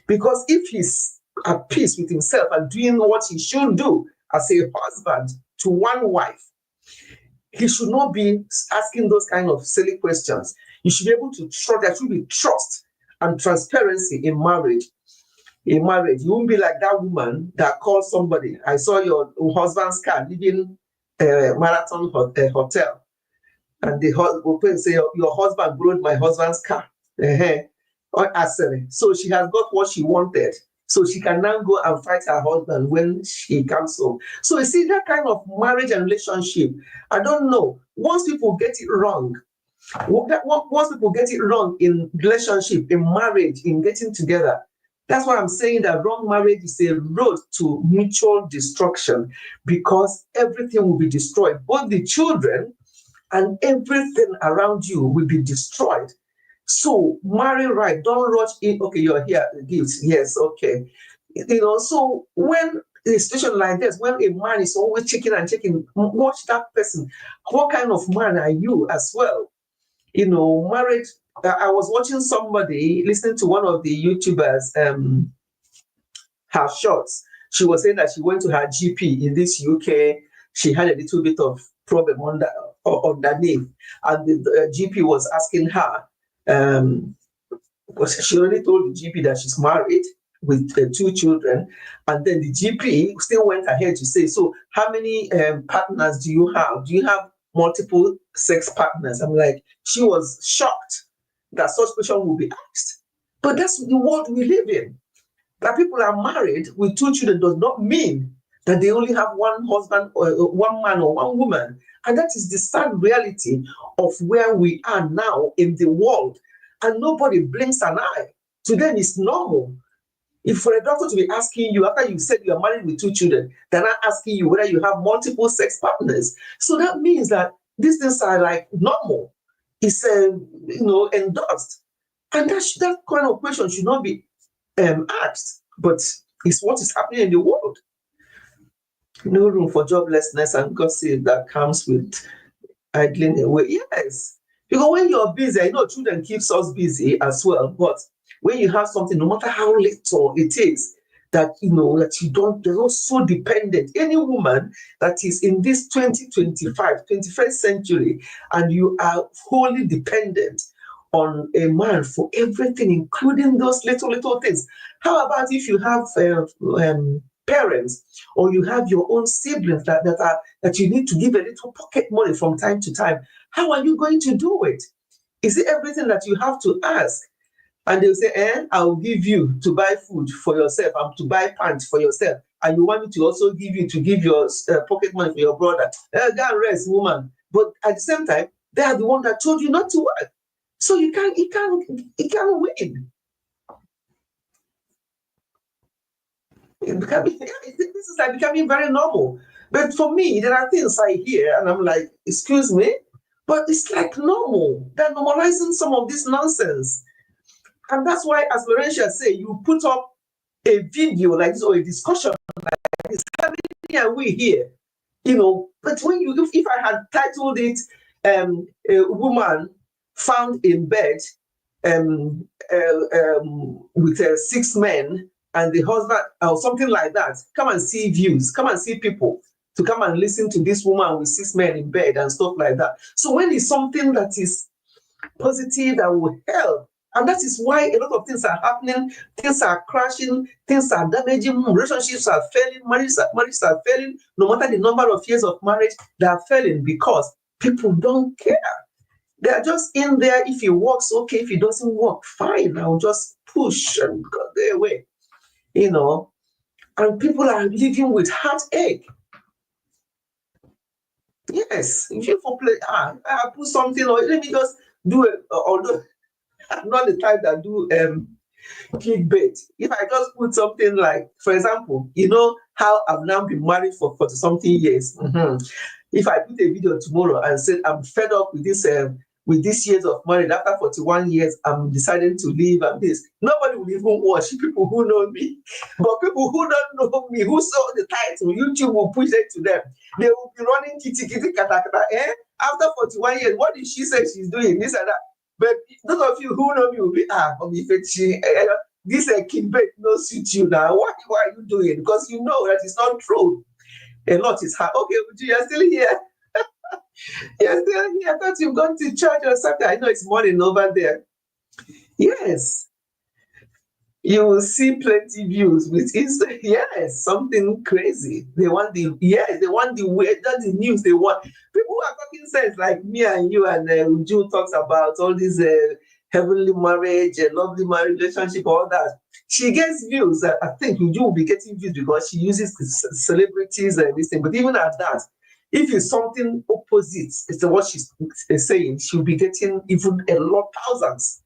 Because if he's at peace with himself and doing what he should do as a husband to one wife, he should not be asking those kind of silly questions. You should be able to trust. There should be trust and transparency in marriage. In marriage, you won't be like that woman that called somebody. I saw your husband's car leaving Marathon Hotel, and the husband say, your husband borrowed my husband's car. So she has got what she wanted. So she can now go and fight her husband when she comes home. So you see, that kind of marriage and relationship, I don't know. Once people get it wrong in relationship, in marriage, in getting together, that's why I'm saying that wrong marriage is a road to mutual destruction, because everything will be destroyed. Both the children and everything around you will be destroyed. So marry right, don't rush in. Okay, you're here, gifts. Yes, okay. So when in a situation like this, when a man is always checking, watch that person. What kind of man are you as well? Marriage. I was watching somebody, listening to one of the YouTubers, her shorts. She was saying that she went to her GP in this UK. She had a little bit of problem underneath, and the GP was asking her, Because she already told the GP that she's married with 2 children, and then the GP still went ahead to say, so how many partners do you have? Do you have multiple sex partners? I'm like, she was shocked that such question would be asked. But that's the world we live in. That people are married with 2 children does not mean that they only have one husband or one man or one woman. And that is the sad reality of where we are now in the world. And nobody blinks an eye. To them, it's normal. If for a doctor to be asking you, after you said you are married with 2 children, they're not asking you whether you have multiple sex partners. So that means that these things are like normal. It's endorsed. And that kind of question should not be asked, but it's what is happening in the world. No room for joblessness and gossip that comes with idling away. Yes, because when you're busy, I know children keeps us busy as well, but when you have something, no matter how little it is, that that you don't, you're not so dependent. Any woman that is in this 2025, 21st century, and you are wholly dependent on a man for everything, including those little things. How about if you have parents, or you have your own siblings that you need to give a little pocket money from time to time? How are you going to do it? Is it everything that you have to ask? And they'll say, I'll give you to buy food for yourself, and to buy pants for yourself, and you want me to also give your pocket money for your brother. Go and rest, woman. But at the same time, they are the one that told you not to work. So you can't win. This is like becoming very normal. But for me, there are things I hear and I'm like, excuse me, but it's like normal. They're normalizing some of this nonsense. And that's why, as Laurentia say, you put up a video like this or a discussion like this, how many are we here? But when if I had titled it a woman found in bed with 6 men and the husband, or something like that, come and see views, come and see people to come and listen to this woman with 6 men in bed and stuff like that. So when it's something that is positive, that will help, and that is why a lot of things are happening, things are crashing, things are damaging, relationships are failing, marriages are failing, no matter the number of years of marriage, they are failing because people don't care. They are just in there. If it works, okay. If it doesn't work, fine. I'll just push and go their way. And people are living with heartache. Yes, if you for play, I put something, or let me just do it. Although I'm not the type that do clickbait. If I just put something like, for example, how I've now been married for 40 something years. Mm-hmm. If I put a video tomorrow and said I'm fed up with this years of marriage, after 41 years, I'm deciding to leave and this, nobody will even watch. People who know me, but people who don't know me, who saw the title, YouTube will push it to them. They will be running kitty kata kata. After 41 years, what did she say she's doing? This and that. But those of you who know me will be this clickbait no suit you now. What are you doing? Because you know that it's not true. A lot is hard. Okay, you're still here. You're still here. I thought you've gone to church or something. I know it's morning over there. Yes. You will see plenty views with Insta. Yes, something crazy. They want the way, that's the news they want. People who are talking sense like me and you and Uju talks about all this heavenly marriage, lovely marriage relationship, all that. She gets views. I think Uju will be getting views because she uses celebrities and this thing. But even at that, if it's something opposite to what she's saying, she'll be getting even a lot, thousands.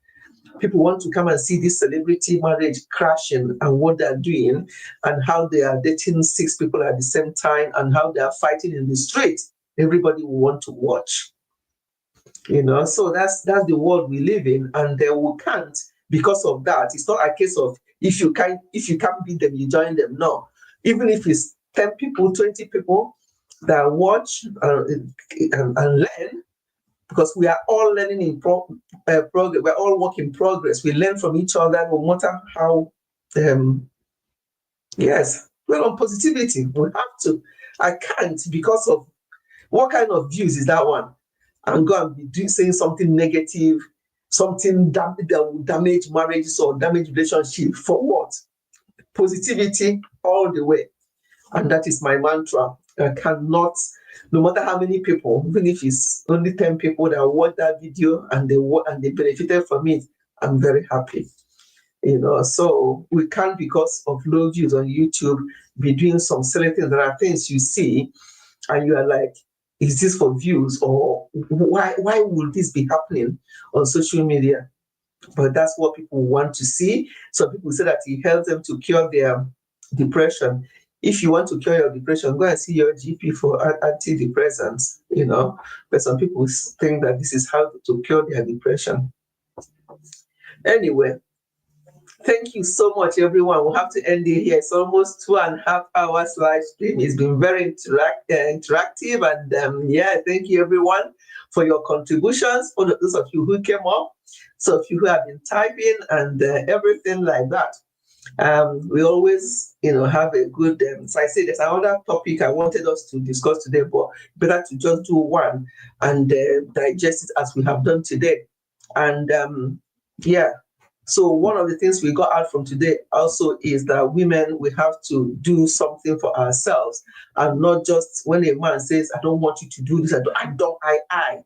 People want to come and see this celebrity marriage crashing and what they're doing and how they are dating 6 people at the same time and how they are fighting in the street. Everybody will want to watch. So that's the world we live in, and we can't because of that. It's not a case of if you can't beat them, you join them. No. Even if it's 10 people, 20 people that watch and learn, because we are all learning in progress. We're all work in progress. We learn from each other, no matter how. Yes, we're on positivity. We have to. I can't because of what kind of views is that one? I'm going to be saying something negative something that will damage marriages or damage relationship. For what? Positivity all the way. And that is my mantra. I cannot, no matter how many people, even if it's only 10 people that watch that video and they benefited from it, I'm very happy. So we can't, because of low views on YouTube, be doing some silly things. There are things you see and you are like, is this for views, or why would this be happening on social media? But that's what people want to see. So people say that it helps them to cure their depression. If you want to cure your depression, go and see your GP for antidepressants, But some people think that this is how to cure their depression. Anyway, thank you so much, everyone. We'll have to end it here. It's almost 2.5 hours live stream. It's been very interactive. And thank you, everyone, for your contributions, for those of you who came up, so of you who have been typing and everything like that. We always, have a good, so I say there's another topic I wanted us to discuss today, but better to just do one and digest it as we have done today. And so one of the things we got out from today also is that women, we have to do something for ourselves, and not just when a man says, I don't want you to do this, I.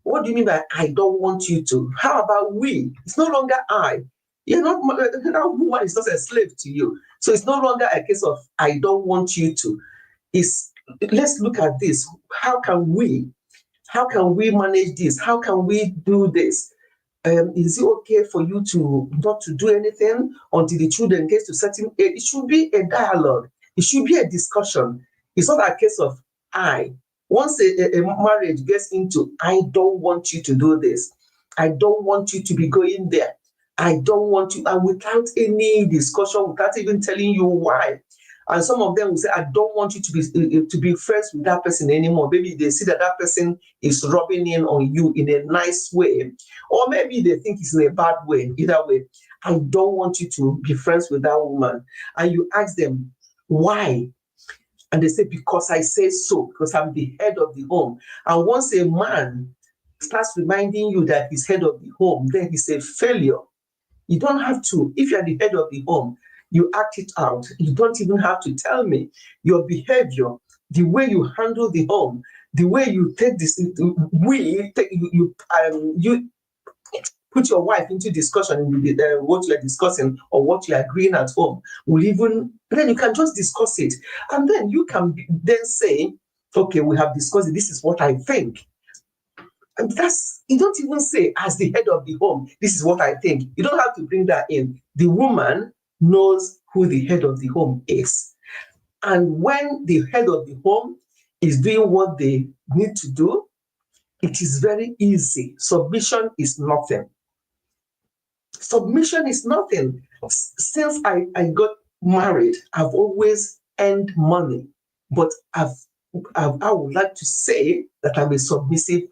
What do you mean by I don't want you to? How about we? It's no longer I. You're not, that woman is not a slave to you. So it's no longer a case of I don't want you to. Let's look at this. How can we manage this? How can we do this? Is it okay for you to not to do anything until the children get to certain age? It should be a dialogue. It should be a discussion. It's not a case of I. Once a marriage gets into, I don't want you to do this. I don't want you to be going there. I don't want you, and without any discussion, without even telling you why. And some of them will say, I don't want you to be friends with that person anymore. Maybe they see that person is rubbing in on you in a nice way, or maybe they think it's in a bad way. Either way, I don't want you to be friends with that woman. And you ask them, why? And they say, because I say so, because I'm the head of the home. And once a man starts reminding you that he's head of the home, then he's a failure. You don't have to. If you're the head of the home, you act it out. You don't even have to tell me. Your behavior, the way you handle the home, the way you take this, you put your wife into discussion with what you're discussing or what you're agreeing at home. Then you can just discuss it. And then you can then say, okay, we have discussed it. This is what I think. And you don't even say, as the head of the home, this is what I think. You don't have to bring that in. The woman knows who the head of the home is. And when the head of the home is doing what they need to do, it is very easy. Submission is nothing. Submission is nothing. Since I got married, I've always earned money, but I would like to say that I'm a submissive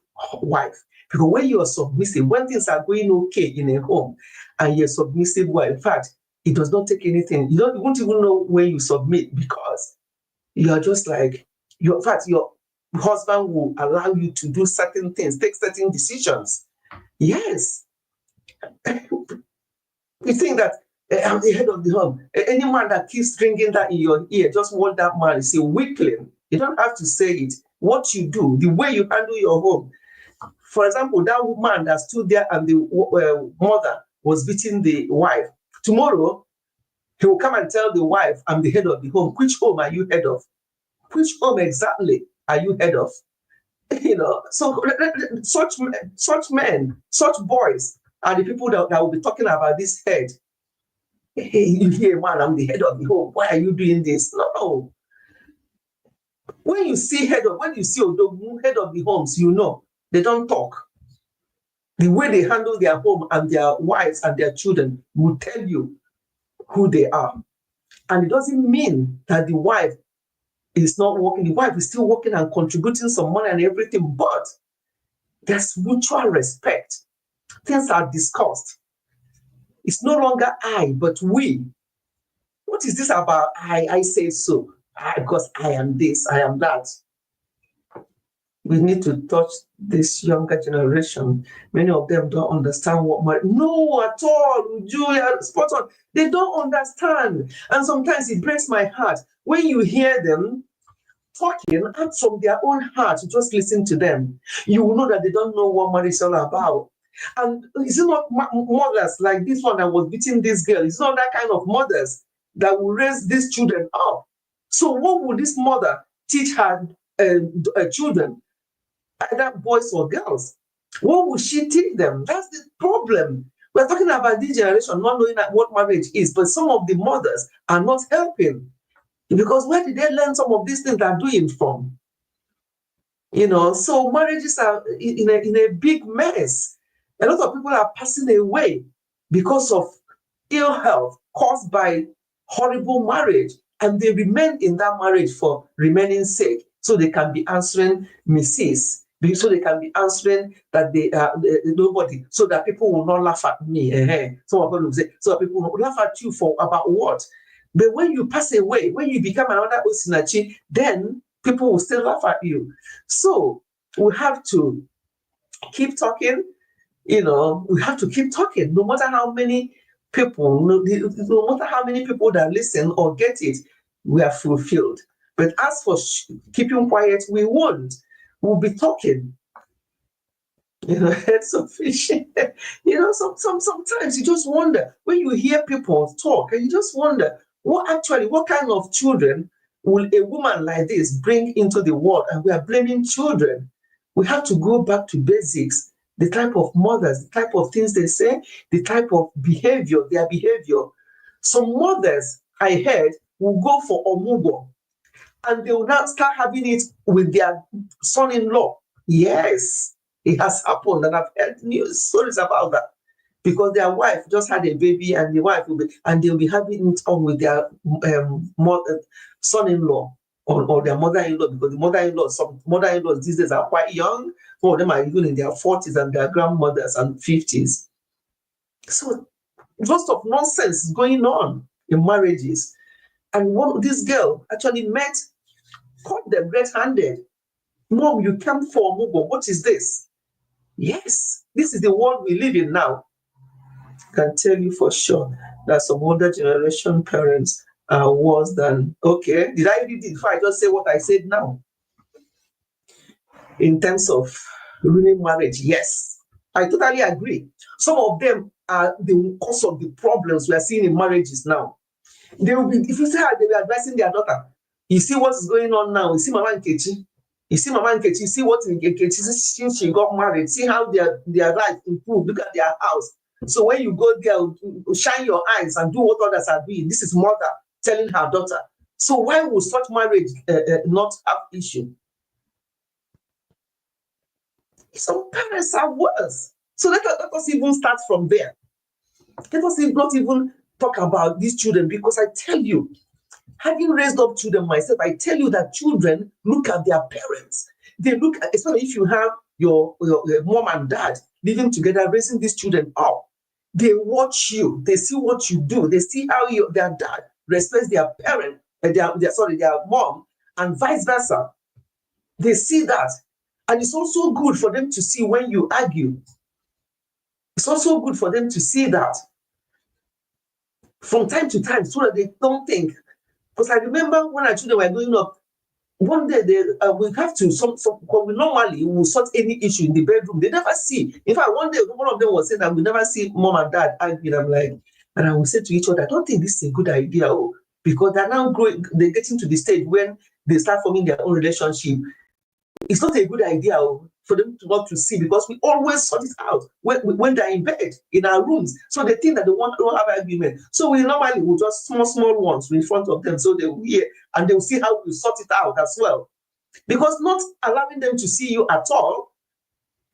wife. Because when you are submissive, when things are going okay in a home and you're a submissive wife, in fact, it does not take anything. You won't even know when you submit, because you are just like, in fact, your husband will allow you to do certain things, take certain decisions. Yes. You think that I'm the head of the home. Any man that keeps ringing that in your ear, just want that man is a weakling. You don't have to say it. What you do, the way you handle your home. For example, that woman that stood there and the mother was beating the wife. Tomorrow, he will come and tell the wife, I'm the head of the home. Which home are you head of? Which home exactly are you head of? So such men, such boys are the people that will be talking about this head. Hey, you hear, man, I'm the head of the home. Why are you doing this? No. When you see head of the homes, they don't talk. The way they handle their home and their wives and their children will tell you who they are. And it doesn't mean that the wife is not working. The wife is still working and contributing some money and everything, but there's mutual respect. Things are discussed. It's no longer I, but we. What is this about I say so? Because I am this, I am that. We need to touch this younger generation. Many of them don't understand what marriage. No, at all, Julia, spot on. They don't understand, and sometimes it breaks my heart when you hear them talking out from their own heart. Just listen to them. You will know that they don't know what marriage is all about. And it's not mothers like this one that was beating this girl. It's not that kind of mothers that will raise these children up. So what would this mother teach her children, either boys or girls? What would she teach them? That's the problem. We're talking about this generation not knowing what marriage is, but some of the mothers are not helping. Because where did they learn some of these things they're doing from? So marriages are in a big mess. A lot of people are passing away because of ill health caused by horrible marriage, and they remain in that marriage for remaining sake, so they can be answering misses, so they can be answering that they are nobody, so that people will not laugh at me. Some of them will say, so people will laugh at you for about what? But when you pass away, when you become another Osinachi, then people will still laugh at you. So we have to keep talking. We have to keep talking, no matter how many people, no matter how many people that listen or get it, we are fulfilled. But as for keeping quiet, we won't. We'll be talking. Heads of fish. Sometimes you just wonder when you hear people talk, and you just wonder what kind of children will a woman like this bring into the world? And we are blaming children. We have to go back to basics. The type of mothers, the type of things they say, the type of behavior, their behavior. Some mothers, I heard, will go for omugo, and they will now start having it with their son-in-law. Yes, it has happened, and I've heard news stories about that. Because their wife just had a baby, and they'll be having it on with their son-in-law or their mother-in-law, because some mother-in-laws these days are quite young. Some of them are even in their 40s, and their grandmothers and 50s. So lots of nonsense is going on in marriages. And this girl actually caught them red-handed. Mom, you came for Mugo. What is this? Yes, this is the world we live in now. I can tell you for sure that some older generation parents are worse than, okay, did I read it before I just say what I said now? In terms of ruining marriage, yes, I totally agree. Some of them are the cause of the problems we are seeing in marriages now. They will be, if you see how they were advising their daughter, you see what is going on now. You see Mama Nkechi. You see what Nkechi, since she got married, see how their life improved. Look at their house. So when you go there, shine your eyes and do what others are doing. This is mother telling her daughter. So why would such marriage not have issue? Some parents are worse. So let us even start from there. Let us not even talk about these children, because I tell you, having raised up children myself, I tell you that children look at their parents. They look at, especially if you have your mom and dad living together, raising these children up. They watch you. They see what you do. They see how their dad respects their parent, their mom, and vice versa. They see that. And it's also good for them to see when you argue. It's also good for them to see that from time to time, so that they don't think. Because I remember when our children were growing up, one day we have to we normally will sort any issue in the bedroom. They never see. In fact, one day one of them was saying that we never see mom and dad arguing. I'm like, and I will say to each other, I don't think this is a good idea, because they're now growing. They're getting to the stage when they start forming their own relationship. It's not a good idea for them not to see, because we always sort it out when they're in bed, in our rooms. So they think that they won't have argument. So we normally will just small ones in front of them, so they will hear, and they will see how we sort it out as well. Because not allowing them to see you at all,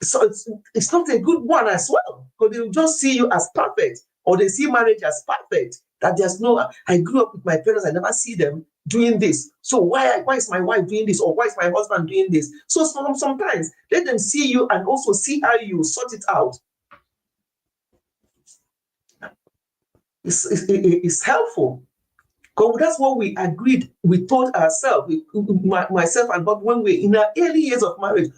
so it's not a good one as well. Because they will just see you as perfect, or they see marriage as perfect. That there's no, I grew up with my parents, I never see them doing this. So why is my wife doing this? Or why is my husband doing this? So sometimes let them see you and also see how you sort it out. It's helpful. Because that's what we agreed. We told ourselves, myself and Bob, when we're in our early years of marriage,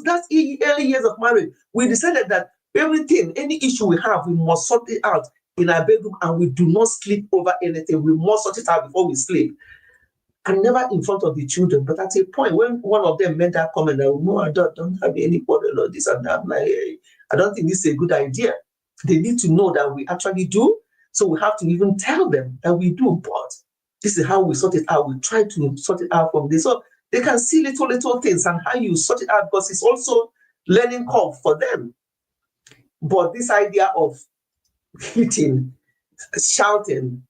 that's early years of marriage, we decided that everything, any issue we have, we must sort it out in our bedroom, and we do not sleep over anything. We must sort it out before we sleep. And never in front of the children. But at a point, when one of them made that comment, that no, I don't have any quarrel or this and that, I'm like, hey, I don't think this is a good idea. They need to know that we actually do. So we have to even tell them that we do. But this is how we sort it out. We try to sort it out from this. So they can see little things and how you sort it out, because it's also learning curve for them. But this idea of hitting, shouting,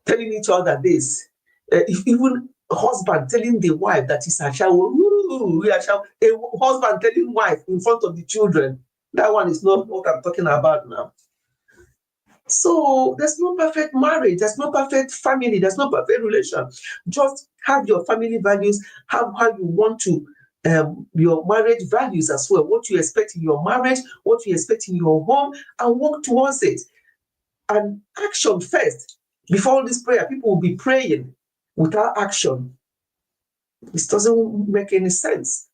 telling each other this, if even a husband telling the wife that he's a shower, a husband telling wife in front of the children, that one is not what I'm talking about now. So there's no perfect marriage, there's no perfect family, there's no perfect relation. Just have your family values, have how you want to, your marriage values as well, what you expect in your marriage, what you expect in your home, and work towards it. And action first. Before all this prayer, people will be praying without action. This doesn't make any sense.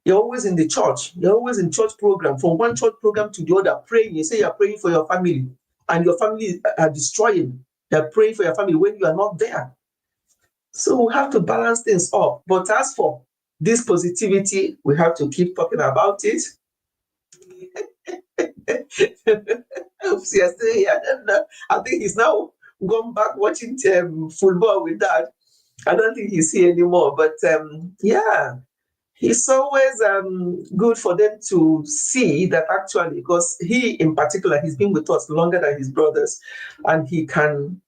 You're always in the church. You're always in church program. From one church program to the other, praying. You say you're praying for your family, and your family are destroying. They're praying for your family when you are not there. So we have to balance things up. But as for this positivity, we have to keep talking about it. Oops, yesterday, I think he's now gone back watching football with Dad. I don't think he's here anymore. But yeah. It's always good for them to see that actually, because he in particular, he's been with us longer than his brothers, and he can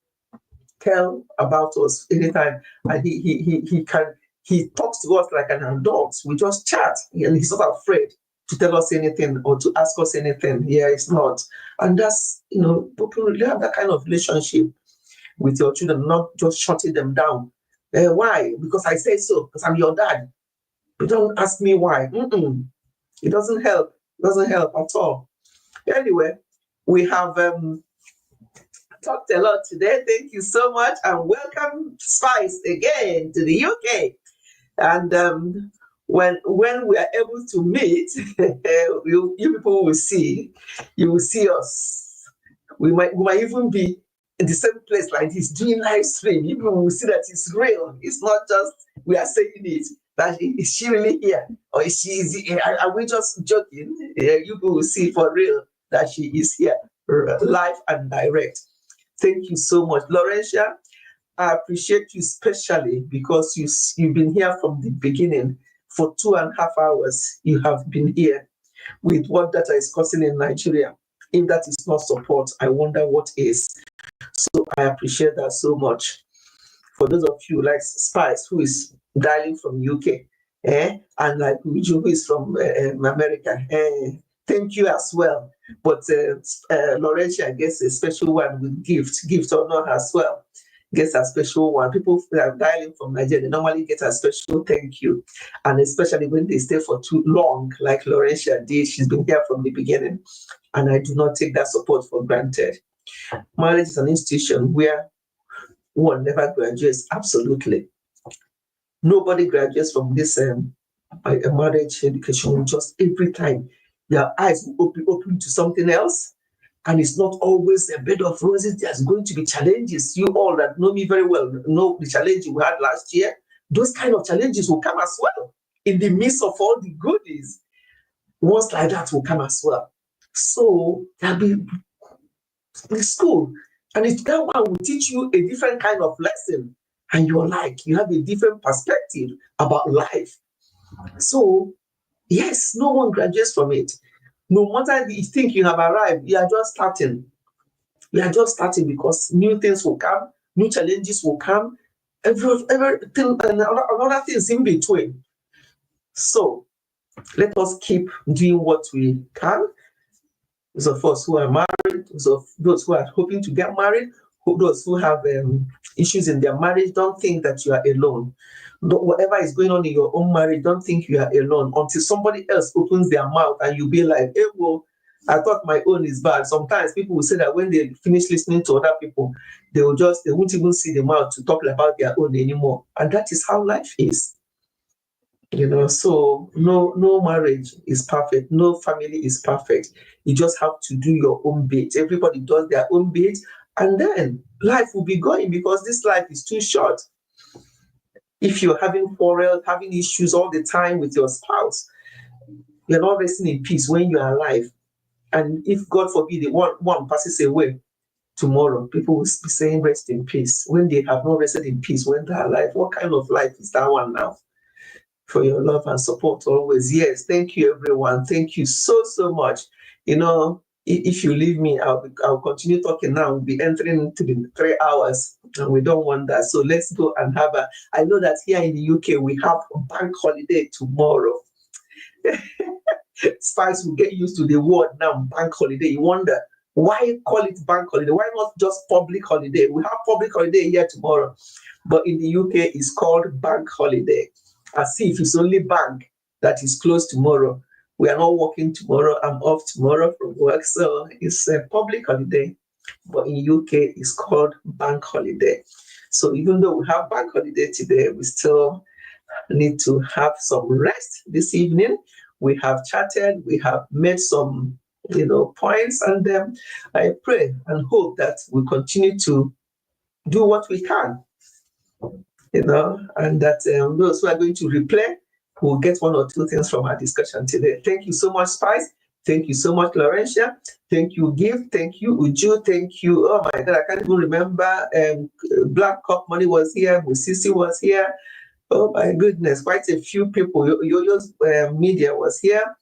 tell about us anytime, and he talks to us like an adult. We just chat, and he's not afraid to tell us anything or to ask us anything. Yeah, it's not. And that's, people really have that kind of relationship with your children, not just shutting them down. Why? Because I say so, because I'm your dad. But don't ask me why. It doesn't help. It doesn't help at all. Anyway, we have talked a lot today. Thank you so much, and welcome, Spice, again to the UK. And when we are able to meet, you people will see. You will see us. We might even be in the same place like this, doing live stream. You people will see that it's real. It's not just we are saying it. That is she really here, or is she here? Are we just joking? You will see for real that she is here, live and direct. Thank you so much, Laurentia. I appreciate you especially because you've been here from the beginning. For 2.5 hours. You have been here with what data is causing in Nigeria. If that is not support, I wonder what is. So I appreciate that so much. For those of you like Spice, who is dialing from UK, and like Uju, who is from America, thank you as well. But Laurentia gets a special one with gift honor as well. Gets a special one. People who are dialing from Nigeria normally get a special thank you, and especially when they stay for too long, like Laurentia did. She's been here from the beginning, and I do not take that support for granted. Marriage is an institution where one never graduates. Absolutely. Nobody graduates from this marriage education. Just every time your eyes will be open to something else, and it's not always a bed of roses. There's going to be challenges. You all that know me very well know the challenge we had last year. Those kind of challenges will come as well. In the midst of all the goodies, ones like that will come as well. So there'll be in school, and that one will teach you a different kind of lesson, and you're like, you have a different perspective about life. So yes, no one graduates from it. No matter you think you have arrived, you are just starting. You are just starting because new things will come, new challenges will come, everything and other things in between. So let us keep doing what we can. Those of us who are married, those who are hoping to get married, those who have issues in their marriage, don't think that you are alone. Whatever is going on in your own marriage, don't think you are alone until somebody else opens their mouth and you'll be like, hey, well, I thought my own is bad. Sometimes people will say that when they finish listening to other people, they won't even see the mouth to talk about their own anymore. And that is how life is. So no marriage is perfect, no family is perfect. You just have to do your own bit. Everybody does their own bit, and then life will be going, because this life is too short. If you're having quarrels, having issues all the time with your spouse, you're not resting in peace when you're alive. And if, God forbid, the one passes away tomorrow, people will be saying rest in peace when they have not rested in peace when they're alive. What kind of life is that one now? For your love and support always. Yes, thank you, everyone. Thank you so much. If you leave me, I'll continue talking now. We'll be entering into the 3 hours, and we don't want that. So let's go and have I know that here in the UK, we have a bank holiday tomorrow. Spice will get used to the word now, bank holiday. You wonder, why call it bank holiday? Why not just public holiday? We have public holiday here tomorrow, but in the UK, it's called bank holiday. As if it's only bank that is closed tomorrow. We are not working tomorrow. I'm off tomorrow from work. So it's a public holiday, but in UK, it's called bank holiday. So even though we have bank holiday today, we still need to have some rest this evening. We have chatted, we have made some, points, and I pray and hope that we continue to do what we can, and that those who are going to replay will get one or two things from our discussion today. Thank you so much, Spice. Thank you so much, Laurentia. Thank you, Gift. Thank you, Uju. Thank you. Oh my God, I can't even remember. Black Cup Money was here. Musisi was here. Oh my goodness, quite a few people. Yoyo's Media was here.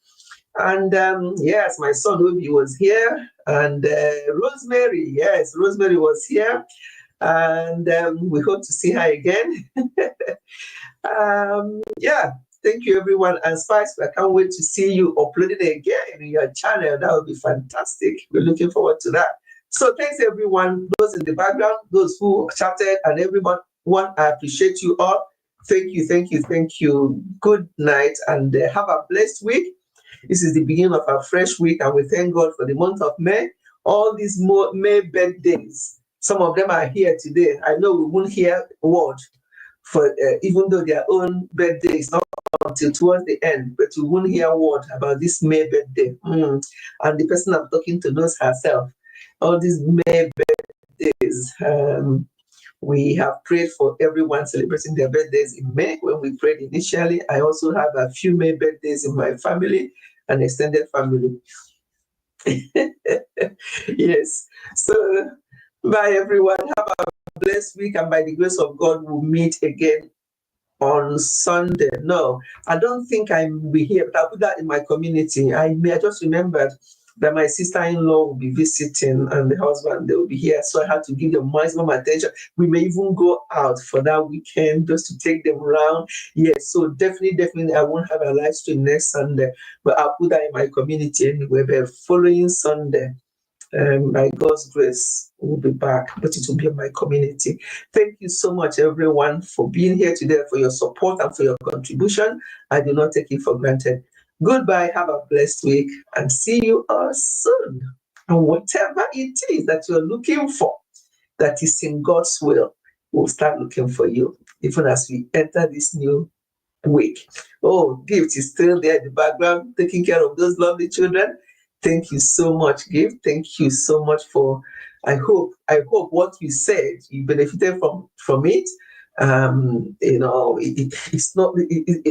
And yes, my son Obi was here. And Rosemary, yes, Rosemary was here. And we hope to see her again. Thank you, everyone. And Spice, I can't wait to see you uploaded again in your channel. That would be fantastic. We're looking forward to that. So thanks, everyone. Those in the background, those who chatted, and everyone. I appreciate you all. Thank you, thank you, thank you. Good night, and have a blessed week. This is the beginning of our fresh week, and we thank God for the month of May. All these May birthdays. Some of them are here today. I know we won't hear a word for even though their own birthday is not until towards the end, but we won't hear a word about this May birthday. And the person I'm talking to knows herself. All these May birthdays. We have prayed for everyone celebrating their birthdays in May when we prayed initially. I also have a few May birthdays in my family, an extended family. Yes. So bye, everyone. Have a blessed week, and by the grace of God, we'll meet again on Sunday. No, I don't think I will be here, but I'll put that in my community. I just remembered that my sister-in-law will be visiting, and the husband, they will be here. So I had to give them maximum attention. We may even go out for that weekend just to take them around. Yes, so definitely, I won't have a live stream next Sunday, but I'll put that in my community anyway. The following Sunday, by God's grace, we'll be back, but it will be in my community. Thank you so much, everyone, for being here today, for your support and for your contribution. I do not take it for granted. Goodbye, have a blessed week, and see you all soon. And whatever it is that you're looking for that is in God's will, we'll start looking for you, even as we enter this new week. Oh, Gift is still there in the background, taking care of those lovely children. Thank you so much, Gift. Thank you so much for, I hope what you said, you benefited from it. It's not,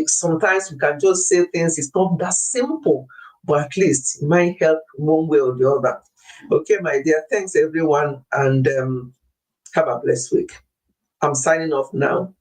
sometimes we can just say things, it's not that simple, but at least it might help one way or the other. Okay, my dear, thanks everyone, and have a blessed week. I'm signing off now.